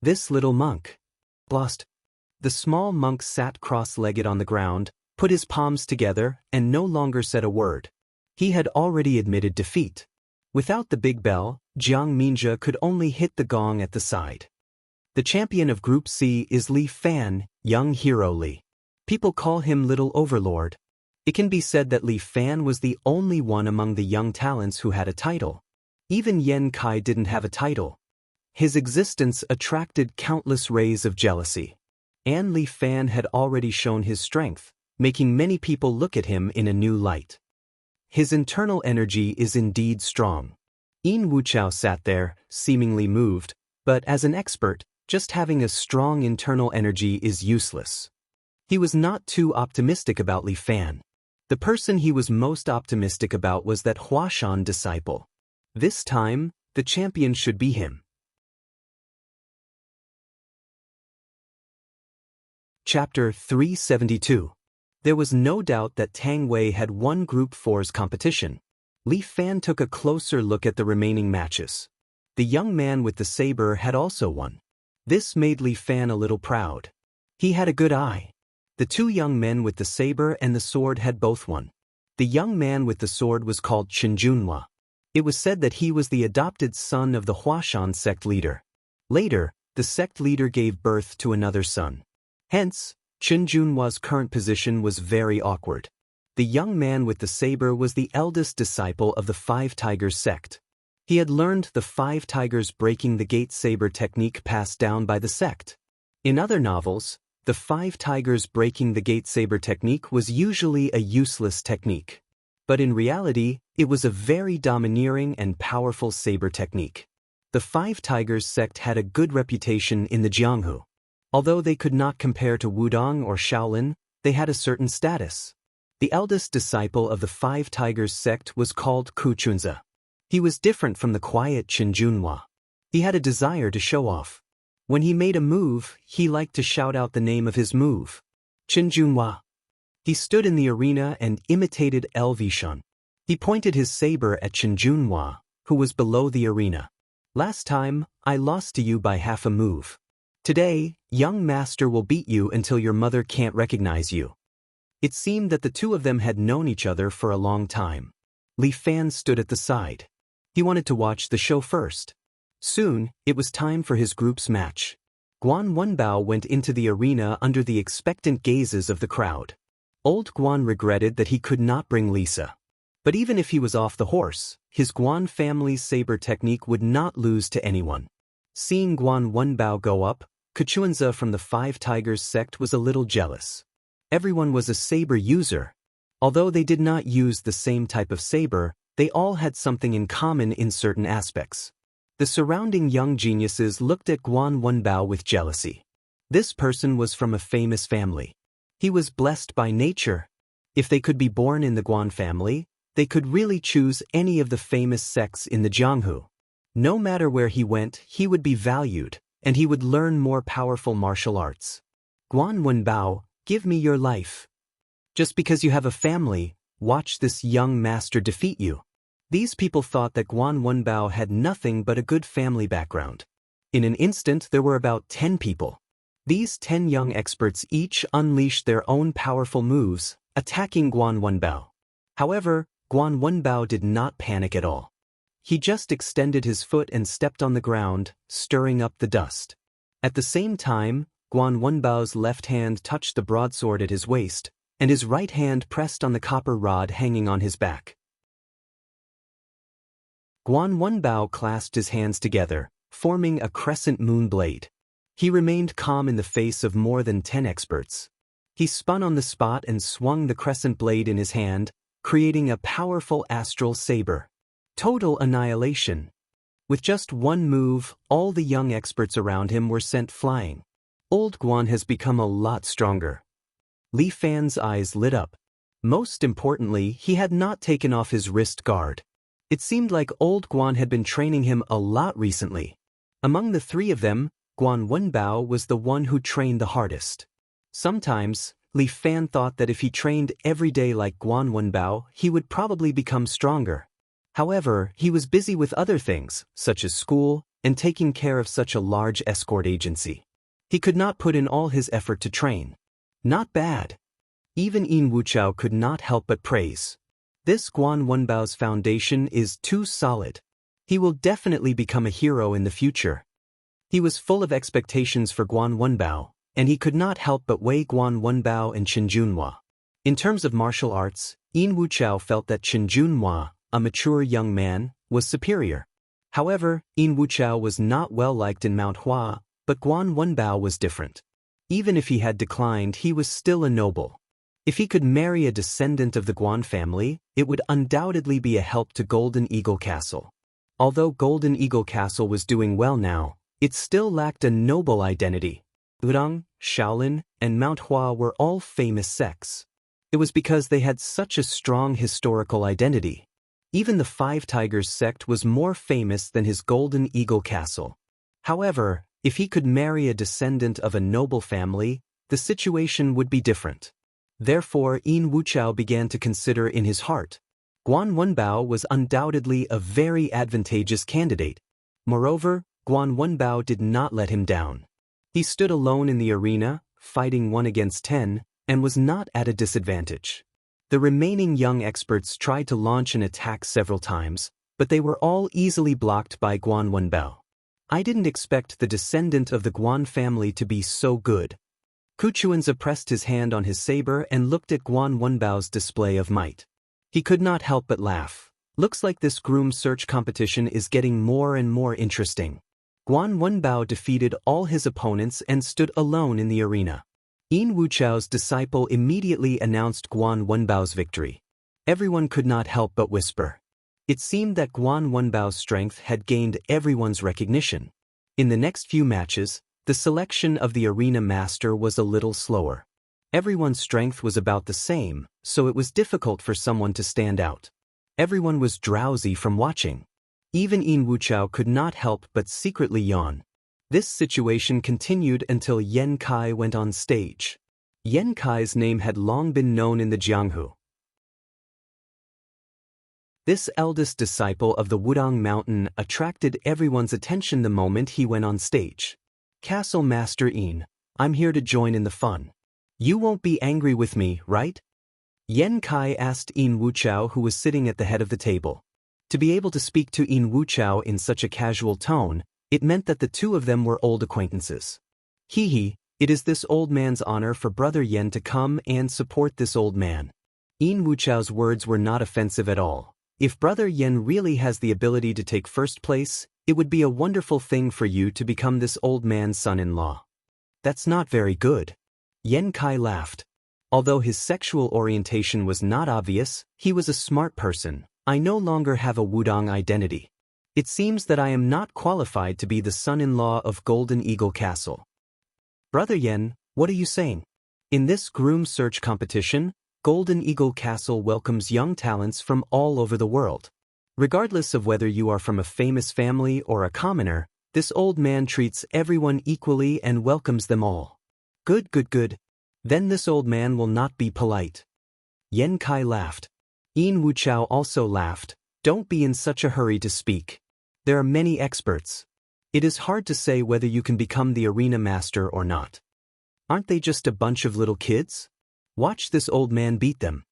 This little monk lost. The small monk sat cross-legged on the ground, put his palms together, and no longer said a word. He had already admitted defeat. Without the big bell, Jiang Minjia could only hit the gong at the side. The champion of Group C is Li Fan, young hero Li. People call him Little Overlord. It can be said that Li Fan was the only one among the young talents who had a title. Even Yen Kai didn't have a title. His existence attracted countless rays of jealousy. And Li Fan had already shown his strength, making many people look at him in a new light. His internal energy is indeed strong. Yin Wuchao sat there, seemingly moved, but as an expert, just having a strong internal energy is useless. He was not too optimistic about Li Fan. The person he was most optimistic about was that Huashan disciple. This time, the champion should be him. Chapter 372. There was no doubt that Tang Wei had won Group 4's competition. Li Fan took a closer look at the remaining matches. The young man with the saber had also won. This made Li Fan a little proud. He had a good eye. The 2 young men with the saber and the sword had both won. The young man with the sword was called Chen Junhua. It was said that he was the adopted son of the Huashan sect leader. Later, the sect leader gave birth to another son. Hence, Chen Junhua's current position was very awkward. The young man with the saber was the eldest disciple of the 5 Tigers sect. He had learned the 5 Tigers breaking the gate saber technique passed down by the sect. In other novels, the 5 Tigers breaking the gate saber technique was usually a useless technique. But in reality, it was a very domineering and powerful saber technique. The Five Tigers sect had a good reputation in the Jianghu. Although they could not compare to Wudong or Shaolin, they had a certain status. The eldest disciple of the Five Tigers sect was called Kuchunzi. He was different from the quiet Qinjunhua. He had a desire to show off. When he made a move, he liked to shout out the name of his move. Qinjunhua. He stood in the arena and imitated Elvishun. He pointed his saber at Qinjunhua, who was below the arena. Last time, I lost to you by half a move. Today, young master will beat you until your mother can't recognize you. It seemed that the two of them had known each other for a long time. Li Fan stood at the side. He wanted to watch the show first. Soon, it was time for his group's match. Guan Wenbao went into the arena under the expectant gazes of the crowd. Old Guan regretted that he could not bring Lisa. But even if he was off the horse, his Guan family's saber technique would not lose to anyone. Seeing Guan Wenbao go up, Kuchunzi from the Five Tigers sect was a little jealous. Everyone was a saber user. Although they did not use the same type of saber, they all had something in common in certain aspects. The surrounding young geniuses looked at Guan Wenbao with jealousy. This person was from a famous family. He was blessed by nature. If they could be born in the Guan family, they could really choose any of the famous sects in the Jianghu. No matter where he went, he would be valued, and he would learn more powerful martial arts. Guan Wenbao, give me your life. Just because you have a family, watch this young master defeat you. These people thought that Guan Wenbao had nothing but a good family background. In an instant, there were about 10 people. These 10 young experts each unleashed their own powerful moves, attacking Guan Wenbao. However, Guan Wenbao did not panic at all. He just extended his foot and stepped on the ground, stirring up the dust. At the same time, Guan Wenbao's left hand touched the broadsword at his waist, and his right hand pressed on the copper rod hanging on his back. Guan Wenbao clasped his hands together, forming a crescent moon blade. He remained calm in the face of more than 10 experts. He spun on the spot and swung the crescent blade in his hand, creating a powerful astral saber. Total annihilation. With just one move, all the young experts around him were sent flying. Old Guan has become a lot stronger. Li Fan's eyes lit up. Most importantly, he had not taken off his wrist guard. It seemed like Old Guan had been training him a lot recently. Among the three of them, Guan Wenbao was the one who trained the hardest. Sometimes, Li Fan thought that if he trained every day like Guan Wenbao, he would probably become stronger. However, he was busy with other things, such as school, and taking care of such a large escort agency. He could not put in all his effort to train. Not bad. Even Yin Wuchao could not help but praise. This Guan Wenbao's foundation is too solid. He will definitely become a hero in the future. He was full of expectations for Guan Wenbao, and he could not help but weigh Guan Wenbao and Qinjunhua. In terms of martial arts, Yin Wuchao felt that Qinjunhua, a mature young man, was superior. However, Yin Wuchao was not well liked in Mount Hua, but Guan Wenbao was different. Even if he had declined, he was still a noble. If he could marry a descendant of the Guan family, it would undoubtedly be a help to Golden Eagle Castle. Although Golden Eagle Castle was doing well now, it still lacked a noble identity. Wudong, Shaolin, and Mount Hua were all famous sects. It was because they had such a strong historical identity. Even the Five Tigers sect was more famous than his Golden Eagle Castle. However, if he could marry a descendant of a noble family, the situation would be different. Therefore, Yin Wuchao began to consider in his heart. Guan Wenbao was undoubtedly a very advantageous candidate. Moreover, Guan Wenbao did not let him down. He stood alone in the arena, fighting 1 against 10, and was not at a disadvantage. The remaining young experts tried to launch an attack several times, but they were all easily blocked by Guan Wenbao. I didn't expect the descendant of the Guan family to be so good. Kuchunzi pressed his hand on his saber and looked at Guan Wenbao's display of might. He could not help but laugh. Looks like this groom search competition is getting more and more interesting. Guan Wenbao defeated all his opponents and stood alone in the arena. Yin Wuchao's disciple immediately announced Guan Wenbao's victory. Everyone could not help but whisper. It seemed that Guan Wenbao's strength had gained everyone's recognition. In the next few matches, the selection of the arena master was a little slower. Everyone's strength was about the same, so it was difficult for someone to stand out. Everyone was drowsy from watching. Even Yin Wuchao could not help but secretly yawn. This situation continued until Yan Kai went on stage. Yan Kai's name had long been known in the Jianghu. This eldest disciple of the Wudang Mountain attracted everyone's attention the moment he went on stage. "Castle Master Yin, I'm here to join in the fun. You won't be angry with me, right?" Yan Kai asked Yin Wuchao, who was sitting at the head of the table. To be able to speak to Yin Wuchao in such a casual tone, it meant that the two of them were old acquaintances. Hee, it is this old man's honor for Brother Yen to come and support this old man. Yin Wuchao's words were not offensive at all. If Brother Yen really has the ability to take first place, it would be a wonderful thing for you to become this old man's son-in-law. That's not very good. Yan Kai laughed. Although his sexual orientation was not obvious, he was a smart person. "I no longer have a Wudang identity. It seems that I am not qualified to be the son-in-law of Golden Eagle Castle." "Brother Yen, what are you saying? In this groom search competition, Golden Eagle Castle welcomes young talents from all over the world. Regardless of whether you are from a famous family or a commoner, this old man treats everyone equally and welcomes them all." Good. Then this old man will not be polite." Yan Kai laughed. Yin Wuchao also laughed. "Don't be in such a hurry to speak. There are many experts. It is hard to say whether you can become the arena master or not. Aren't they just a bunch of little kids? Watch this old man beat them."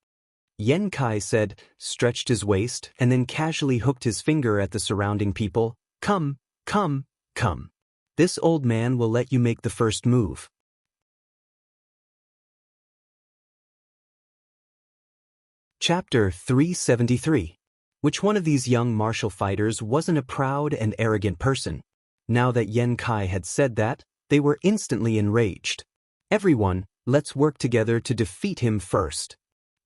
Yan Kai said, stretched his waist, and then casually hooked his finger at the surrounding people. Come. This old man will let you make the first move." Chapter 373. Which one of these young martial fighters wasn't a proud and arrogant person? Now that Yan Kai had said that, they were instantly enraged. "Everyone, let's work together to defeat him first."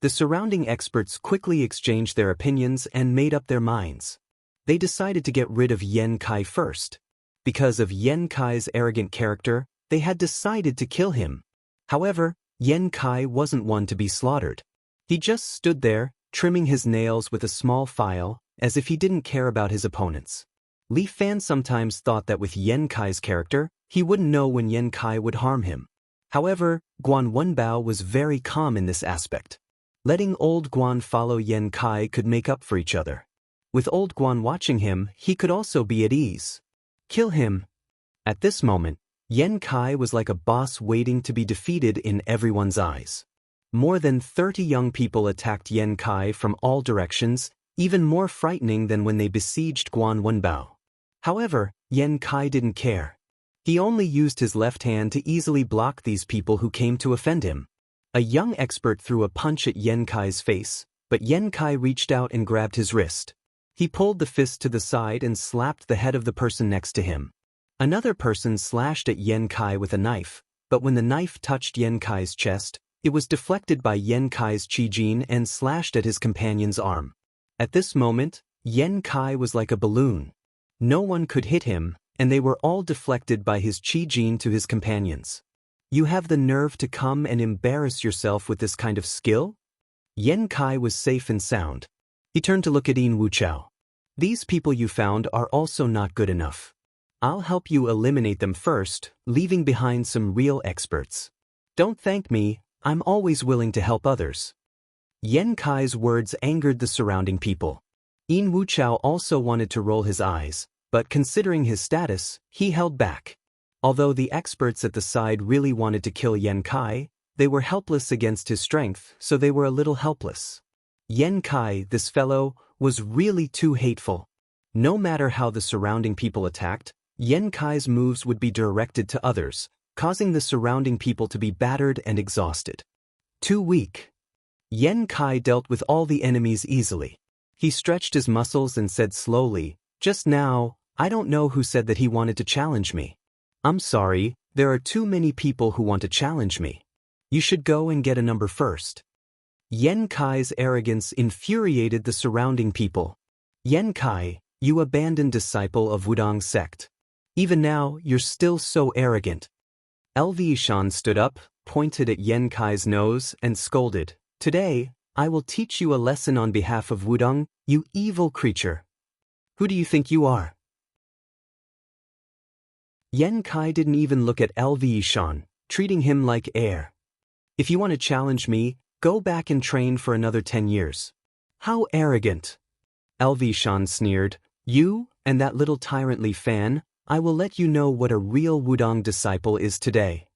The surrounding experts quickly exchanged their opinions and made up their minds. They decided to get rid of Yan Kai first. Because of Yan Kai's arrogant character, they had decided to kill him. However, Yan Kai wasn't one to be slaughtered. He just stood there, trimming his nails with a small file, as if he didn't care about his opponents. Li Fan sometimes thought that with Yan Kai's character, he wouldn't know when Yan Kai would harm him. However, Guan Wenbao was very calm in this aspect. Letting old Guan follow Yan Kai could make up for each other. With old Guan watching him, he could also be at ease. Kill him. At this moment, Yan Kai was like a boss waiting to be defeated in everyone's eyes. More than 30 young people attacked Yan Kai from all directions, even more frightening than when they besieged Guan Wenbao. However, Yan Kai didn't care. He only used his left hand to easily block these people who came to offend him. A young expert threw a punch at Yan Kai's face, but Yan Kai reached out and grabbed his wrist. He pulled the fist to the side and slapped the head of the person next to him. Another person slashed at Yan Kai with a knife, but when the knife touched Yan Kai's chest, it was deflected by Yan Kai's Qijin and slashed at his companion's arm. At this moment, Yan Kai was like a balloon. No one could hit him, and they were all deflected by his Qijin to his companions. "You have the nerve to come and embarrass yourself with this kind of skill?" Yan Kai was safe and sound. He turned to look at Yin Wuchao. "These people you found are also not good enough. I'll help you eliminate them first, leaving behind some real experts. Don't thank me, I'm always willing to help others." Yan Kai's words angered the surrounding people. Yin Wuchao also wanted to roll his eyes, but considering his status, he held back. Although the experts at the side really wanted to kill Yan Kai, they were helpless against his strength, so they were a little helpless. Yan Kai, this fellow, was really too hateful. No matter how the surrounding people attacked, Yan Kai's moves would be directed to others, causing the surrounding people to be battered and exhausted. Too weak. Yan Kai dealt with all the enemies easily. He stretched his muscles and said slowly, "Just now, I don't know who said that he wanted to challenge me. I'm sorry, there are too many people who want to challenge me. You should go and get a number first." Yan Kai's arrogance infuriated the surrounding people. Yan Kai, you abandoned disciple of Wudong sect. Even now, you're still so arrogant. LV Yishan stood up, pointed at Yan Kai's nose, and scolded, "Today, I will teach you a lesson on behalf of Wudong, you evil creature. Who do you think you are?" Yan Kai didn't even look at LV Yishan, treating him like air. "If you want to challenge me, go back and train for another 10 years. How arrogant." LV Yishan sneered, "You, and that little tyrant Li Fan, I will let you know what a real Wudong disciple is today."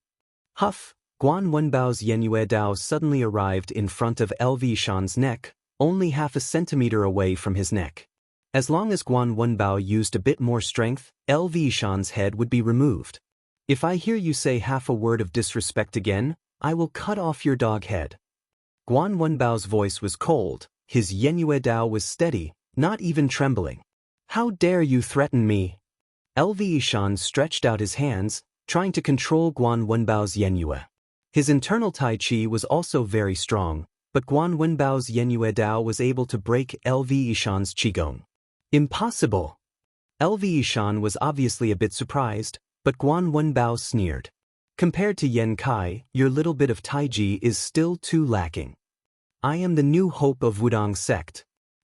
Huff, Guan Wenbao's Yenyue Dao suddenly arrived in front of LV Yishan's neck, only half a centimeter away from his neck. As long as Guan Wenbao used a bit more strength, LV Yishan's head would be removed. "If I hear you say half a word of disrespect again, I will cut off your dog head." Guan Wenbao's voice was cold, his Yenyue Dao was steady, not even trembling. "How dare you threaten me?" LV Yishan stretched out his hands, trying to control Guan Wenbao's Yenyue. His internal Tai Chi was also very strong, but Guan Wenbao's Yenyue Dao was able to break LV Yishan's Qigong. "Impossible!" LV Yishan was obviously a bit surprised, but Guan Wenbao sneered. "Compared to Yan Kai, your little bit of Taiji is still too lacking. I am the new hope of Wudong sect.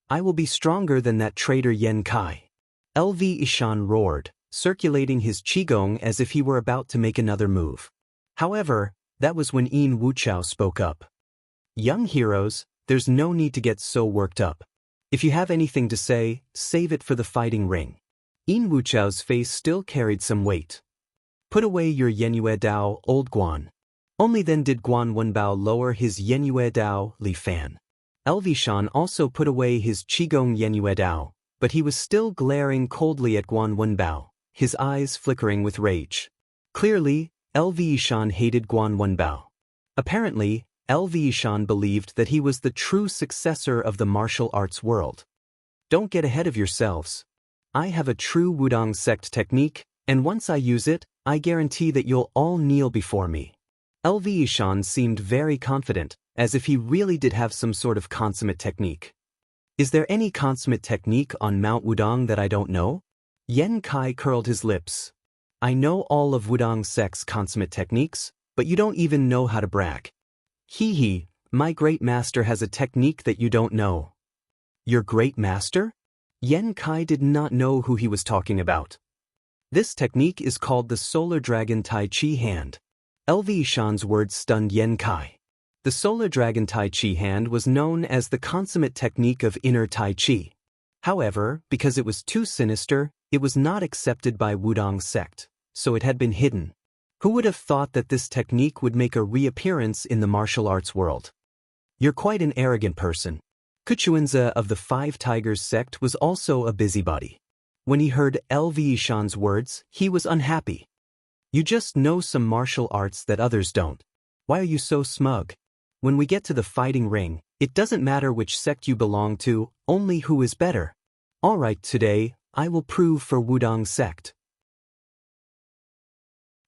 I will be stronger than that traitor Yan Kai." LV Yishan roared, circulating his Qigong as if he were about to make another move. However, that was when Yin Wuchao spoke up. "Young heroes, there's no need to get so worked up. If you have anything to say, save it for the fighting ring." Yin Wuchao's face still carried some weight. "Put away your Yenyue Dao, old Guan." Only then did Guan Wenbao lower his Yenyue Dao, Li Fan. LV Shan also put away his Qigong Yenyue Dao, but he was still glaring coldly at Guan Wenbao, his eyes flickering with rage. Clearly, LV Yishan hated Guan Wenbao. Apparently, LV Yishan believed that he was the true successor of the martial arts world. "Don't get ahead of yourselves. I have a true Wudong sect technique, and once I use it, I guarantee that you'll all kneel before me." LV Yishan seemed very confident, as if he really did have some sort of consummate technique. "Is there any consummate technique on Mount Wudong that I don't know?" Yan Kai curled his lips. "I know all of Wudong sect's consummate techniques, but you don't even know how to brag. Hee hee, my great master has a technique that you don't know." "Your great master?" Yan Kai did not know who he was talking about. "This technique is called the Solar Dragon Tai Chi Hand." LV Yishan's words stunned Yan Kai. The Solar Dragon Tai Chi Hand was known as the consummate technique of inner Tai Chi. However, because it was too sinister, it was not accepted by Wudong sect, so it had been hidden. Who would have thought that this technique would make a reappearance in the martial arts world? "You're quite an arrogant person." Kuchuinza of the Five Tigers sect was also a busybody. When he heard LV Yishan's words, he was unhappy. "You just know some martial arts that others don't. Why are you so smug? When we get to the fighting ring, it doesn't matter which sect you belong to, only who is better. All right, today, I will prove for Wudong sect.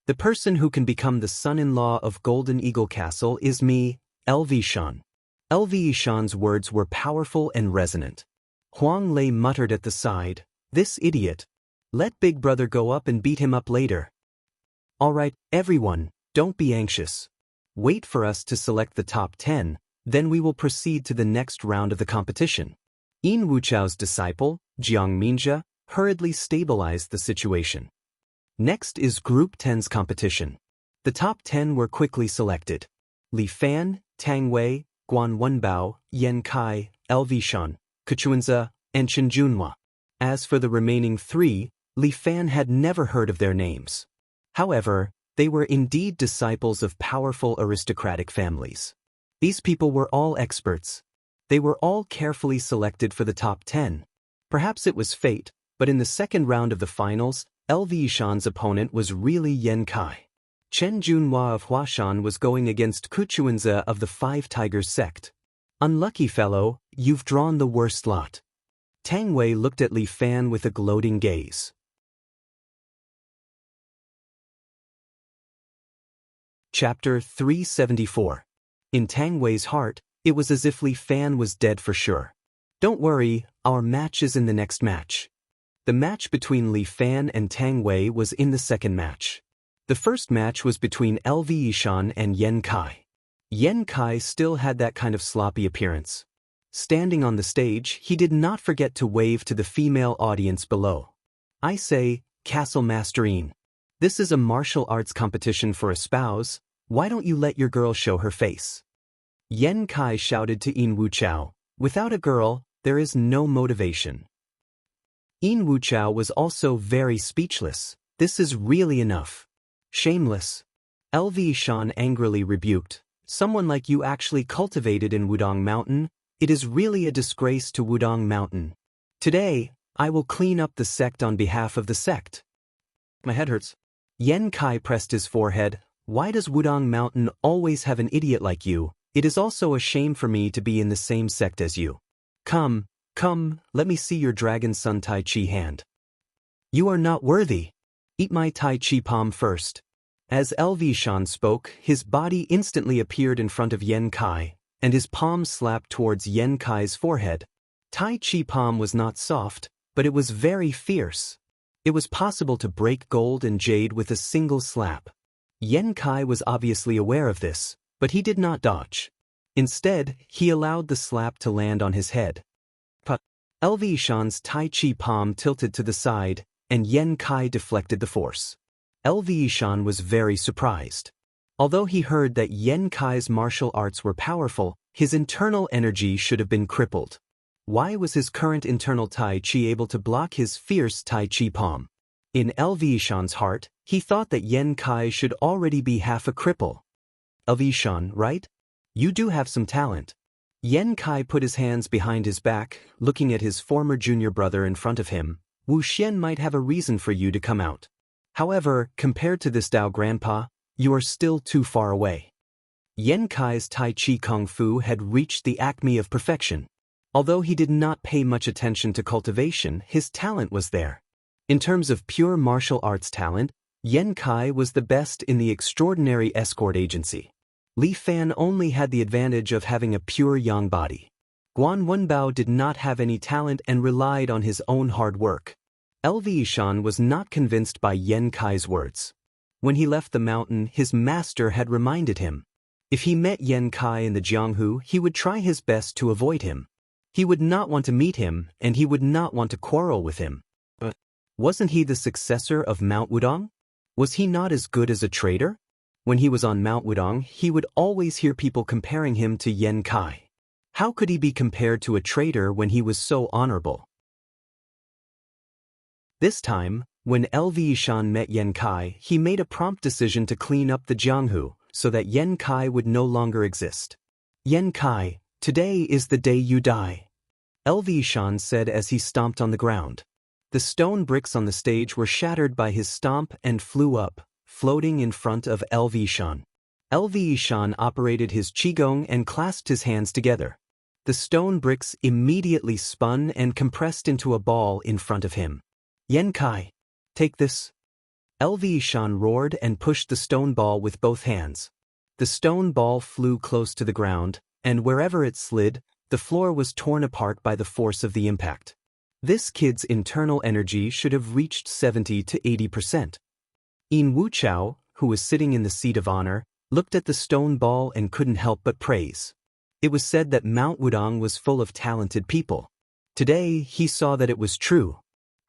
The person who can become the son-in-law of Golden Eagle Castle is me, LV Shan." LV Yishan's words were powerful and resonant. Huang Lei muttered at the side, "This idiot. Let Big Brother go up and beat him up later." "All right, everyone, don't be anxious. Wait for us to select the top 10, then we will proceed to the next round of the competition." Yin Wuchao's disciple, Jiang Minjia, hurriedly stabilized the situation. Next is Group 10's competition. The top 10 were quickly selected. Li Fan, Tang Wei, Guan Wenbao, Yan Kai, LV Shan, Kuchuinza, and Chen Junhua. As for the remaining 3, Li Fan had never heard of their names. However, they were indeed disciples of powerful aristocratic families. These people were all experts. They were all carefully selected for the top 10. Perhaps it was fate, but in the second round of the finals, LV Yishan's opponent was really Yan Kai. Chen Junhua of Huashan was going against Kuchuinza of the Five Tigers sect. "Unlucky fellow, you've drawn the worst lot." Tang Wei looked at Li Fan with a gloating gaze. Chapter 374. In Tang Wei's heart, it was as if Li Fan was dead for sure. "Don't worry, our match is in the next match. The match between Li Fan and Tang Wei was in the second match. The first match was between LV Yishan and Yen Kai. Yen Kai still had that kind of sloppy appearance. Standing on the stage, he did not forget to wave to the female audience below. I say, Castle Masterine. This is a martial arts competition for a spouse, why don't you let your girl show her face? Yen Kai shouted to Yin Wuchao, without a girl, there is no motivation. Yin Wuchao was also very speechless, this is really enough. Shameless. LV Shan angrily rebuked, someone like you actually cultivated in Wudong Mountain, it is really a disgrace to Wudong Mountain. Today, I will clean up the sect on behalf of the sect. My head hurts. Yen Kai pressed his forehead, why does Wudong Mountain always have an idiot like you? It is also a shame for me to be in the same sect as you. Come, let me see your Dragon Sun Tai Chi hand. You are not worthy. Eat my Tai Chi palm first. As LV Shan spoke, his body instantly appeared in front of Yen Kai, and his palm slapped towards Yen Kai's forehead. Tai Chi palm was not soft, but it was very fierce. It was possible to break gold and jade with a single slap. Yen Kai was obviously aware of this, but he did not dodge. Instead, he allowed the slap to land on his head. LV Shan's Tai Chi palm tilted to the side, and Yen Kai deflected the force. LV Shan was very surprised. Although he heard that Yen Kai's martial arts were powerful, his internal energy should have been crippled. Why was his current internal Tai Chi able to block his fierce Tai Chi palm? In LV Shan's heart, he thought that Yen Kai should already be half a cripple. LV Shan, right? You do have some talent. Yen Kai put his hands behind his back, looking at his former junior brother in front of him. Wu Xian might have a reason for you to come out. However, compared to this Dao grandpa, you are still too far away. Yen Kai's Tai Chi Kung Fu had reached the acme of perfection. Although he did not pay much attention to cultivation, his talent was there. In terms of pure martial arts talent, Yen Kai was the best in the extraordinary escort agency. Li Fan only had the advantage of having a pure yang body. Guan Wenbao did not have any talent and relied on his own hard work. LV Shan was not convinced by Yen Kai's words. When he left the mountain, his master had reminded him. If he met Yen Kai in the Jianghu, he would try his best to avoid him. He would not want to meet him, and he would not want to quarrel with him. But wasn't he the successor of Mount Wudong? Was he not as good as a trader? When he was on Mount Wudong, he would always hear people comparing him to Yen Kai. How could he be compared to a trader when he was so honorable? This time, when LV Shan met Yen Kai, he made a prompt decision to clean up the Jianghu, so that Yen Kai would no longer exist. Yen Kai, today is the day you die. LV Shan said as he stomped on the ground. The stone bricks on the stage were shattered by his stomp and flew up, floating in front of LV Shan. LV Shan operated his qigong and clasped his hands together. The stone bricks immediately spun and compressed into a ball in front of him. Yen Kai, take this. LV Shan roared and pushed the stone ball with both hands. The stone ball flew close to the ground, and wherever it slid, the floor was torn apart by the force of the impact. This kid's internal energy should have reached 70 to 80%. Yin Wuchao, who was sitting in the seat of honor, looked at the stone ball and couldn't help but praise. It was said that Mount Wudong was full of talented people. Today, he saw that it was true.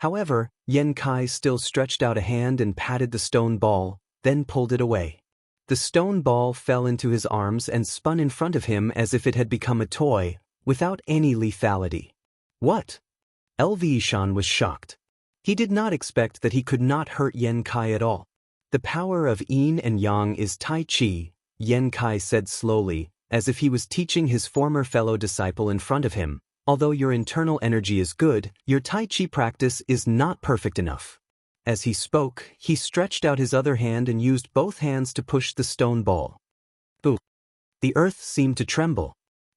However, Yen Kai still stretched out a hand and patted the stone ball, then pulled it away. The stone ball fell into his arms and spun in front of him as if it had become a toy, without any lethality. What? LV Shan was shocked. He did not expect that he could not hurt Yen Kai at all. The power of yin and yang is Tai Chi, Yen Kai said slowly, as if he was teaching his former fellow disciple in front of him. Although your internal energy is good, your Tai Chi practice is not perfect enough. As he spoke, he stretched out his other hand and used both hands to push the stone ball. Boo! The earth seemed to tremble.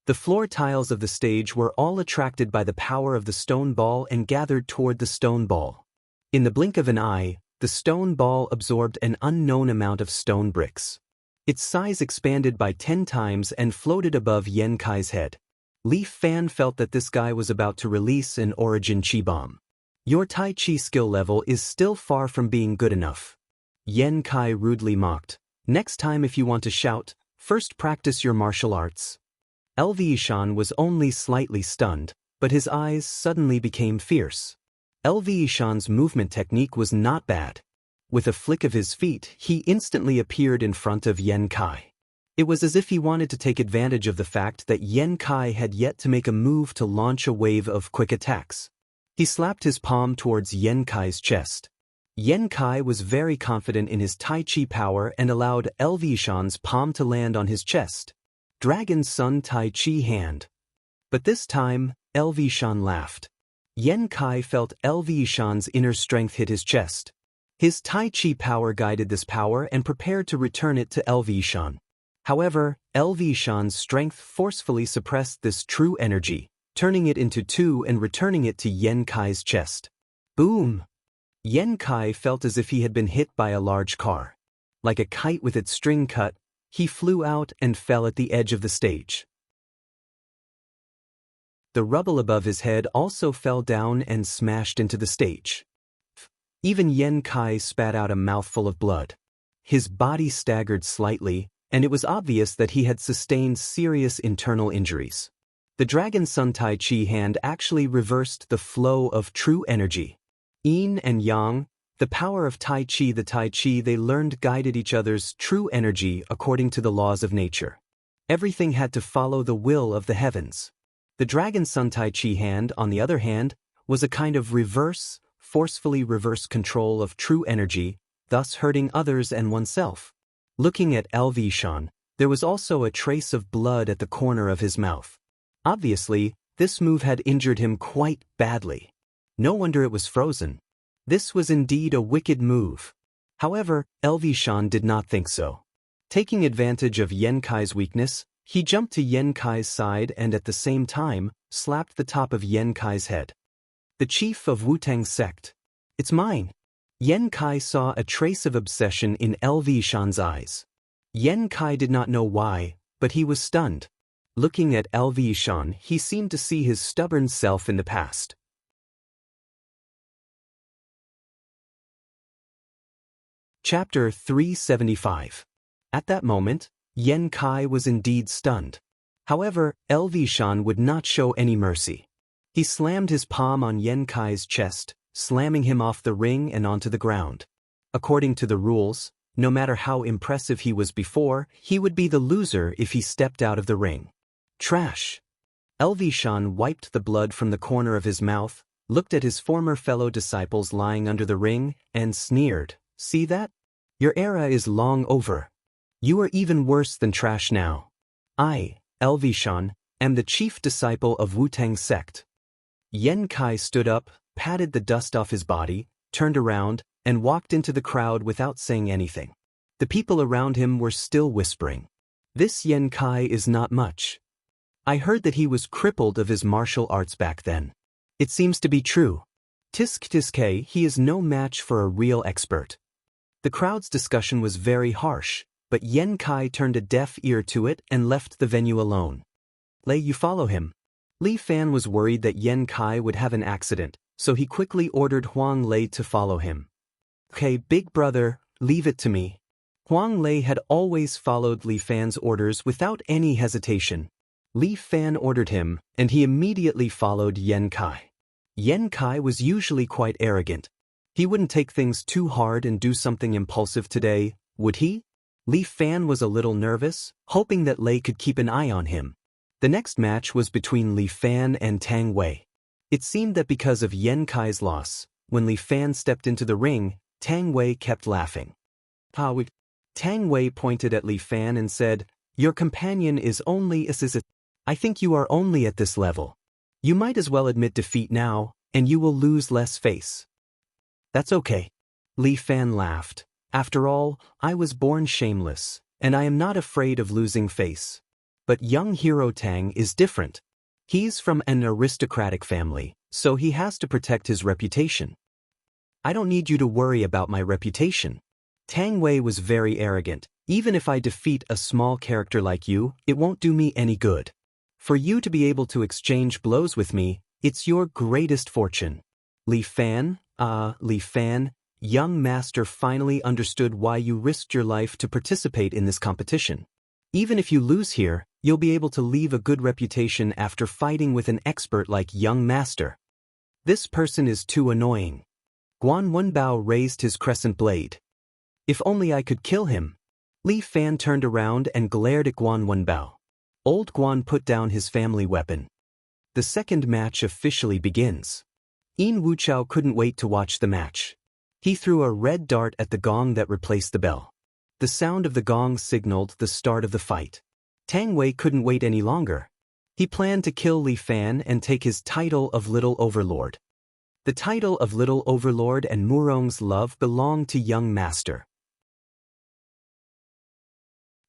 The floor tiles of the stage were all attracted by the power of the stone ball and gathered toward the stone ball. In the blink of an eye, the stone ball absorbed an unknown amount of stone bricks. Its size expanded by 10 times and floated above Yen Kai's head. Li Fan felt that this guy was about to release an origin chi bomb. Your Tai Chi skill level is still far from being good enough. Yen Kai rudely mocked. Next time if you want to shout, first practice your martial arts. LV Ishan was only slightly stunned, but his eyes suddenly became fierce. LV Ishan's movement technique was not bad. With a flick of his feet, he instantly appeared in front of Yen Kai. It was as if he wanted to take advantage of the fact that Yen Kai had yet to make a move to launch a wave of quick attacks. He slapped his palm towards Yen Kai's chest. Yen Kai was very confident in his Tai Chi power and allowed LV Ishan's palm to land on his chest. Dragon Sun Tai Chi hand. But this time, LV Ishan laughed. Yen Kai felt LV Ishan's inner strength hit his chest. His Tai Chi power guided this power and prepared to return it to LV Ishan. However, LV Ishan's strength forcefully suppressed this true energy, turning it into two and returning it to Yen Kai's chest. Boom! Yen Kai felt as if he had been hit by a large car. Like a kite with its string cut, he flew out and fell at the edge of the stage. The rubble above his head also fell down and smashed into the stage. Even Yen Kai spat out a mouthful of blood. His body staggered slightly, and it was obvious that he had sustained serious internal injuries. The Dragon Sun Tai Chi hand actually reversed the flow of true energy. Yin and Yang, the power of Tai Chi, the Tai Chi they learned guided each other's true energy according to the laws of nature. Everything had to follow the will of the heavens. The Dragon Sun Tai Chi hand, on the other hand, was a kind of forcefully reverse control of true energy, thus hurting others and oneself. Looking at LV Ishan, there was also a trace of blood at the corner of his mouth. Obviously, this move had injured him quite badly. No wonder it was frozen. This was indeed a wicked move. However, LV Ishan did not think so. Taking advantage of Yen Kai's weakness, he jumped to Yen Kai's side and at the same time, slapped the top of Yen Kai's head. The chief of Wu-Tang sect. It's mine. Yen Kai saw a trace of obsession in LV Ishan's eyes. Yen Kai did not know why, but he was stunned. Looking at LV Ishan, he seemed to see his stubborn self in the past. Chapter 375. At that moment, Yen Kai was indeed stunned. However, LV Ishan would not show any mercy. He slammed his palm on Yen Kai's chest, slamming him off the ring and onto the ground. According to the rules, no matter how impressive he was before, he would be the loser if he stepped out of the ring. Trash! LV Ishan wiped the blood from the corner of his mouth, looked at his former fellow disciples lying under the ring, and sneered. See that? Your era is long over. You are even worse than trash now. I, LV Ishan, am the chief disciple of Wu-Tang sect. Yen Kai stood up, patted the dust off his body, turned around, and walked into the crowd without saying anything. The people around him were still whispering. This Yen Kai is not much. I heard that he was crippled of his martial arts back then. It seems to be true. Tisk, he is no match for a real expert. The crowd's discussion was very harsh, but Yen Kai turned a deaf ear to it and left the venue alone. Lei, you follow him. Li Fan was worried that Yen Kai would have an accident, so he quickly ordered Huang Lei to follow him. Okay, big brother, leave it to me. Huang Lei had always followed Li Fan's orders without any hesitation. Li Fan ordered him, and he immediately followed Yen Kai. Yen Kai was usually quite arrogant. He wouldn't take things too hard and do something impulsive today, would he? Li Fan was a little nervous, hoping that Lei could keep an eye on him. The next match was between Li Fan and Tang Wei. It seemed that because of Yen Kai's loss, when Li Fan stepped into the ring, Tang Wei kept laughing. Tang Wei pointed at Li Fan and said, Your companion is only I think you are only at this level. You might as well admit defeat now, and you will lose less face. That's okay. Li Fan laughed. After all, I was born shameless, and I am not afraid of losing face. But young hero Tang is different. He's from an aristocratic family, so he has to protect his reputation. I don't need you to worry about my reputation. Tang Wei was very arrogant. Even if I defeat a small character like you, it won't do me any good. For you to be able to exchange blows with me, it's your greatest fortune. Li Fan, young master finally understood why you risked your life to participate in this competition. Even if you lose here, you'll be able to leave a good reputation after fighting with an expert like young master. This person is too annoying. Guan Wenbao raised his crescent blade. If only I could kill him. Li Fan turned around and glared at Guan Wenbao. Old Guan put down his family weapon. The second match officially begins. Yin Wuchao couldn't wait to watch the match. He threw a red dart at the gong that replaced the bell. The sound of the gong signaled the start of the fight. Tang Wei couldn't wait any longer. He planned to kill Li Fan and take his title of Little Overlord. The title of Little Overlord and Murong's love belonged to young master.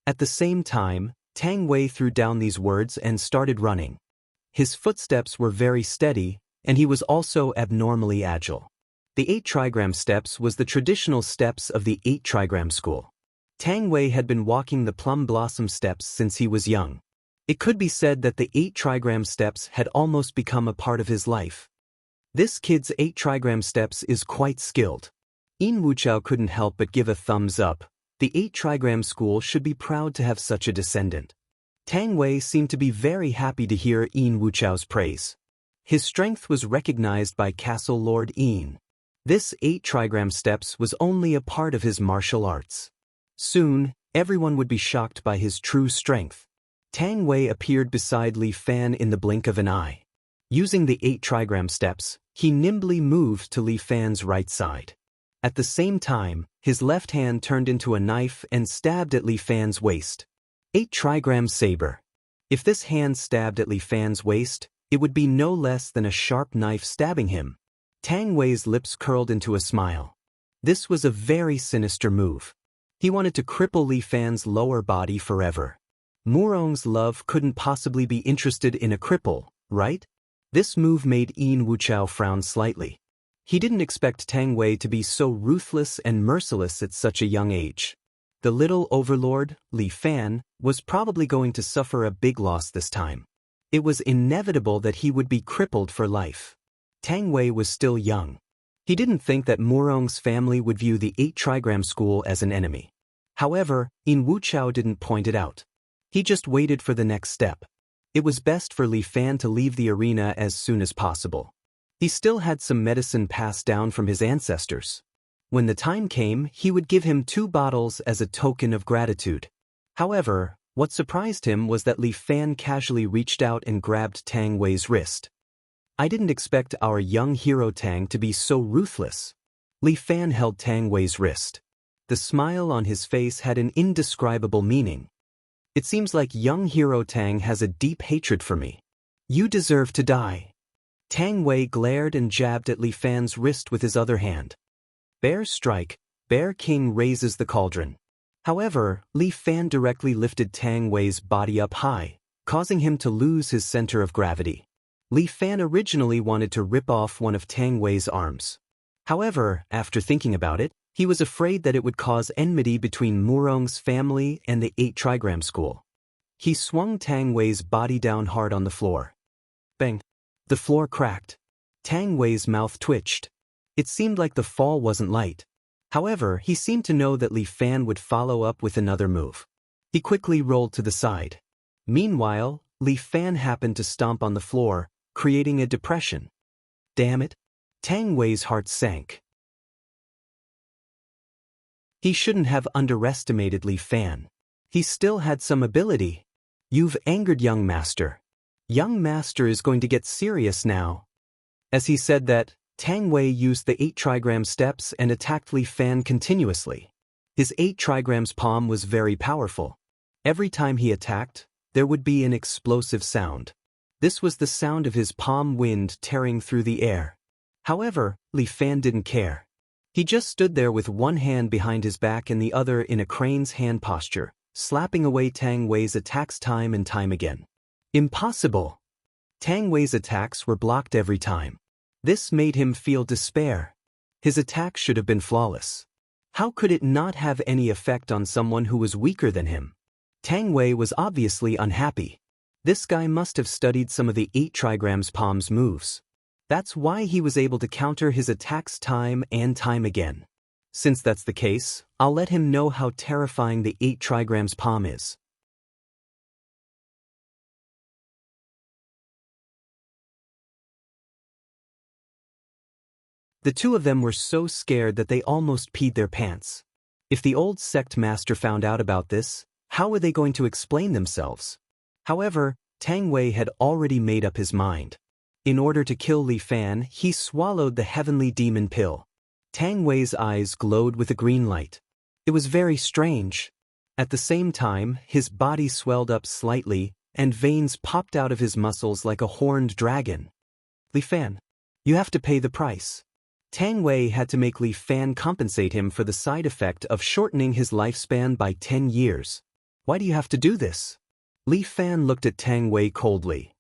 At the same time, Tang Wei threw down these words and started running. His footsteps were very steady, and he was also abnormally agile. The 8 trigram steps was the traditional steps of the 8 trigram school. Tang Wei had been walking the plum blossom steps since he was young. It could be said that the 8 trigram steps had almost become a part of his life. This kid's 8 trigram steps is quite skilled. Yin Wuchao couldn't help but give a thumbs up. The 8 trigram school should be proud to have such a descendant. Tang Wei seemed to be very happy to hear Yin Wuchao's praise. His strength was recognized by Castle Lord Yin. This 8 trigram steps was only a part of his martial arts. Soon, everyone would be shocked by his true strength. Tang Wei appeared beside Li Fan in the blink of an eye. Using the 8 trigram steps, he nimbly moved to Li Fan's right side. At the same time, his left hand turned into a knife and stabbed at Li Fan's waist. 8 trigram saber. If this hand stabbed at Li Fan's waist, it would be no less than a sharp knife stabbing him. Tang Wei's lips curled into a smile. This was a very sinister move. He wanted to cripple Li Fan's lower body forever. Murong's love couldn't possibly be interested in a cripple, right? This move made Yin Wuchao frown slightly. He didn't expect Tang Wei to be so ruthless and merciless at such a young age. The little overlord, Li Fan, was probably going to suffer a big loss this time. It was inevitable that he would be crippled for life. Tang Wei was still young. He didn't think that Murong's family would view the 8 trigram school as an enemy. However, Yin Wuchao didn't point it out. He just waited for the next step. It was best for Li Fan to leave the arena as soon as possible. He still had some medicine passed down from his ancestors. When the time came, he would give him 2 bottles as a token of gratitude. However, what surprised him was that Li Fan casually reached out and grabbed Tang Wei's wrist. I didn't expect our young hero Tang to be so ruthless. Li Fan held Tang Wei's wrist. The smile on his face had an indescribable meaning. It seems like young hero Tang has a deep hatred for me. You deserve to die. Tang Wei glared and jabbed at Li Fan's wrist with his other hand. Bear strike, Bear King raises the cauldron. However, Li Fan directly lifted Tang Wei's body up high, causing him to lose his center of gravity. Li Fan originally wanted to rip off one of Tang Wei's arms. However, after thinking about it, he was afraid that it would cause enmity between Murong's family and the 8 trigram school. He swung Tang Wei's body down hard on the floor. Bang! The floor cracked. Tang Wei's mouth twitched. It seemed like the fall wasn't light. However, he seemed to know that Li Fan would follow up with another move. He quickly rolled to the side. Meanwhile, Li Fan happened to stomp on the floor, creating a depression. Damn it! Tang Wei's heart sank. He shouldn't have underestimated Li Fan. He still had some ability. You've angered young master. Young master is going to get serious now. As he said that, Tang Wei used the 8 trigram steps and attacked Li Fan continuously. His 8 trigrams palm was very powerful. Every time he attacked, there would be an explosive sound. This was the sound of his palm wind tearing through the air. However, Li Fan didn't care. He just stood there with one hand behind his back and the other in a crane's hand posture, slapping away Tang Wei's attacks time and time again. Impossible! Tang Wei's attacks were blocked every time. This made him feel despair. His attack should have been flawless. How could it not have any effect on someone who was weaker than him? Tang Wei was obviously unhappy. This guy must have studied some of the 8 trigrams palm's moves. That's why he was able to counter his attacks time and time again. Since that's the case, I'll let him know how terrifying the 8 trigrams palm is. The two of them were so scared that they almost peed their pants. If the old sect master found out about this, how were they going to explain themselves? However, Tang Wei had already made up his mind. In order to kill Li Fan, he swallowed the heavenly demon pill. Tang Wei's eyes glowed with a green light. It was very strange. At the same time, his body swelled up slightly, and veins popped out of his muscles like a horned dragon. Li Fan, you have to pay the price. Tang Wei had to make Li Fan compensate him for the side effect of shortening his lifespan by 10 years. Why do you have to do this? Li Fan looked at Tang Wei coldly.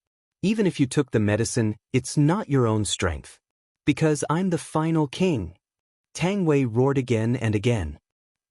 Even if you took the medicine, it's not your own strength. Because I'm the final king. Tang Wei roared again and again.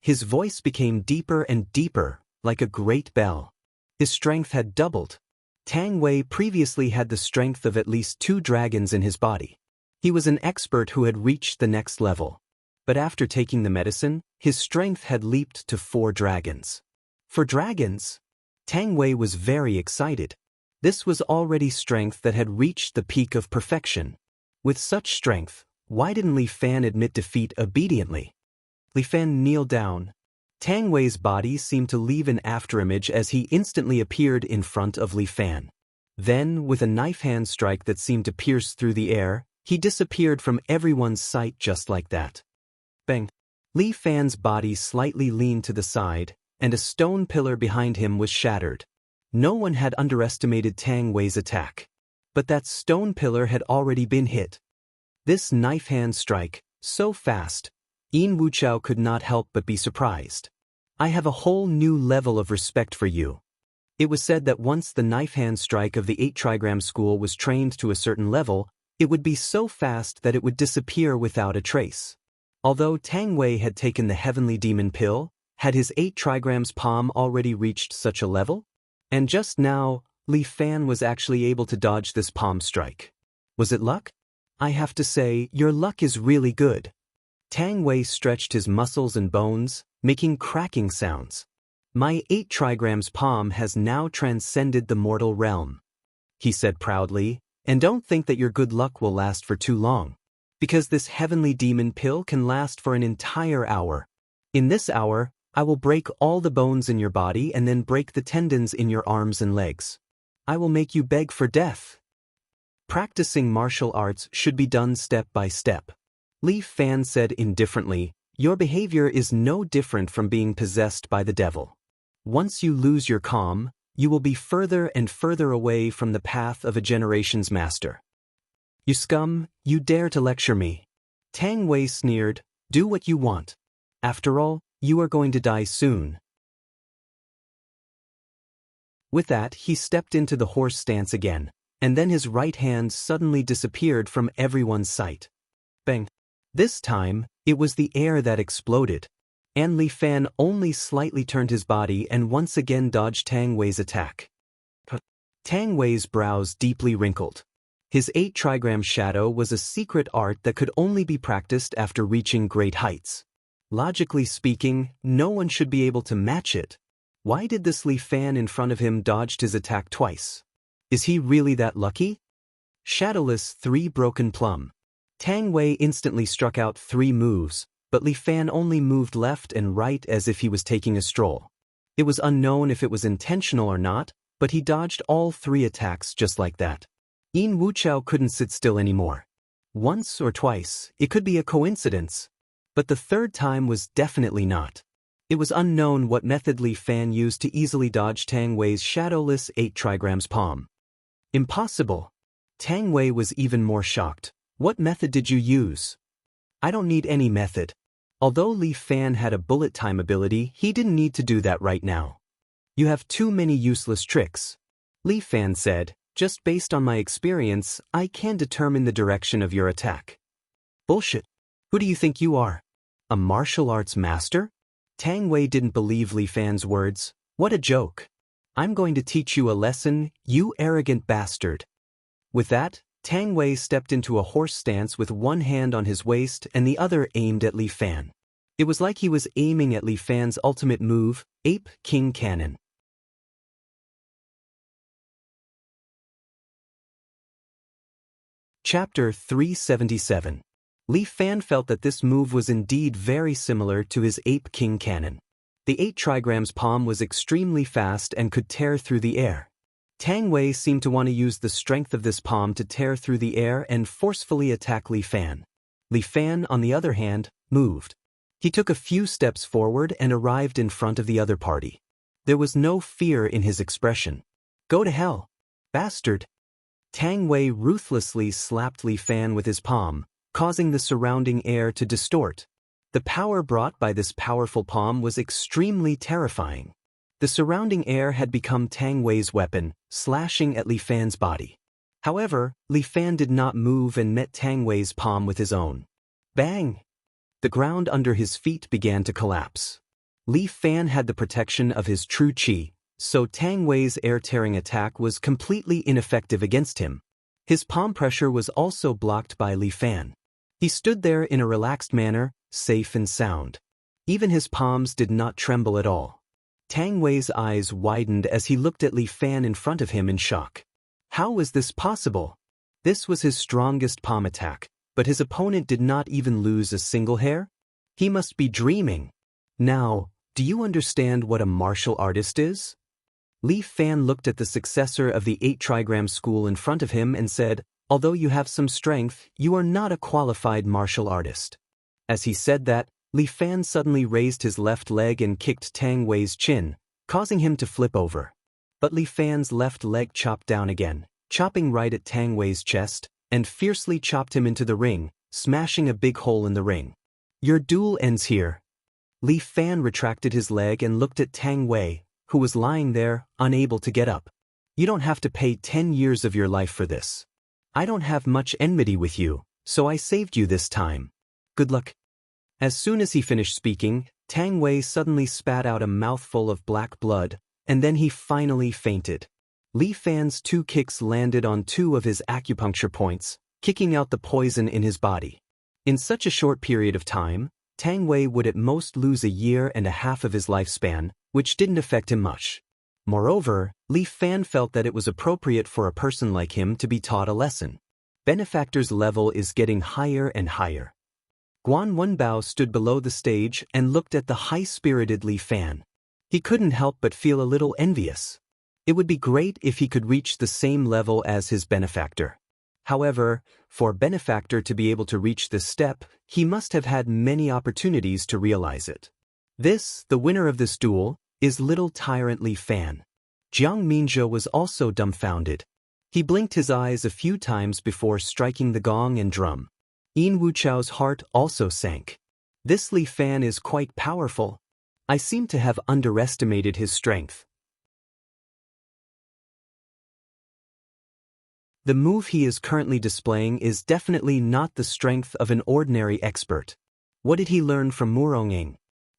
His voice became deeper and deeper, like a great bell. His strength had doubled. Tang Wei previously had the strength of at least 2 dragons in his body. He was an expert who had reached the next level. But after taking the medicine, his strength had leaped to 4 dragons. 4 dragons? Tang Wei was very excited. This was already strength that had reached the peak of perfection. With such strength, why didn't Li Fan admit defeat obediently? Li Fan kneeled down. Tang Wei's body seemed to leave an afterimage as he instantly appeared in front of Li Fan. Then, with a knife hand strike that seemed to pierce through the air, he disappeared from everyone's sight just like that. Bang! Li Fan's body slightly leaned to the side, and a stone pillar behind him was shattered. No one had underestimated Tang Wei's attack. But that stone pillar had already been hit. This knife hand strike, so fast, Yin Wuchao could not help but be surprised. I have a whole new level of respect for you. It was said that once the knife hand strike of the 8 trigram school was trained to a certain level, it would be so fast that it would disappear without a trace. Although Tang Wei had taken the heavenly demon pill, had his 8 trigrams palm already reached such a level? And just now, Li Fan was actually able to dodge this palm strike. Was it luck? I have to say, your luck is really good. Tang Wei stretched his muscles and bones, making cracking sounds. My 8 trigrams palm has now transcended the mortal realm, he said proudly, and don't think that your good luck will last for too long. Because this heavenly demon pill can last for an entire hour. In this hour, I will break all the bones in your body and then break the tendons in your arms and legs. I will make you beg for death. Practicing martial arts should be done step by step. Li Fan said indifferently, your behavior is no different from being possessed by the devil. Once you lose your calm, you will be further and further away from the path of a generation's master. You scum, you dare to lecture me. Tang Wei sneered, do what you want. After all, you are going to die soon. With that, he stepped into the horse stance again, and then his right hand suddenly disappeared from everyone's sight. Bang! This time, it was the air that exploded. And Li Fan only slightly turned his body and once again dodged Tang Wei's attack. Tang Wei's brows deeply wrinkled. His 8 trigram shadow was a secret art that could only be practiced after reaching great heights. Logically speaking, no one should be able to match it. Why did this Li Fan in front of him dodged his attack twice? Is he really that lucky? Shadowless 3 broken plum. Tang Wei instantly struck out 3 moves, but Li Fan only moved left and right as if he was taking a stroll. It was unknown if it was intentional or not, but he dodged all 3 attacks just like that. Yin Wuchao couldn't sit still anymore. Once or twice, it could be a coincidence. But the 3rd time was definitely not. It was unknown what method Li Fan used to easily dodge Tang Wei's shadowless 8 trigrams palm. Impossible. Tang Wei was even more shocked. What method did you use? I don't need any method. Although Li Fan had a bullet time ability, he didn't need to do that right now. You have too many useless tricks. Li Fan said, just based on my experience, I can determine the direction of your attack. Bullshit. Who do you think you are? A martial arts master? Tang Wei didn't believe Li Fan's words. What a joke. I'm going to teach you a lesson, you arrogant bastard. With that, Tang Wei stepped into a horse stance with one hand on his waist and the other aimed at Li Fan. It was like he was aiming at Li Fan's ultimate move, Ape King Cannon. Chapter 377. Li Fan felt that this move was indeed very similar to his Ape King Cannon. The 8 trigrams palm was extremely fast and could tear through the air. Tang Wei seemed to want to use the strength of this palm to tear through the air and forcefully attack Li Fan. Li Fan, on the other hand, moved. He took a few steps forward and arrived in front of the other party. There was no fear in his expression. Go to hell, bastard. Tang Wei ruthlessly slapped Li Fan with his palm, causing the surrounding air to distort. The power brought by this powerful palm was extremely terrifying. The surrounding air had become Tang Wei's weapon, slashing at Li Fan's body. However, Li Fan did not move and met Tang Wei's palm with his own. Bang! The ground under his feet began to collapse. Li Fan had the protection of his true qi, so Tang Wei's air-tearing attack was completely ineffective against him. His palm pressure was also blocked by Li Fan. He stood there in a relaxed manner, safe and sound. Even his palms did not tremble at all. Tang Wei's eyes widened as he looked at Li Fan in front of him in shock. How was this possible? This was his strongest palm attack, but his opponent did not even lose a single hair? He must be dreaming. Now, do you understand what a martial artist is? Li Fan looked at the successor of the 8 trigram school in front of him and said, although you have some strength, you are not a qualified martial artist. As he said that, Li Fan suddenly raised his left leg and kicked Tang Wei's chin, causing him to flip over. But Li Fan's left leg chopped down again, chopping right at Tang Wei's chest, and fiercely chopped him into the ring, smashing a big hole in the ring. Your duel ends here. Li Fan retracted his leg and looked at Tang Wei, who was lying there, unable to get up. You don't have to pay 10 years of your life for this. I don't have much enmity with you, so I saved you this time. Good luck. As soon as he finished speaking, Tang Wei suddenly spat out a mouthful of black blood, and then he finally fainted. Li Fan's 2 kicks landed on 2 of his acupuncture points, kicking out the poison in his body. In such a short period of time, Tang Wei would at most lose 1.5 years of his lifespan, which didn't affect him much. Moreover, Li Fan felt that it was appropriate for a person like him to be taught a lesson. Benefactor's level is getting higher and higher. Guan Wenbao stood below the stage and looked at the high-spirited Li Fan. He couldn't help but feel a little envious. It would be great if he could reach the same level as his benefactor. However, for benefactor to be able to reach this step, he must have had many opportunities to realize it. This, the winner of this duel, is little tyrant Li Fan. Jiang Minzhou was also dumbfounded. He blinked his eyes a few times before striking the gong and drum. Yin Wuchao's heart also sank. This Li Fan is quite powerful. I seem to have underestimated his strength. The move he is currently displaying is definitely not the strength of an ordinary expert. What did he learn from Mu Rongying?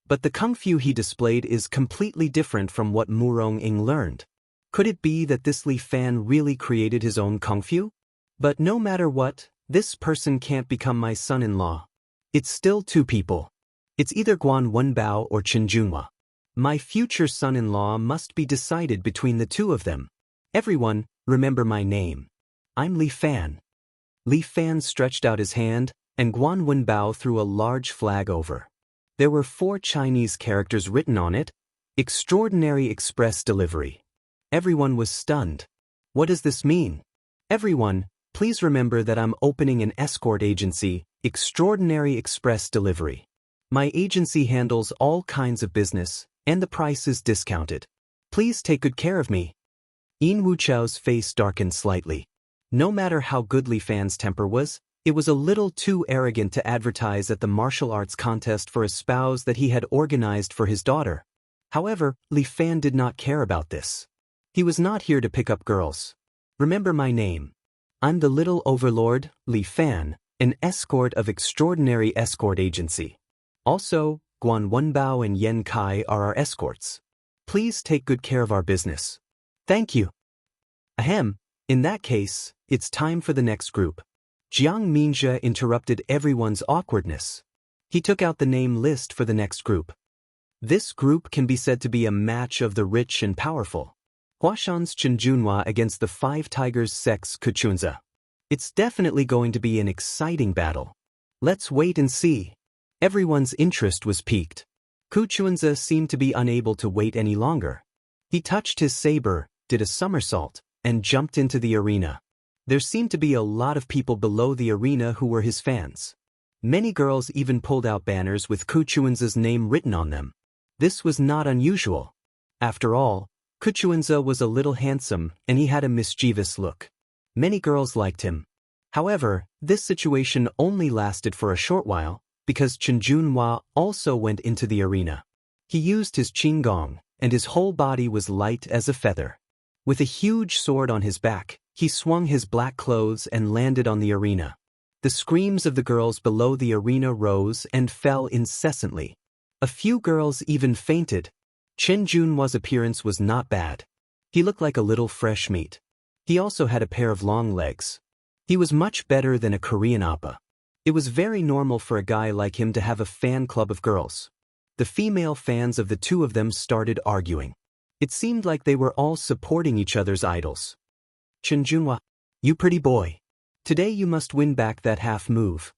But the kung fu he displayed is completely different from what Mu Rongying learned. Could it be that this Li Fan really created his own kung fu? But no matter what, this person can't become my son-in-law. It's still 2 people. It's either Guan Wenbao or Chen Junhua. My future son-in-law must be decided between the 2 of them. Everyone, remember my name. I'm Li Fan. Li Fan stretched out his hand, and Guan Wenbao threw a large flag over. There were 4 Chinese characters written on it. Extraordinary Express Delivery. Everyone was stunned. What does this mean? Everyone, please remember that I'm opening an escort agency, Extraordinary Express Delivery. My agency handles all kinds of business, and the price is discounted. Please take good care of me. Yin Wuchao's face darkened slightly. No matter how good Li Fan's temper was, it was a little too arrogant to advertise at the martial arts contest for a spouse that he had organized for his daughter. However, Li Fan did not care about this. He was not here to pick up girls. Remember my name. I'm the little overlord, Li Fan, an escort of Extraordinary Escort Agency. Also, Guan Wenbao and Yen Kai are our escorts. Please take good care of our business. Thank you. Ahem, in that case, it's time for the next group. Jiang Minjia interrupted everyone's awkwardness. He took out the name list for the next group. This group can be said to be a match of the rich and powerful. Huashan's Chen Junhua against the Five Tigers' Sex Kuchunza. It's definitely going to be an exciting battle. Let's wait and see. Everyone's interest was piqued. Kuchunza seemed to be unable to wait any longer. He touched his saber, did a somersault, and jumped into the arena. There seemed to be a lot of people below the arena who were his fans. Many girls even pulled out banners with Kuchunza's name written on them. This was not unusual. After all, Kuchunza was a little handsome and he had a mischievous look. Many girls liked him. However, this situation only lasted for a short while, because Chen Junhua also went into the arena. He used his qinggong, and his whole body was light as a feather. With a huge sword on his back, he swung his black clothes and landed on the arena. The screams of the girls below the arena rose and fell incessantly. A few girls even fainted. Chen Junhua's appearance was not bad. He looked like a little fresh meat. He also had a pair of long legs. He was much better than a Korean oppa. It was very normal for a guy like him to have a fan club of girls. The female fans of the two of them started arguing. It seemed like they were all supporting each other's idols. Chen Junhua, you pretty boy. Today you must win back that half move.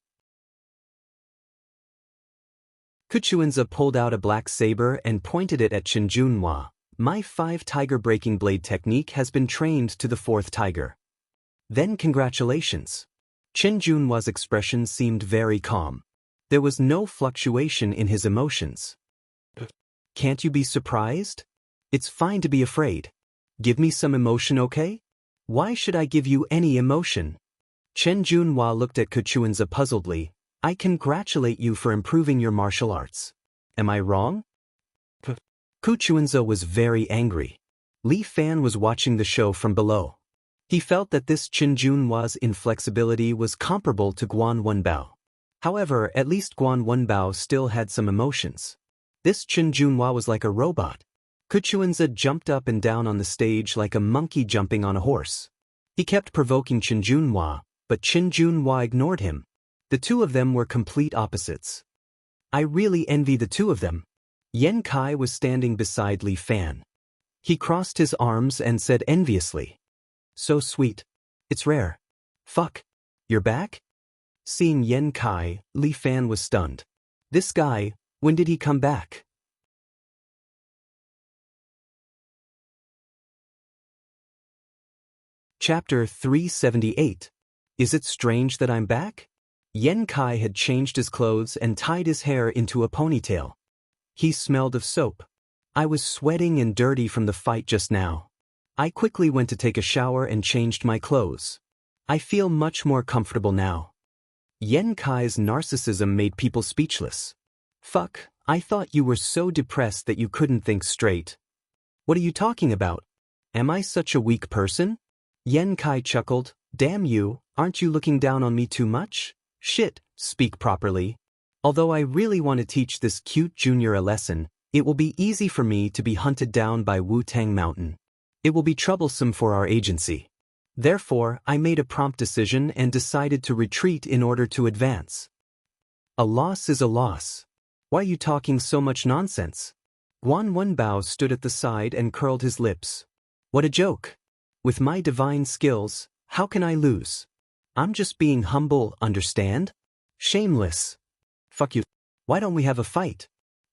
Kuchunza pulled out a black saber and pointed it at Chen Junhua. My 5-tiger breaking blade technique has been trained to the 4th tiger. Then congratulations. Chen Junhua's expression seemed very calm. There was no fluctuation in his emotions. Can't you be surprised? It's fine to be afraid. Give me some emotion, okay? Why should I give you any emotion? Chen Junhua looked at Kuchunza puzzledly. I congratulate you for improving your martial arts. Am I wrong? Kuchunza was very angry. Li Fan was watching the show from below. He felt that this Chen Junhua's inflexibility was comparable to Guan Wenbao. However, at least Guan Wenbao still had some emotions. This Chen Junhua was like a robot. Kuchunza jumped up and down on the stage like a monkey jumping on a horse. He kept provoking Chen Junhua, but Chen Junhua ignored him. The two of them were complete opposites. I really envy the two of them. Yan Kai was standing beside Li Fan. He crossed his arms and said enviously, so sweet. It's rare. Fuck. You're back? Seeing Yan Kai, Li Fan was stunned. This guy, when did he come back? Chapter 378. Is it strange that I'm back? Yan Kai had changed his clothes and tied his hair into a ponytail. He smelled of soap. I was sweating and dirty from the fight just now. I quickly went to take a shower and changed my clothes. I feel much more comfortable now. Yan Kai's narcissism made people speechless. Fuck, I thought you were so depressed that you couldn't think straight. What are you talking about? Am I such a weak person? Yan Kai chuckled. Damn you, aren't you looking down on me too much? Shit, speak properly. Although I really want to teach this cute junior a lesson, it will be easy for me to be hunted down by Wu-Tang Mountain. It will be troublesome for our agency. Therefore, I made a prompt decision and decided to retreat in order to advance. A loss is a loss. Why are you talking so much nonsense? Guan Wenbao stood at the side and curled his lips. What a joke. With my divine skills, how can I lose? I'm just being humble, understand? Shameless. Fuck you. Why don't we have a fight?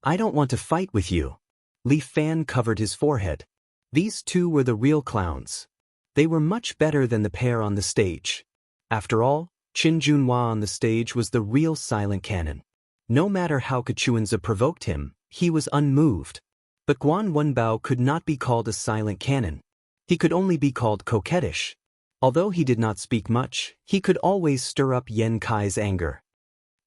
I don't want to fight with you. Li Fan covered his forehead. These two were the real clowns. They were much better than the pair on the stage. After all, Chen Junhua on the stage was the real silent cannon. No matter how Kuchunza provoked him, he was unmoved. But Guan Wenbao could not be called a silent cannon. He could only be called coquettish. Although he did not speak much, he could always stir up Yan Kai's anger.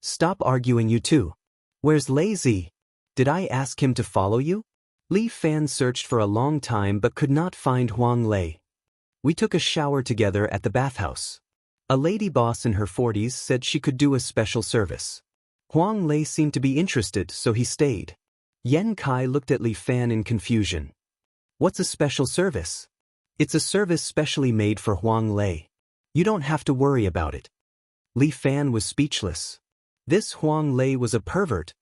Stop arguing, you two. Where's Lazy? Did I ask him to follow you? Li Fan searched for a long time but could not find Huang Lei. We took a shower together at the bathhouse. A lady boss in her 40s said she could do a special service. Huang Lei seemed to be interested, so he stayed. Yan Kai looked at Li Fan in confusion. What's a special service? It's a service specially made for Huang Lei. You don't have to worry about it. Li Fan was speechless. This Huang Lei was a pervert.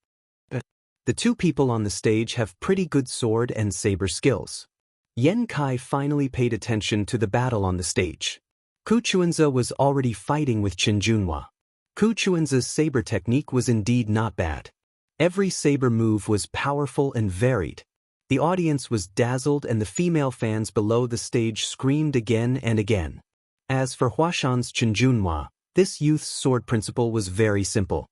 The two people on the stage have pretty good sword and saber skills. Yan Kai finally paid attention to the battle on the stage. Ku Chuanza was already fighting with Qin Junhua. Ku Chuanza's saber technique was indeed not bad. Every saber move was powerful and varied. The audience was dazzled and the female fans below the stage screamed again and again. As for Huashan's Qin Junhua, this youth's sword principle was very simple.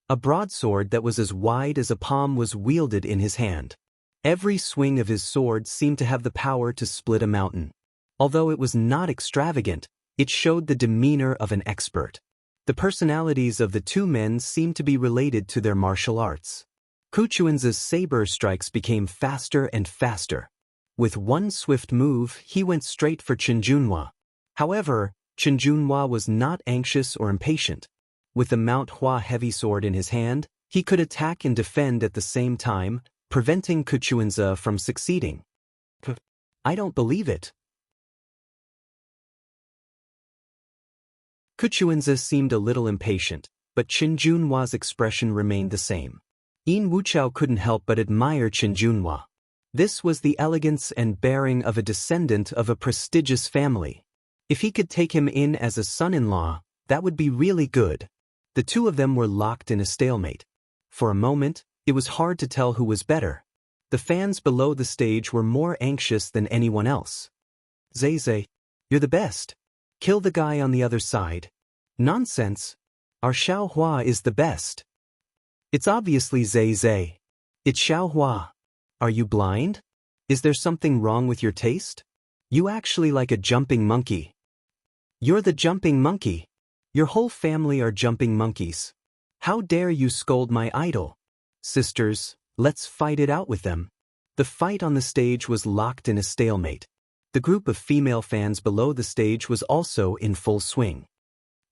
A broadsword that was as wide as a palm was wielded in his hand. Every swing of his sword seemed to have the power to split a mountain. Although it was not extravagant, it showed the demeanor of an expert. The personalities of the two men seemed to be related to their martial arts. Ku Chuanza's saber strikes became faster and faster. With one swift move, he went straight for Qin Junhua. However, Qin Junhua was not anxious or impatient. With the Mount Hua heavy sword in his hand, he could attack and defend at the same time, preventing Ku Chuanza from succeeding. I don't believe it. Ku Chuanza seemed a little impatient, but Qin Junhua's expression remained the same. Yin Wuchao couldn't help but admire Qin Junhua. This was the elegance and bearing of a descendant of a prestigious family. If he could take him in as a son-in-law, that would be really good. The two of them were locked in a stalemate. For a moment, it was hard to tell who was better. The fans below the stage were more anxious than anyone else. Zai, you're the best. Kill the guy on the other side. Nonsense. Our Xiao Hua is the best. It's obviously Zai. It's Xiao Hua. Are you blind? Is there something wrong with your taste? You actually like a jumping monkey. You're the jumping monkey. Your whole family are jumping monkeys. How dare you scold my idol? Sisters, let's fight it out with them. The fight on the stage was locked in a stalemate. The group of female fans below the stage was also in full swing.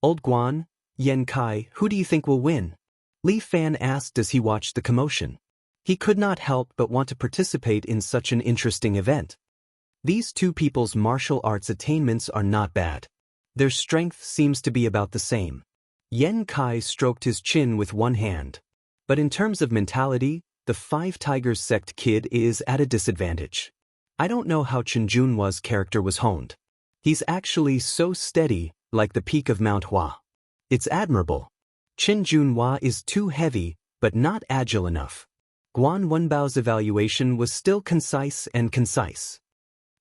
Old Guan, Yan Kai, who do you think will win? Li Fan asked as he watched the commotion. He could not help but want to participate in such an interesting event. These two people's martial arts attainments are not bad. Their strength seems to be about the same. Yan Kai stroked his chin with one hand. But in terms of mentality, the Five Tigers sect kid is at a disadvantage. I don't know how Qin Junhua's character was honed. He's actually so steady, like the peak of Mount Hua. It's admirable. Qin Junhua is too heavy, but not agile enough. Guan Wenbao's evaluation was still concise and concise.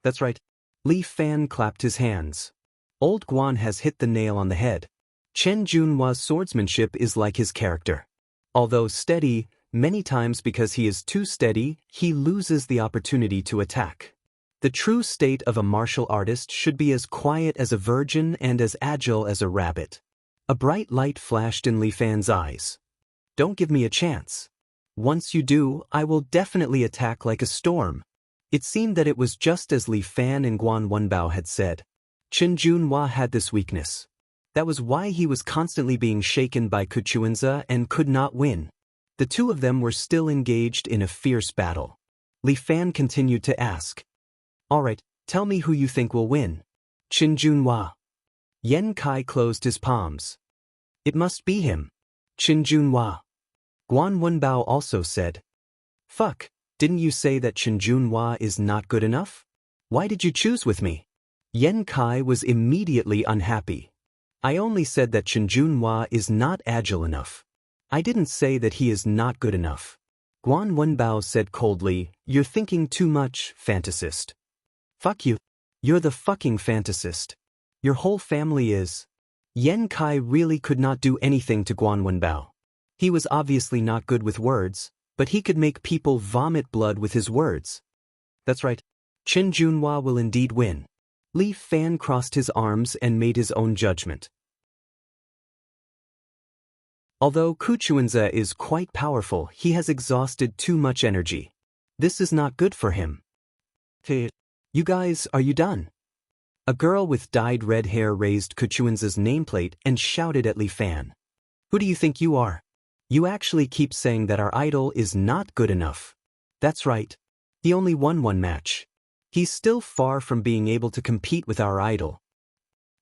That's right. Li Fan clapped his hands. Old Guan has hit the nail on the head. Qin Junhua's swordsmanship is like his character. Although steady, many times because he is too steady, he loses the opportunity to attack. The true state of a martial artist should be as quiet as a virgin and as agile as a rabbit. A bright light flashed in Li Fan's eyes. Don't give me a chance. Once you do, I will definitely attack like a storm. It seemed that it was just as Li Fan and Guan Wenbao had said. Qin Junhua had this weakness. That was why he was constantly being shaken by Ku Chuanza and could not win. The two of them were still engaged in a fierce battle. Li Fan continued to ask. All right, tell me who you think will win. Qin Junhua. Yan Kai closed his palms. It must be him. Qin Junhua. Guan Wenbao also said. Fuck, didn't you say that Qin Junhua is not good enough? Why did you choose with me? Yan Kai was immediately unhappy. I only said that Qin Junhua is not agile enough. I didn't say that he is not good enough. Guan Wenbao said coldly, you're thinking too much, fantasist. Fuck you. You're the fucking fantasist. Your whole family is. Yan Kai really could not do anything to Guan Wenbao. He was obviously not good with words, but he could make people vomit blood with his words. That's right. Qin Junhua will indeed win. Li Fan crossed his arms and made his own judgment. Although Ku Chuanza is quite powerful, he has exhausted too much energy. This is not good for him. Hey, you guys, are you done? A girl with dyed red hair raised Ku Chuanza's nameplate and shouted at Li Fan. Who do you think you are? You actually keep saying that our idol is not good enough. That's right. He only won one match. He's still far from being able to compete with our idol.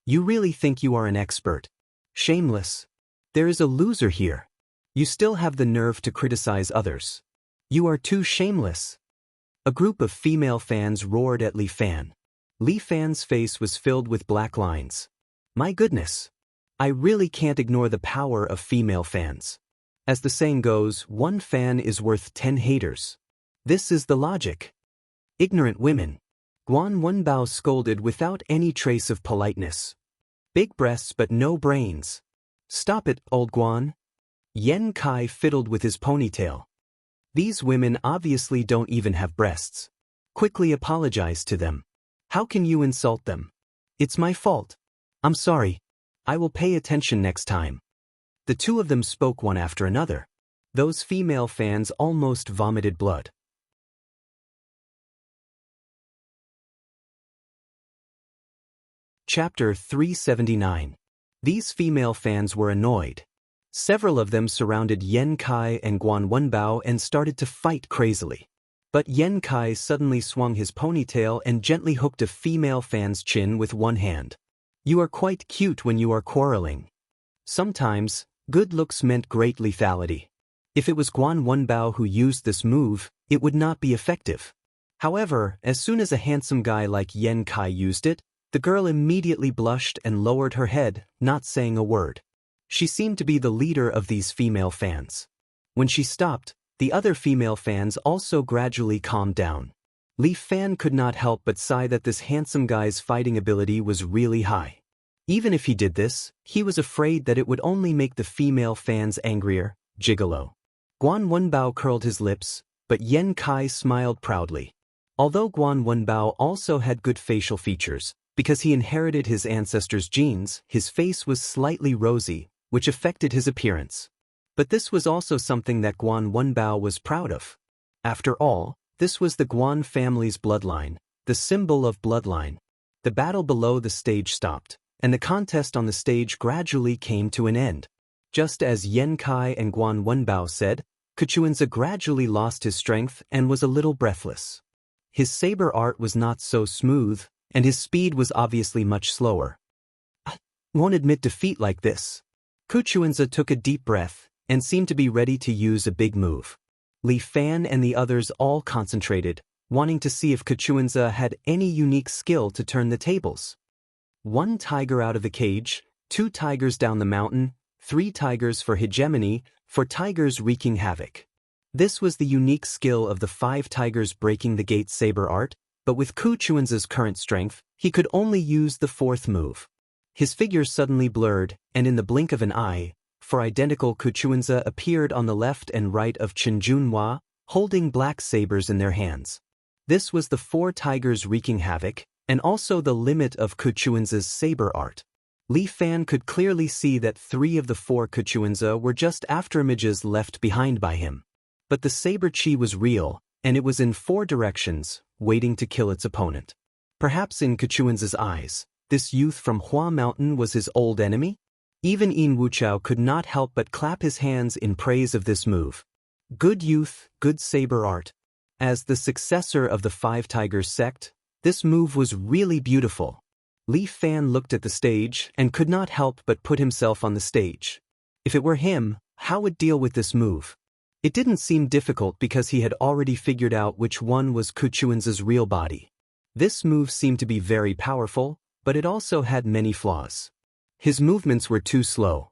You really think you are an expert? Shameless. There is a loser here. You still have the nerve to criticize others. You are too shameless. A group of female fans roared at Li Fan. Li Fan's face was filled with black lines. My goodness. I really can't ignore the power of female fans. As the saying goes, one fan is worth 10 haters. This is the logic. Ignorant women. Guan Wenbao scolded without any trace of politeness. Big breasts but no brains. Stop it, old Guan. Yen Kai fiddled with his ponytail. These women obviously don't even have breasts. Quickly apologize to them. How can you insult them? It's my fault. I'm sorry. I will pay attention next time. The two of them spoke one after another. Those female fans almost vomited blood. Chapter 379. These female fans were annoyed. Several of them surrounded Yen Kai and Guan Wenbao and started to fight crazily. But Yen Kai suddenly swung his ponytail and gently hooked a female fan's chin with one hand. You are quite cute when you are quarreling. Sometimes, good looks meant great lethality. If it was Guan Wenbao who used this move, it would not be effective. However, as soon as a handsome guy like Yen Kai used it, the girl immediately blushed and lowered her head, not saying a word. She seemed to be the leader of these female fans. When she stopped, the other female fans also gradually calmed down. Li Fan could not help but sigh that this handsome guy's fighting ability was really high. Even if he did this, he was afraid that it would only make the female fans angrier. Gigolo. Guan Wenbao curled his lips, but Yen Kai smiled proudly. Although Guan Wenbao also had good facial features, because he inherited his ancestors' genes, his face was slightly rosy, which affected his appearance. But this was also something that Guan Wenbao was proud of. After all, this was the Guan family's bloodline, the symbol of bloodline. The battle below the stage stopped, and the contest on the stage gradually came to an end. Just as Yen Kai and Guan Wenbao said, Kuchuinza gradually lost his strength and was a little breathless. His saber art was not so smooth, and his speed was obviously much slower. I won't admit defeat like this. Kuchuinza took a deep breath and seemed to be ready to use a big move. Li Fan and the others all concentrated, wanting to see if Kuchuinza had any unique skill to turn the tables. 1 tiger out of the cage, 2 tigers down the mountain, 3 tigers for hegemony, 4 tigers wreaking havoc. This was the unique skill of the 5 tigers breaking the gate saber art, but with Kuchuinza's current strength, he could only use the 4th move. His figure suddenly blurred, and in the blink of an eye, 4 identical Kuchuinza appeared on the left and right of Chen Junhua, holding black sabers in their hands. This was the 4 tigers wreaking havoc, and also the limit of Kuchuinza's saber art. Li Fan could clearly see that 3 of the 4 Kuchuinza were just afterimages left behind by him. But the saber chi was real, and it was in 4 directions, waiting to kill its opponent. Perhaps in Kuchuinza's eyes, this youth from Hua Mountain was his old enemy? Even Yin Wuchao could not help but clap his hands in praise of this move. Good youth, good saber art. As the successor of the 5 Tigers sect, this move was really beautiful. Li Fan looked at the stage and could not help but put himself on the stage. If it were him, how would deal with this move? It didn't seem difficult because he had already figured out which one was Kuchuinza's real body. This move seemed to be very powerful, but it also had many flaws. His movements were too slow.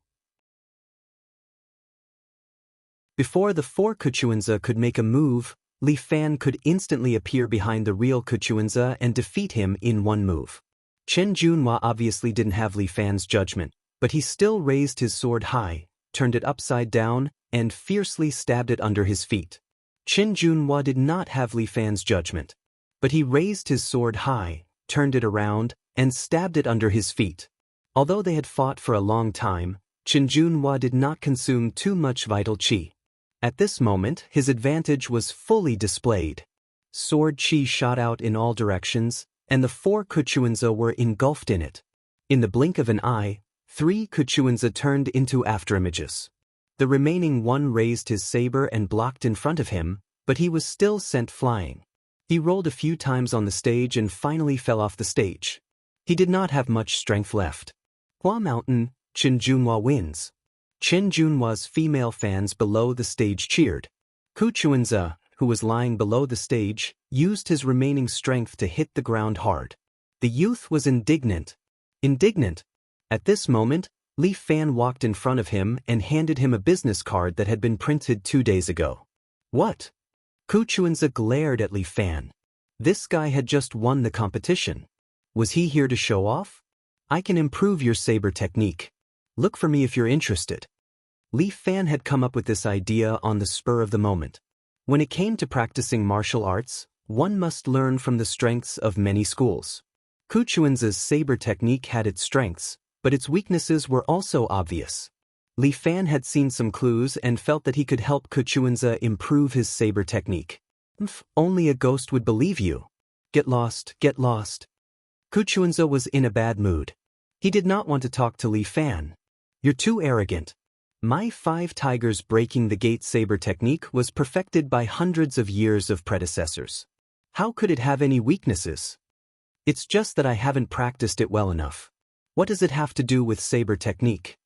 Before the 4 Kuchuinza could make a move, Li Fan could instantly appear behind the real Kuchuinza and defeat him in 1 move. Chen Junhua obviously didn't have Li Fan's judgment, but he still raised his sword high, turned it upside down, and fiercely stabbed it under his feet. Chen Junhua did not have Li Fan's judgment, but he raised his sword high, turned it around, and stabbed it under his feet. Although they had fought for a long time, Chen Junhua did not consume too much vital qi. At this moment, his advantage was fully displayed. Sword qi shot out in all directions, and the 4 Kuchuinza were engulfed in it. In the blink of an eye, 3 Kuchuinza turned into afterimages. The remaining 1 raised his saber and blocked in front of him, but he was still sent flying. He rolled a few times on the stage and finally fell off the stage. He did not have much strength left. Hua Mountain, Qin Junhua wins. Qin Junhua's female fans below the stage cheered. Ku Chuanza, who was lying below the stage, used his remaining strength to hit the ground hard. The youth was indignant. At this moment, Li Fan walked in front of him and handed him a business card that had been printed 2 days ago. What? Ku Chuanza glared at Li Fan. This guy had just won the competition. Was he here to show off? I can improve your saber technique. Look for me if you're interested. Li Fan had come up with this idea on the spur of the moment. When it came to practicing martial arts, one must learn from the strengths of many schools. Ku Chuanza's saber technique had its strengths, but its weaknesses were also obvious. Li Fan had seen some clues and felt that he could help Ku Chuanza improve his saber technique. Only a ghost would believe you. Get lost, get lost. Ku Chuanza was in a bad mood. He did not want to talk to Li Fan. You're too arrogant. My 5 tigers breaking the gate saber technique was perfected by hundreds of years of predecessors. How could it have any weaknesses? It's just that I haven't practiced it well enough. What does it have to do with saber technique?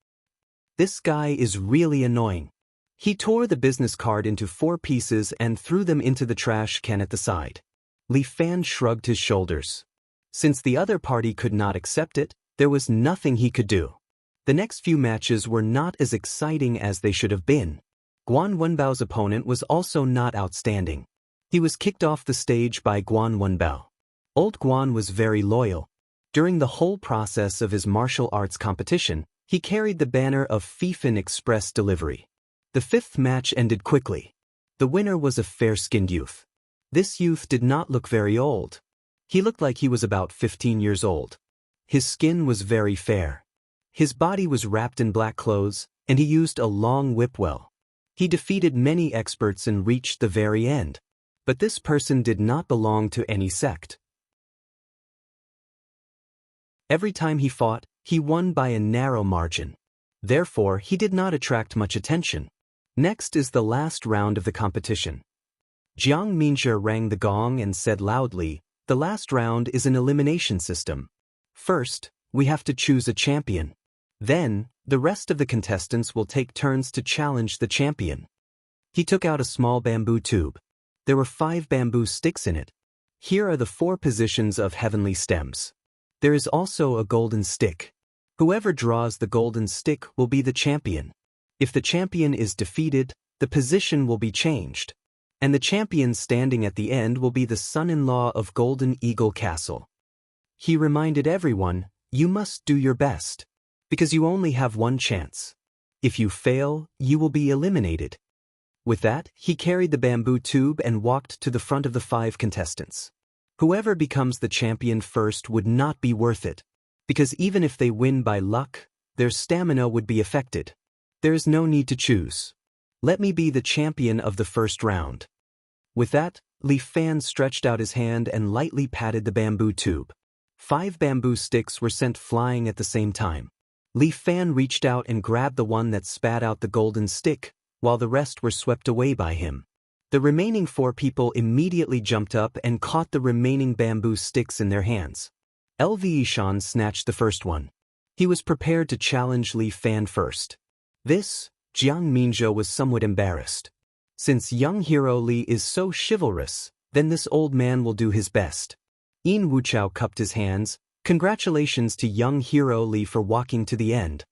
This guy is really annoying. He tore the business card into 4 pieces and threw them into the trash can at the side. Li Fan shrugged his shoulders. Since the other party could not accept it, there was nothing he could do. The next few matches were not as exciting as they should have been. Guan Wenbao's opponent was also not outstanding. He was kicked off the stage by Guan Wenbao. Old Guan was very loyal. During the whole process of his martial arts competition, he carried the banner of Fifan Express Delivery. The 5th match ended quickly. The winner was a fair-skinned youth. This youth did not look very old. He looked like he was about 15 years old. His skin was very fair. His body was wrapped in black clothes, and he used a long whip well. He defeated many experts and reached the very end. But this person did not belong to any sect. Every time he fought, he won by a narrow margin. Therefore, he did not attract much attention. Next is the last round of the competition. Jiang Minjie rang the gong and said loudly, "The last round is an elimination system. First, we have to choose a champion. Then, the rest of the contestants will take turns to challenge the champion." He took out a small bamboo tube. There were 5 bamboo sticks in it. Here are the 4 positions of heavenly stems. There is also a golden stick. Whoever draws the golden stick will be the champion. If the champion is defeated, the position will be changed. And the champion standing at the end will be the son-in-law of Golden Eagle Castle. He reminded everyone, you must do your best. Because you only have one chance. If you fail, you will be eliminated. With that, he carried the bamboo tube and walked to the front of the 5 contestants. Whoever becomes the champion first would not be worth it. Because even if they win by luck, their stamina would be affected. There is no need to choose. Let me be the champion of the first round. With that, Li Fan stretched out his hand and lightly patted the bamboo tube. 5 bamboo sticks were sent flying at the same time. Li Fan reached out and grabbed the one that spat out the golden stick, while the rest were swept away by him. The remaining 4 people immediately jumped up and caught the remaining bamboo sticks in their hands. LV Ishan snatched the first one. He was prepared to challenge Li Fan first. This, Jiang Minjie was somewhat embarrassed. Since young hero Li is so chivalrous, then this old man will do his best. Yin Wuchao cupped his hands. Congratulations to young hero Li for walking to the end.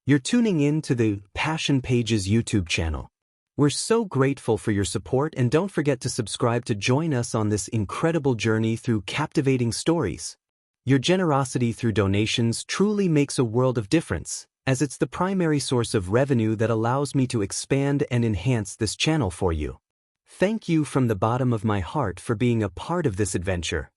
You're tuning in to the Passion Pages YouTube channel. We're so grateful for your support, and don't forget to subscribe to join us on this incredible journey through captivating stories. Your generosity through donations truly makes a world of difference, as it's the primary source of revenue that allows me to expand and enhance this channel for you. Thank you from the bottom of my heart for being a part of this adventure.